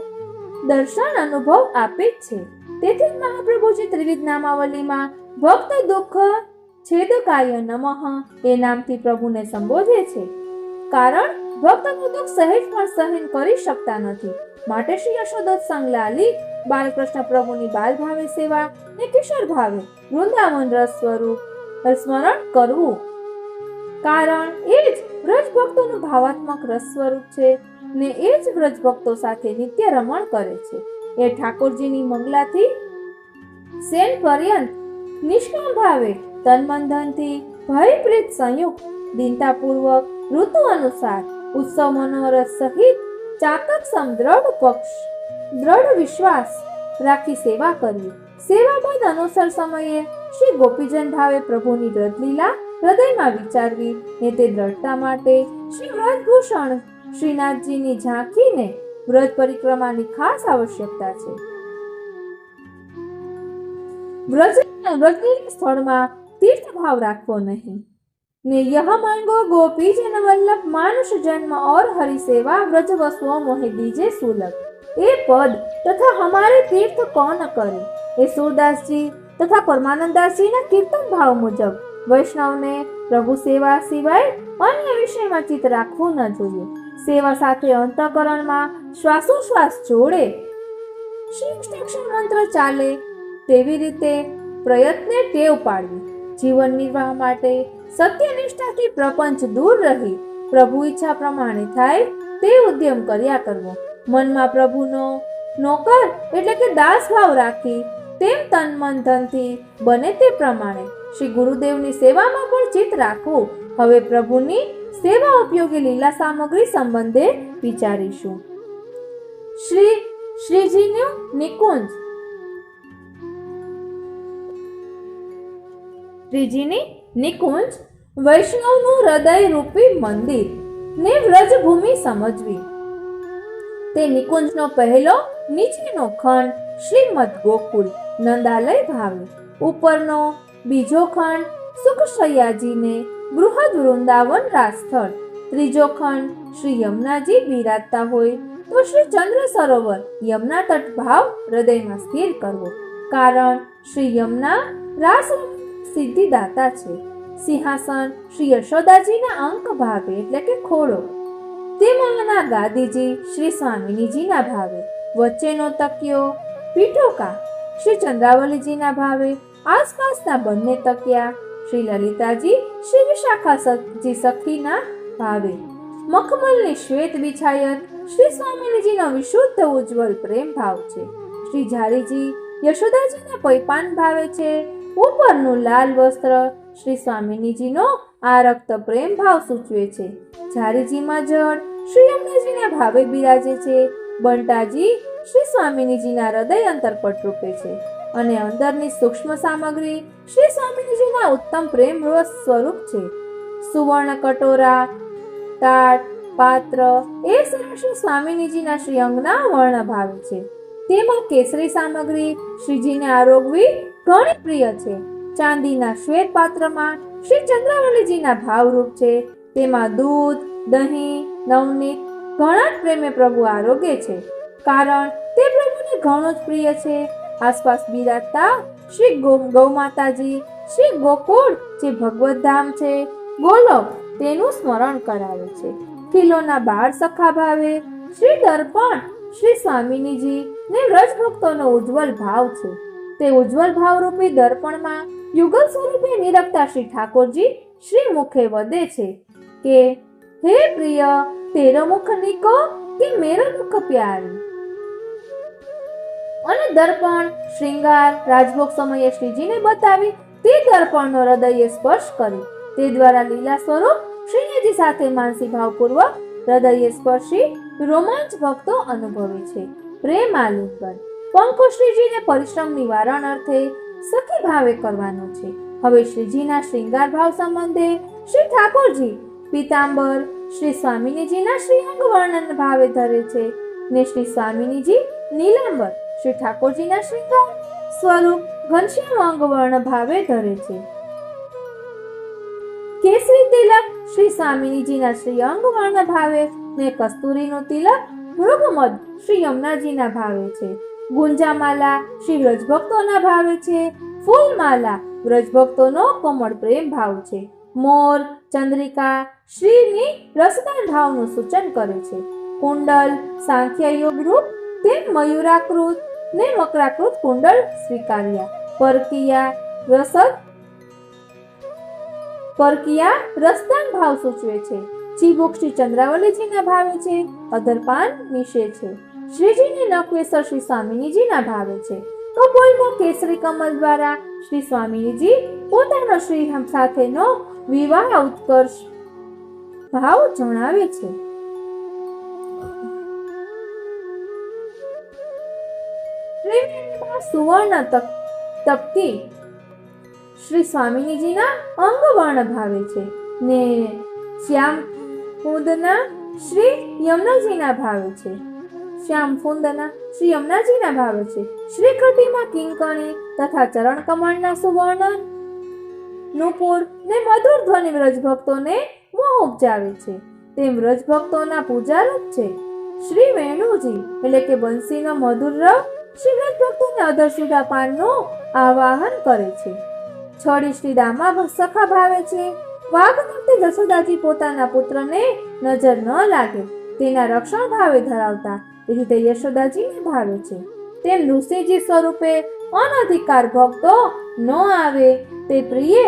દર્શન અનુભવ આપે જ છે. તેથી મહાપ્રભુજી ત્રિવિધ નામાવલીમાં ભક્ત દુઃખ છેદકાય નમઃ એ નામથી પ્રભુને સંબોધે છે. કારણ ભક્તનું દુઃખ સહેજ પણ સહન કરી શકતા નથી. માટે શ્રી યશોદોત્સંગ લાલી બાલકૃષ્ણ પ્રભુની બાલ ભાવે સેવા ને કિશોર ભાવે વૃંદાવન રસ સ્વરૂપ સ્મરણ કરવું. કારણ એ જ વ્રજ ભક્તોનું ભાવાત્મક રસ સ્વરૂપ છે ને એ જ વ્રજ ભક્તો સાથે નિત્ય રમણ કરે છે. એ ઠાકોરજીની મંગલાથી સેન પર્યંત નિષ્કામ ભાવે તન મન ધનથી ભયપ્રીત સંયુક્ત દીનતાપૂર્વક ઋતુ અનુસાર ઉત્સવ મનોરથ સહિત ચાતકસમ દ્રઢ વિશ્વાસ રાખી સેવા કરવી. સેવા બાદ અનુસર સમયે શ્રી ગોપીજન ભાવે પ્રભુની વ્રજલીલા હૃદયમાં વિચારવી ને તે દ્રઢતા માટે શ્રી વ્રજભૂષણ શ્રીનાથજીની ઝાંખીને વ્રજ પરિક્રમાની ખાસ આવશ્યકતા છે. વ્રજની સ્થળમાં तीर्थ भाव રાખવો नहीं ने यह मांगो गोपी जन वल्लभ मानुष जन्म और हरि सेवा व्रज वसुओं मोहे दीजे सुलभ. ए पद तथा हमारे तीर्थ कौन करे એ सूरदासजी तथा परमानंदासजीના કીર્તન ભાવ મુજબ વૈષ્ણવને પ્રભુ સેવા સિવાય અન્ય વિષયમાં ચિત્ત રાખવું ન જોઈએ. સેવા સાથે અંતઃકરણમાં શ્વાસોશ્વાસ જોડે શ્રી મંત્ર ચાલે તેવી રીતે પ્રયત્ને ટેવ પાડવી. જીવન નિર્વાહ માટે સત્યનિષ્ઠાથી પ્રપંચ દૂર રહી પ્રભુ ઈચ્છા પ્રમાણે થાય તે ઉદ્યમ કર્યા કરવો. મનમાં પ્રભુનો નોકર એટલે કે દાસ ભાવ રાખી તેમ તન મન ધનથી બને તે પ્રમાણે શ્રી ગુરુદેવની સેવામાં પણ ચિત્ત રાખવું. હવે પ્રભુની સેવા ઉપયોગી લીલા સામગ્રી સંબંધે વિચારીશું. શ્રીજીનું નિકુંજ. શ્રીજીની નિકુંજ વૈષ્ણવનું હૃદય રૂપી મંદિર ને વ્રજભૂમિ સમજવી. તે નિકુંજનો પહેલો નીચેનો ખંડ શ્રીમદ ગોકુલ નંદાલય ભાવે, ઉપરનો બીજો ખંડ સુખશૈયાજીને બૃહદ વૃંદાવન રાસસ્થળ, ત્રીજો ખંડ શ્રી યમુનાજી બિરાજતા હોય તો શ્રી ચંદ્ર સરોવર યમુના તટ ભાવ હૃદયમાં સ્થિર કરવો. કારણ શ્રી યમુના રાસ સિદ્ધિદાતા છે. સિંહાસન શ્રી યશોદાજીના અંક ભાવે એટલે કે ખોડો, તેમાંના ગાદીજી શ્રી સ્વામિનીજીના ભાવે, વચ્ચેનો તકિયો પીઠોકા શ્રી ચંદ્રાવલીજીના ભાવે, આસપાસના બંને તકિયા શ્રી લલિતાજી શ્રી વિશાખાજી સખીના ભાવે, મખમલની શ્વેત બિછાયત શ્રી સ્વામિનીજીનો વિશુદ્ધ ઉજ્જવલ પ્રેમ ભાવ છે. શ્રી ઝારીજી યશોદાજીના પૈપાન ભાવે છે. ઉપરનું લાલ વસ્ત્ર શ્રી સ્વામિનીજીનો આરક્ત પ્રેમ ભાવ સૂચવે છે. ઝારીજીમાં જળ શ્રી યમુનાજીના ભાવે બિરાજે છે. બંટાજી શ્રી સ્વામિનીજીના હૃદય અંતરપટ રૂપે છે અને અંદરની સૂક્ષ્મ સામગ્રી શ્રી સ્વામિનીજીના ઉત્તમ પ્રેમ રસ સ્વરૂપ છે. સુવર્ણ કટોરા, તાટ, પાત્ર એ શ્રી સ્વામિનીજીના શ્રી અંગના વર્ણ ભાવે છે. તેમાં કેસરી સામગ્રી શ્રીજીને આરોગવી ઘણી પ્રિય છે. ચાંદીના શ્વેત પાત્રમાં શ્રી ચંદ્રાવલીજીના ભાવરૂપ છે. તેમાં દૂધ, દહીં, નવનીત ઘણા જ પ્રેમે પ્રભુ આરોગે છે. કારણ તે પ્રભુને ઘણો જ પ્રિય છે. આસપાસ બિરાજતા શ્રી ગૌમાતાજી શ્રી ગોકુળ જે ભગવત ધામ છે, ગોલોક તેનું સ્મરણ કરાવે છે. કિલોના 12 સખા ભાવે શ્રી દર્પણ શ્રી સ્વામિનીજી ને વ્રજ ભક્તોનો ઉજ્જવલ ભાવ છે. તે ઉજ્જવલ ભાવરૂપી દર્પણમાં યુગલ સ્વરૂપે નિરખતા શ્રી ઠાકોરજી શ્રી મુખે વધે છે કે હે પ્રિય, તેરો મુખ નિકો કે મેરો મુખ પ્યારી. અને દર્પણ શ્રૃંગાર રાજભોગ સમયે શ્રીજીને બતાવી તે દર્પણનો હૃદયે સ્પર્શ કરી તે દ્વારા લીલા સ્વરૂપ શ્રીજી સાથે માનસી ભાવપૂર્વક હૃદયે સ્પર્શી રોમાંચ ભક્તો અનુભવે છે. પ્રેમ આલિંગન પંખો શ્રીજીને પરિશ્રમ નિવારણ અર્થે સખી ભાવે કરવાનો છે. હવે શ્રીજીના શ્રૃંગાર ભાવ સંબંધે શ્રી ઠાકોરજી પીતાંબર શ્રી સ્વામિનીજીના શ્રીઅંગ વર્ણન ભાવે ધરે છે ને શ્રી સ્વામિનીજી નીલાંબર શ્રી ઠાકોરજીના શ્રૃંગાર સ્વરૂપ ઘનશ્યામ અંગ વર્ણ ભાવે ધરે છે. કેસરી તિલક શ્રી સ્વામિનીજીના શ્રી અંગ વર્ણ ભાવે ને કસ્તુરીનો તિલક મૃગમદ શ્રી યમુનાજીના ભાવે છે. ગુંજામાલા શ્રી વ્રજભક્તોના ભાવે છે. ફૂલમાલા વ્રજભક્તોનો કોમળ પ્રેમ ભાવ છે. મોર ચંદ્રિકા શ્રીની રસદાર ભાવનું સૂચન કરે છે. કુંડલ સાંખ્ય યોગ રૂપ તેમ મયુરાકૃત ને મકરાકૃત કુંડલ સ્વીકાર્યા. પરકિયા રસદાન ભાવ સૂચવે છે. ચીબુક શ્રી ચંદ્રાવલીજીના ભાવે છે. અધરપાન મીશે છે. શ્રીજીને નકવેસર શ્રી સ્વામિનીજીના ભાવે છે. કપોલનો કેસરી કમલ દ્વારા શ્રી સ્વામિનીજી પોતાનો શ્રી સાથેનો વિવાહ ઉત્કર્ષ ભાવ જણાવે છે. સુવર્ણ તપકી શ્રી સ્વામિનીજીના અંગવર્ણ ભાવે છે ને શ્યામ ફૂંદના શ્રી યમુનાજીના ભાવે છે. શ્રી કટીમાં કિંકણી તથા ચરણ કમળના સુવર્ણ નુપુર ને મધુર ધ્વનિ વ્રજભક્તોને મોહ ઉપજાવે છે. તેમ વ્રજભક્તોના પૂજારૂપ છે. શ્રી વેણુજી એટલે કે બંસીનો મધુર રવ શ્રી વ્રજભક્તોને અધરસુધા પાનનું આવાહન કરે છે. છડી શ્રી દામા સખા ભાવે છે. વાઘ નૃત્ય જશોદાજી પોતાના પુત્રને નજર ન લાગે તેના રક્ષણ ભાવે ધરાવતા તેથી તે યશોદાજીને ભાવે છે. તેમ નૃસિંહજી સ્વરૂપે અનધિકાર ભક્તો ન આવે તે પ્રિય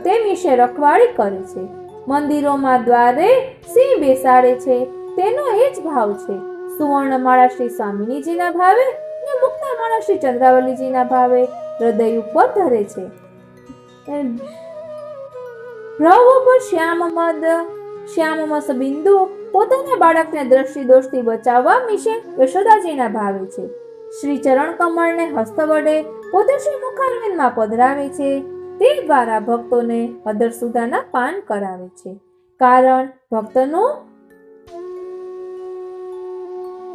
તે વિશે રખવાળી કરે છે. મંદિરોમાં દ્વારે સિંહ બેસાડે છે તેનો એ જ ભાવ છે. સુવર્ણમાળા શ્રી સ્વામિનીજીના ભાવે ને મુક્તામાળા શ્રી ચંદ્રાવલીજીના ભાવે હૃદય ઉપર ધરે છે. ભ્રવ ઉપર શ્યામમસ બિંદુ પોતાના બાળકને દ્રષ્ટિ દોષથી બચાવવા વિશે યશોદાજીના ભાવે છે. શ્રી ચરણ કમળને હસ્ત વડે પોતે શ્રી મુખારવિંદમાં પધરાવે છે. તે દ્વારા ભક્તોને અધરસુધાના પાન કરાવે છે. કારણ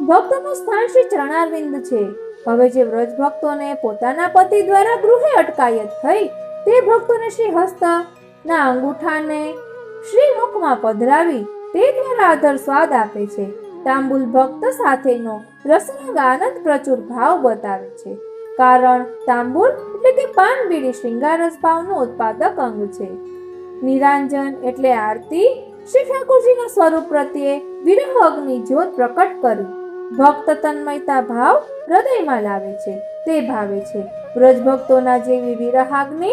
ભક્તનું સ્થાન શ્રી ચરણારવિંદ છે. હવે જે વ્રજ ભક્તોને પોતાના પતિ દ્વારા ગૃહે અટકાયત થઈ તે ભક્તોને શ્રી હસ્ત ના અંગૂઠાને શ્રી મુખમાં પધરાવી તે દ્વારા અધર સ્વાદ આપે છે. તાંબુલ ભક્ત સાથેનો રસરંગ આનંદ પ્રચુર ભાવ બતાવે છે. કારણ તાંબુલ એટલે કે પાન બીડી શ્રૃંગાર રસ ભાવનું ઉત્પાદક અંગ છે. નિરાંજન એટલે આરતી શ્રી ઠાકોરજીના સ્વરૂપ પ્રત્યે વિરહ અગ્નિ જ્યોત પ્રકટ કરી ભક્ત તન્મયતા ભાવ હૃદયમાં લાવે છે. તે ભાવે છે વ્રજ ભક્તોના જેવી વિરહાગ્નિ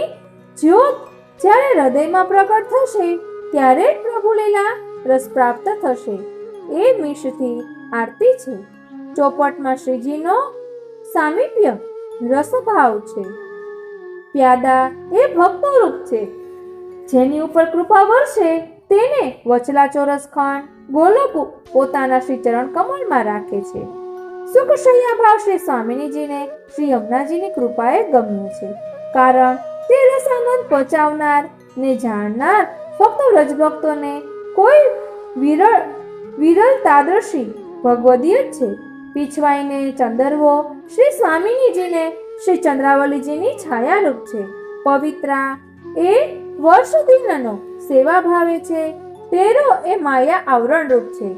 જ્યોત જ્યારે હૃદયમાં પ્રકટ થશે ત્યારે જ પ્રભુ લીલા રસ પ્રાપ્ત થશે. એ મિશથી આરતી છે. ચોપટમાં શ્રીજીનો સામીપ્ય રસભાવ છે. પ્યાદા એ ભક્તો રૂપ છે. જેની ઉપર કૃપા વરસે તેને વચલા ચોરસ ખંડ ગોલક પોતાના શ્રી ચરણ કમળમાં રાખે છે. સુખ શૈયા ભાવ શ્રી સ્વામિનીજીને શ્રી યમુનાજીની કૃપાએ ગમ્યું છે. કારણ તે રસાનંદ પચાવનાર ને જાણનાર ફક્ત વ્રજભક્તોને કોઈ વિરલ તાદર્શી ભગવદીય જ છે. પીછવાઈને ચંદરવો શ્રી સ્વામિનીજીને શ્રી ચંદ્રાવલીજીની છાયારૂપ છે. પવિત્રા એ વર્ષ દિનનો સેવા ભાવે છે. તેરો એ માયા આવરણ રૂપ છે.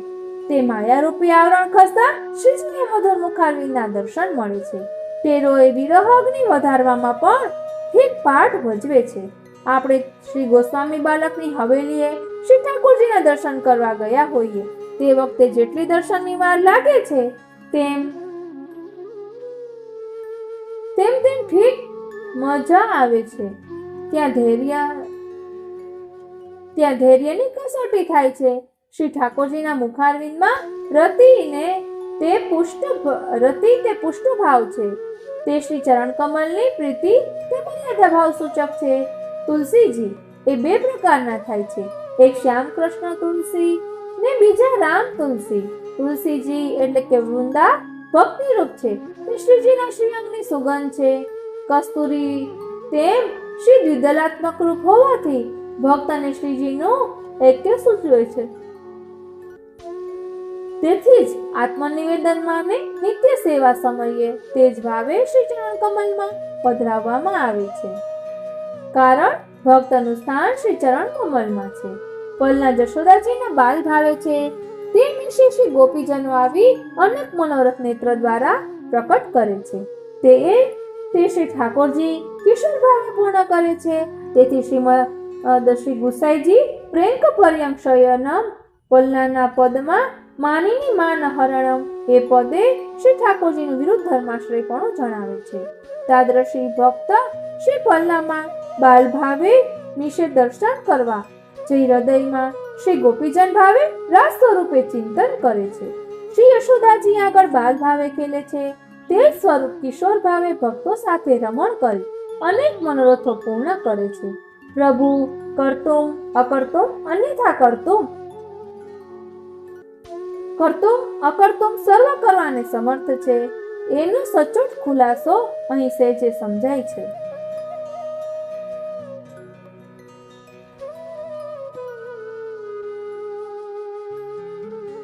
તે માયારૂપી આવરણ ખસતા શ્રીજીને મધુર મુખારવિંદના દર્શન મળે છે. તેરો એ વિરહ અગ્નિ વધારવામાં પણ ઠીક પાઠ ભજવે છે. આપણે શ્રી ગોસ્વામી બાલકની હવેલીએ શ્રી ઠાકોરજીના દર્શન કરવા ગયા હોઈએ તે વખતે જેટલી દર્શનની વાર લાગે છે તેમ ઠીક મજા આવે છે. ત્યાં ધૈર્યની કસોટી થાય છે. શ્રી ઠાકોરજીના મુખારવિંદમાં રતિને તે પુષ્ટ ભાવ છે. તે શ્રી ચરણ કમલની પ્રીતિ તે મર્યાદા ભાવ સૂચક છે. તુલસીજી એ બે પ્રકારના થાય છે, એક શ્યામ કૃષ્ણ તુલસી ને બીજા રામ તુલસી. તુલસીજી એટલે કે વૃંદા ભક્તિ રૂપ છે, તે શ્રીજીના શ્રીઅંગની સુગંધ છે. કસ્તુરી તેમ શ્રી દ્વિદલાત્મક રૂપ હોવાથી ભક્ત અને શ્રીજીનું એક્ય સૂચવે છે. તેથી જ આત્મનિવેદનમાં ને નિત્ય સેવા સમયે તે જ ભાવે શ્રી ચરણ કમલમાં પધરાવવામાં આવે છે, કારણ ભક્તનું સ્થાન શ્રી ચરણ કમલમાં છે. પલના જશોદાજીના બાલ ભાવે છે, તે નિશે શ્રી ગોપીજનો આવી અનેક મનોરથ નેત્ર દ્વારા પ્રકટ કરે છે. તે શ્રી ઠાકોરજી કિશોર ભાવે પૂર્ણ કરે છે. તેથી શ્રી ગુસાઈજી પ્રેંક પર્યંક શયનમ પલનાના પદમાં માનીની માન હરણમ એ પદે શ્રી ઠાકોરજીનું વિરુદ્ધ ધર્માશ્રયપણું જણાવે છે. તાદ્રશી ભક્ત શ્રી પલ્લામાં બાલ ભાવે નિશે દર્શન કરવા જઈ હૃદયમાં શ્રી ગોપીજન ભાવે રાસ સ્વરૂપે ચિંતન કરે છે. શ્રી યશોદાજી આગળ બાલ ભાવે ખેલે છે, તે જ સ્વરૂપ કિશોર ભાવે ભક્તો સાથે રમણ કરી અનેક મનોરથો પૂર્ણ કરે છે. પ્રભુ કરતુમ અકર્તુમ અન્યથા કરતુમ સર્વ કરવાને સમર્થ છે. એનો સચોટ ખુલાસો અહીં સહેજે સમજાય છે.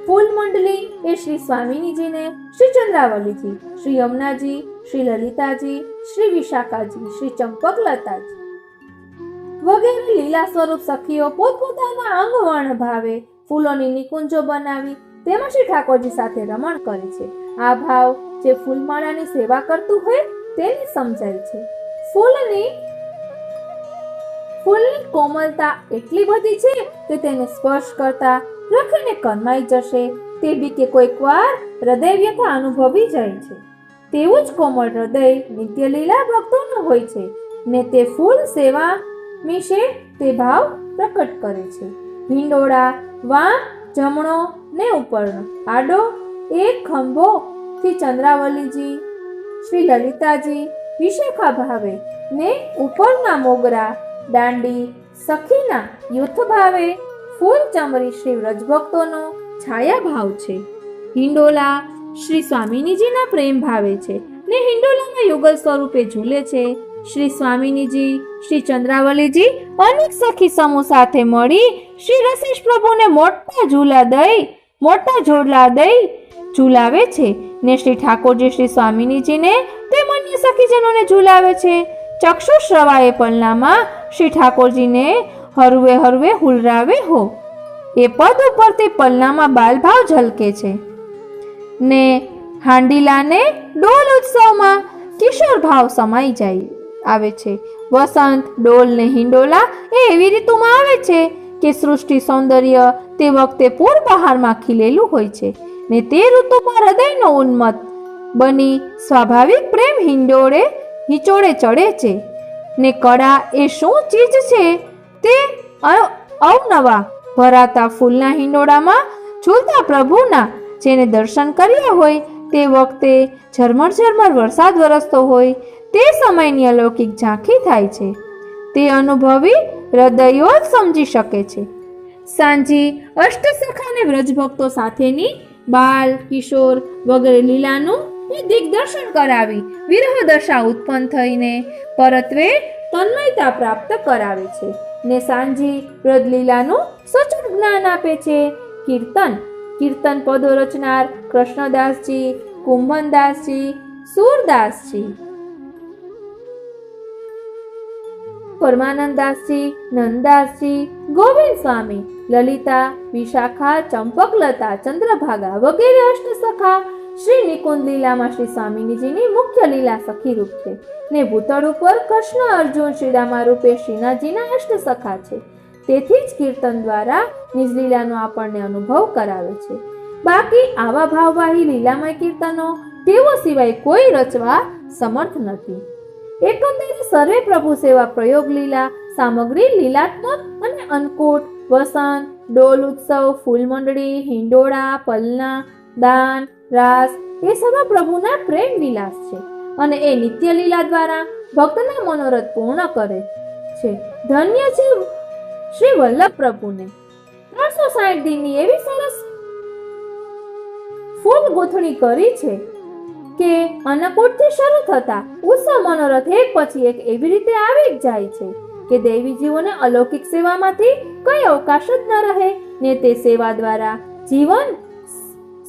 ફૂલ મંડલી એ શ્રી સ્વામિનીજીને, શ્રી ચંદ્રાવલીજી, શ્રી યમુનાજી, શ્રી લલિતાજી, શ્રી વિશાખાજી, શ્રી ચંપકલતાજી વગેરે લીલા સ્વરૂપ સખીઓ પોતપોતાના અંગ વર્ણ ભાવે ફૂલોની નિકુંજો બનાવી તેમાં શ્રી ઠાકોરજી સાથે રમણ કરે છે. આ ભાવ જે ફૂલમાળાની સેવા કરતું હોય તેને સમજાય છે. ફૂલની કોમલતા એટલી બધી છે કે તેને સ્પર્શ કરતા રખીને કરમાઈ જશે તે બીકે કોઈક વાર હૃદય વ્યથા અનુભવી જાય છે. તેવું જ કોમળ હૃદય નિત્ય લીલા ભક્તોનું હોય છે ને તે ફૂલ સેવા મિશે તે ભાવ પ્રકટ કરે છે. હિંડોળા વામ જમણો ને ઉપરનો આડો એક ખંભો થી ચંદ્રાવલીજી, શ્રી લલિતાજી વિશાખા ભાવે ને ઉપરના મોગરા દાંડી સખીના યુથ ભાવે ફૂલ ચમરી શ્રી વ્રજભક્તોનો છાયા ભાવ છે. હિંડોલા શ્રી સ્વામિનીજીના પ્રેમ ભાવે છે ને હિંડોલાના યુગલ સ્વરૂપે ઝૂલે છે. શ્રી સ્વામિનીજી, શ્રી ચંદ્રાવલીજી અનેક સખી સમૂહ સાથે મળી શ્રી રસીશ પ્રભુને મોટા ઝોલા દઈ ઝુલાવે છે ને શ્રી ઠાકોરજી શ્રી સ્વામિનીજીને તે અન્ય સખીજનોને ઝુલાવે છે. ચક્ષુશ્રવાએ પલનામાં શ્રી ઠાકોરજીને હરવે હુલરાવે હો એ પદ ઉપરથી પલનામાં બાલભાવ ઝલકે છે ને હાંડીલાને ડોલ ઉત્સવમાં કિશોર ભાવ સમાઈ જાય આવે છે. વસંત ડોલ ને હિંડોલા એ એવી ઋતુમાં આવે છે કે સૃષ્ટિ સૌંદર્ય તે વખતે પૂર બહારમાં ખીલેલું હોય છે ને તે ઋતુમાં હૃદયનો ઉન્મત્ત બની સ્વાભાવિક પ્રેમ હિંચોળે ચડે છે ને કળા એ શું ચીજ છે તે અવનવા ભરાતા ફૂલના હિંડોળામાં ઝૂલતા પ્રભુના જેને દર્શન કર્યા હોય તે વખતે ઝરમર વરસાદ વરસતો હોય તે સમયની અલૌકિક ઝાંખી થાય છે. તે અનુભવી હૃદયો જ સમજી શકે છે. સાંજી અષ્ટસખાને વ્રજભક્તો સાથેની બાલ કિશોર વગેરે લીલાનું દિગ્દર્શન કરાવી વિરહ દશા ઉત્પન્ન થઈને પરત્વે તન્મયતા પ્રાપ્ત કરાવે છે ને સાંજી વ્રજલીલાનું સચોટ જ્ઞાન આપે છે. કીર્તન પદો રચનાર કૃષ્ણદાસજી, કુંભનદાસજી, સુરદાસજી, પરમાનંદદાસજી, નંદદાસજી, ગોવિંદ સ્વામી, લલિતા, વિશાખા, ચંપકલતા, ચંદ્રભાગા વગેરે અષ્ટસખા શ્રી નિકુંજ લીલામાં શ્રી સ્વામિનીજીની મુખ્ય લીલા સખી રૂપ છે ને ભૂતળ ઉપર કૃષ્ણ અર્જુન શ્રીદામા રૂપે શ્રીનાથજીના અષ્ટસખા છે. તેથી જ કીર્તન દ્વારા નિજ લીલાનો આપણને અનુભવ કરાવે છે. બાકી આવા ભાવવાહી લીલામય કીર્તનો તેઓ સિવાય કોઈ રચવા સમર્થ નથી. એકંદરે સર્વે પ્રભુ સેવા પ્રયોગ લીલા સામગ્રી લીલાત્મક અને અન્નકૂટ, વસંત, ડોલ ઉત્સવ, ફૂલ મંડળી, હિંડોળા, પલના, દાન, રાસ એ સર્વ પ્રભુના પ્રેમ વિલાસ છે અને એ નિત્ય લીલા દ્વારા ભક્તના મનોરથ પૂર્ણ કરે છે. ધન્ય છે શ્રી વલ્લભ પ્રભુને. 360 દિનની એવી સરસ ફૂલ ગૂંથણી કરી છે કે અન્નકૂટથી શરૂ થતા ઉત્સવ મનોરથ એક પછી એક એવી રીતે આવી જ જાય છે કે દેવી જીવોને અલૌકિક સેવામાંથી કઈ અવકાશ જ ન રહે ને તે સેવા દ્વારા જીવન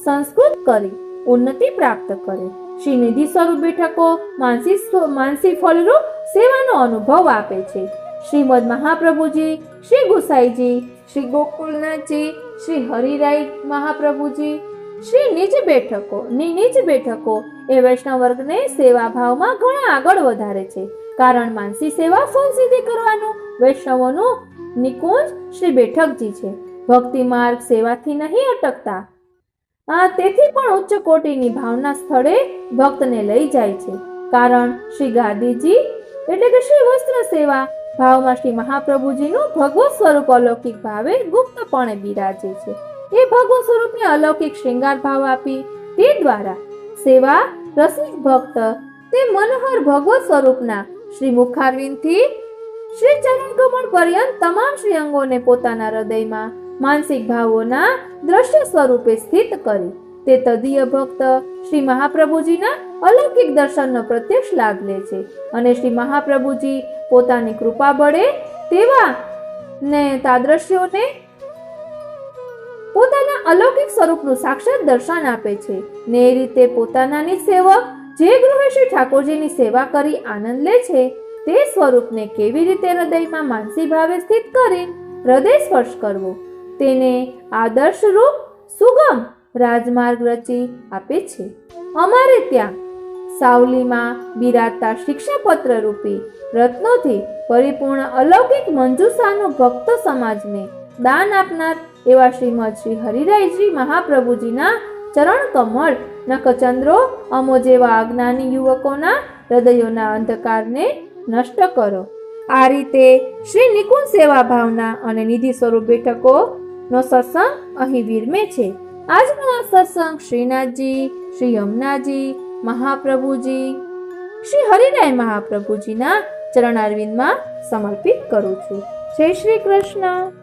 સંસ્કૃત કરી ઉન્નતિ પ્રાપ્ત કરે. શ્રી નિધિ સ્વરૂપ બેઠકો માનસી ફળરૂપ સેવાનો અનુભવ આપે છે. શ્રીમદ મહાપ્રભુજી, શ્રી ગુસાઈજી, શ્રી ગોકુલનાથજી, શ્રી હરિરાય મહાપ્રભુજી, શ્રી નીચ બેઠકો એ વૈષ્ણવ વર્ગને સેવા ભાવમાં ઘણા આગળ વધારે છે. કારણ માનસી સેવા ફલસિદ્ધિ કરવાનું વૈષ્ણવોનું નિકુંજ શ્રી બેઠકજી છે. ભક્તિ માર્ગ સેવાથી નહીં અટકતા, તેથી પણ ઉચ્ચ કોટીની ભાવના સ્થળે ભક્તને લઈ જાય છે. કારણ શ્રી ગાદીજી એટલે કે શ્રી વસ્ત્ર સેવા ભાવમાં શ્રી મહાપ્રભુજીનું ભગવત સ્વરૂપ અલૌકિક ભાવે ગુપ્તપણે બિરાજે છે. એ ભગવત સ્વરૂપને અલૌકિક શ્રૃંગાર ભાવ આપી તે દ્વારા સેવા રસિક ભક્ત તે મનોહર ભગવત સ્વરૂપના શ્રી મુખારવિંદથી શ્રી ચરણ કમળ પર્યંત તમામ શ્રી અંગોને પોતાના હૃદયમાં માનસિક ભાવોના દ્રશ્ય સ્વરૂપે સ્થિત કરી તે તદીય ભક્ત શ્રી મહાપ્રભુજીના અલૌકિક દર્શનનો પ્રત્યક્ષ લાભ લે છે અને શ્રી મહાપ્રભુજી પોતાની કૃપા બળે તેવા ને તાદ્રશ્યોને પોતાના અલૌકિક સ્વરૂપનું સાક્ષાત દર્શન આપે છે ને એ રીતે પોતાના સેવક જે ગૃહે શ્રી ઠાકોરજીની સેવા કરી આનંદ લે છે તે સ્વરૂપને કેવી રીતે હૃદયમાં માનસી ભાવે સ્થિત કરી હૃદય સ્પર્શ કરવો તેને આદર્શ રૂપ સુગમ રાજમાર્ગ રચી આપે છે. અમારે ત્યાં સાવલીમાં બિરાજતા શિક્ષાપત્ર રૂપી રત્નોથી પરિપૂર્ણ અલૌકિક મંજુષાનો ભક્ત સમાજને દાન આપનાર એવા શ્રીમદ શ્રી હરિરાયજી મહાપ્રભુજીના ચરણ કમળ નખચંદ્રો અમો જેવા અજ્ઞાની યુવકોના હૃદયોના અંધકારને નષ્ટ કરો. આ રીતે શ્રી નિકુંજ સેવા ભાવના અને નિધિ સ્વરૂપ બેઠકો નો સત્સંગ અહીં વિરમે છે. આજનો આ સત્સંગ શ્રીનાથજી, શ્રી યમુનાજી મહાપ્રભુજી, શ્રી હરિરાય મહાપ્રભુજીના ચરણારવિંદમાં સમર્પિત કરું છું. જય શ્રી કૃષ્ણ.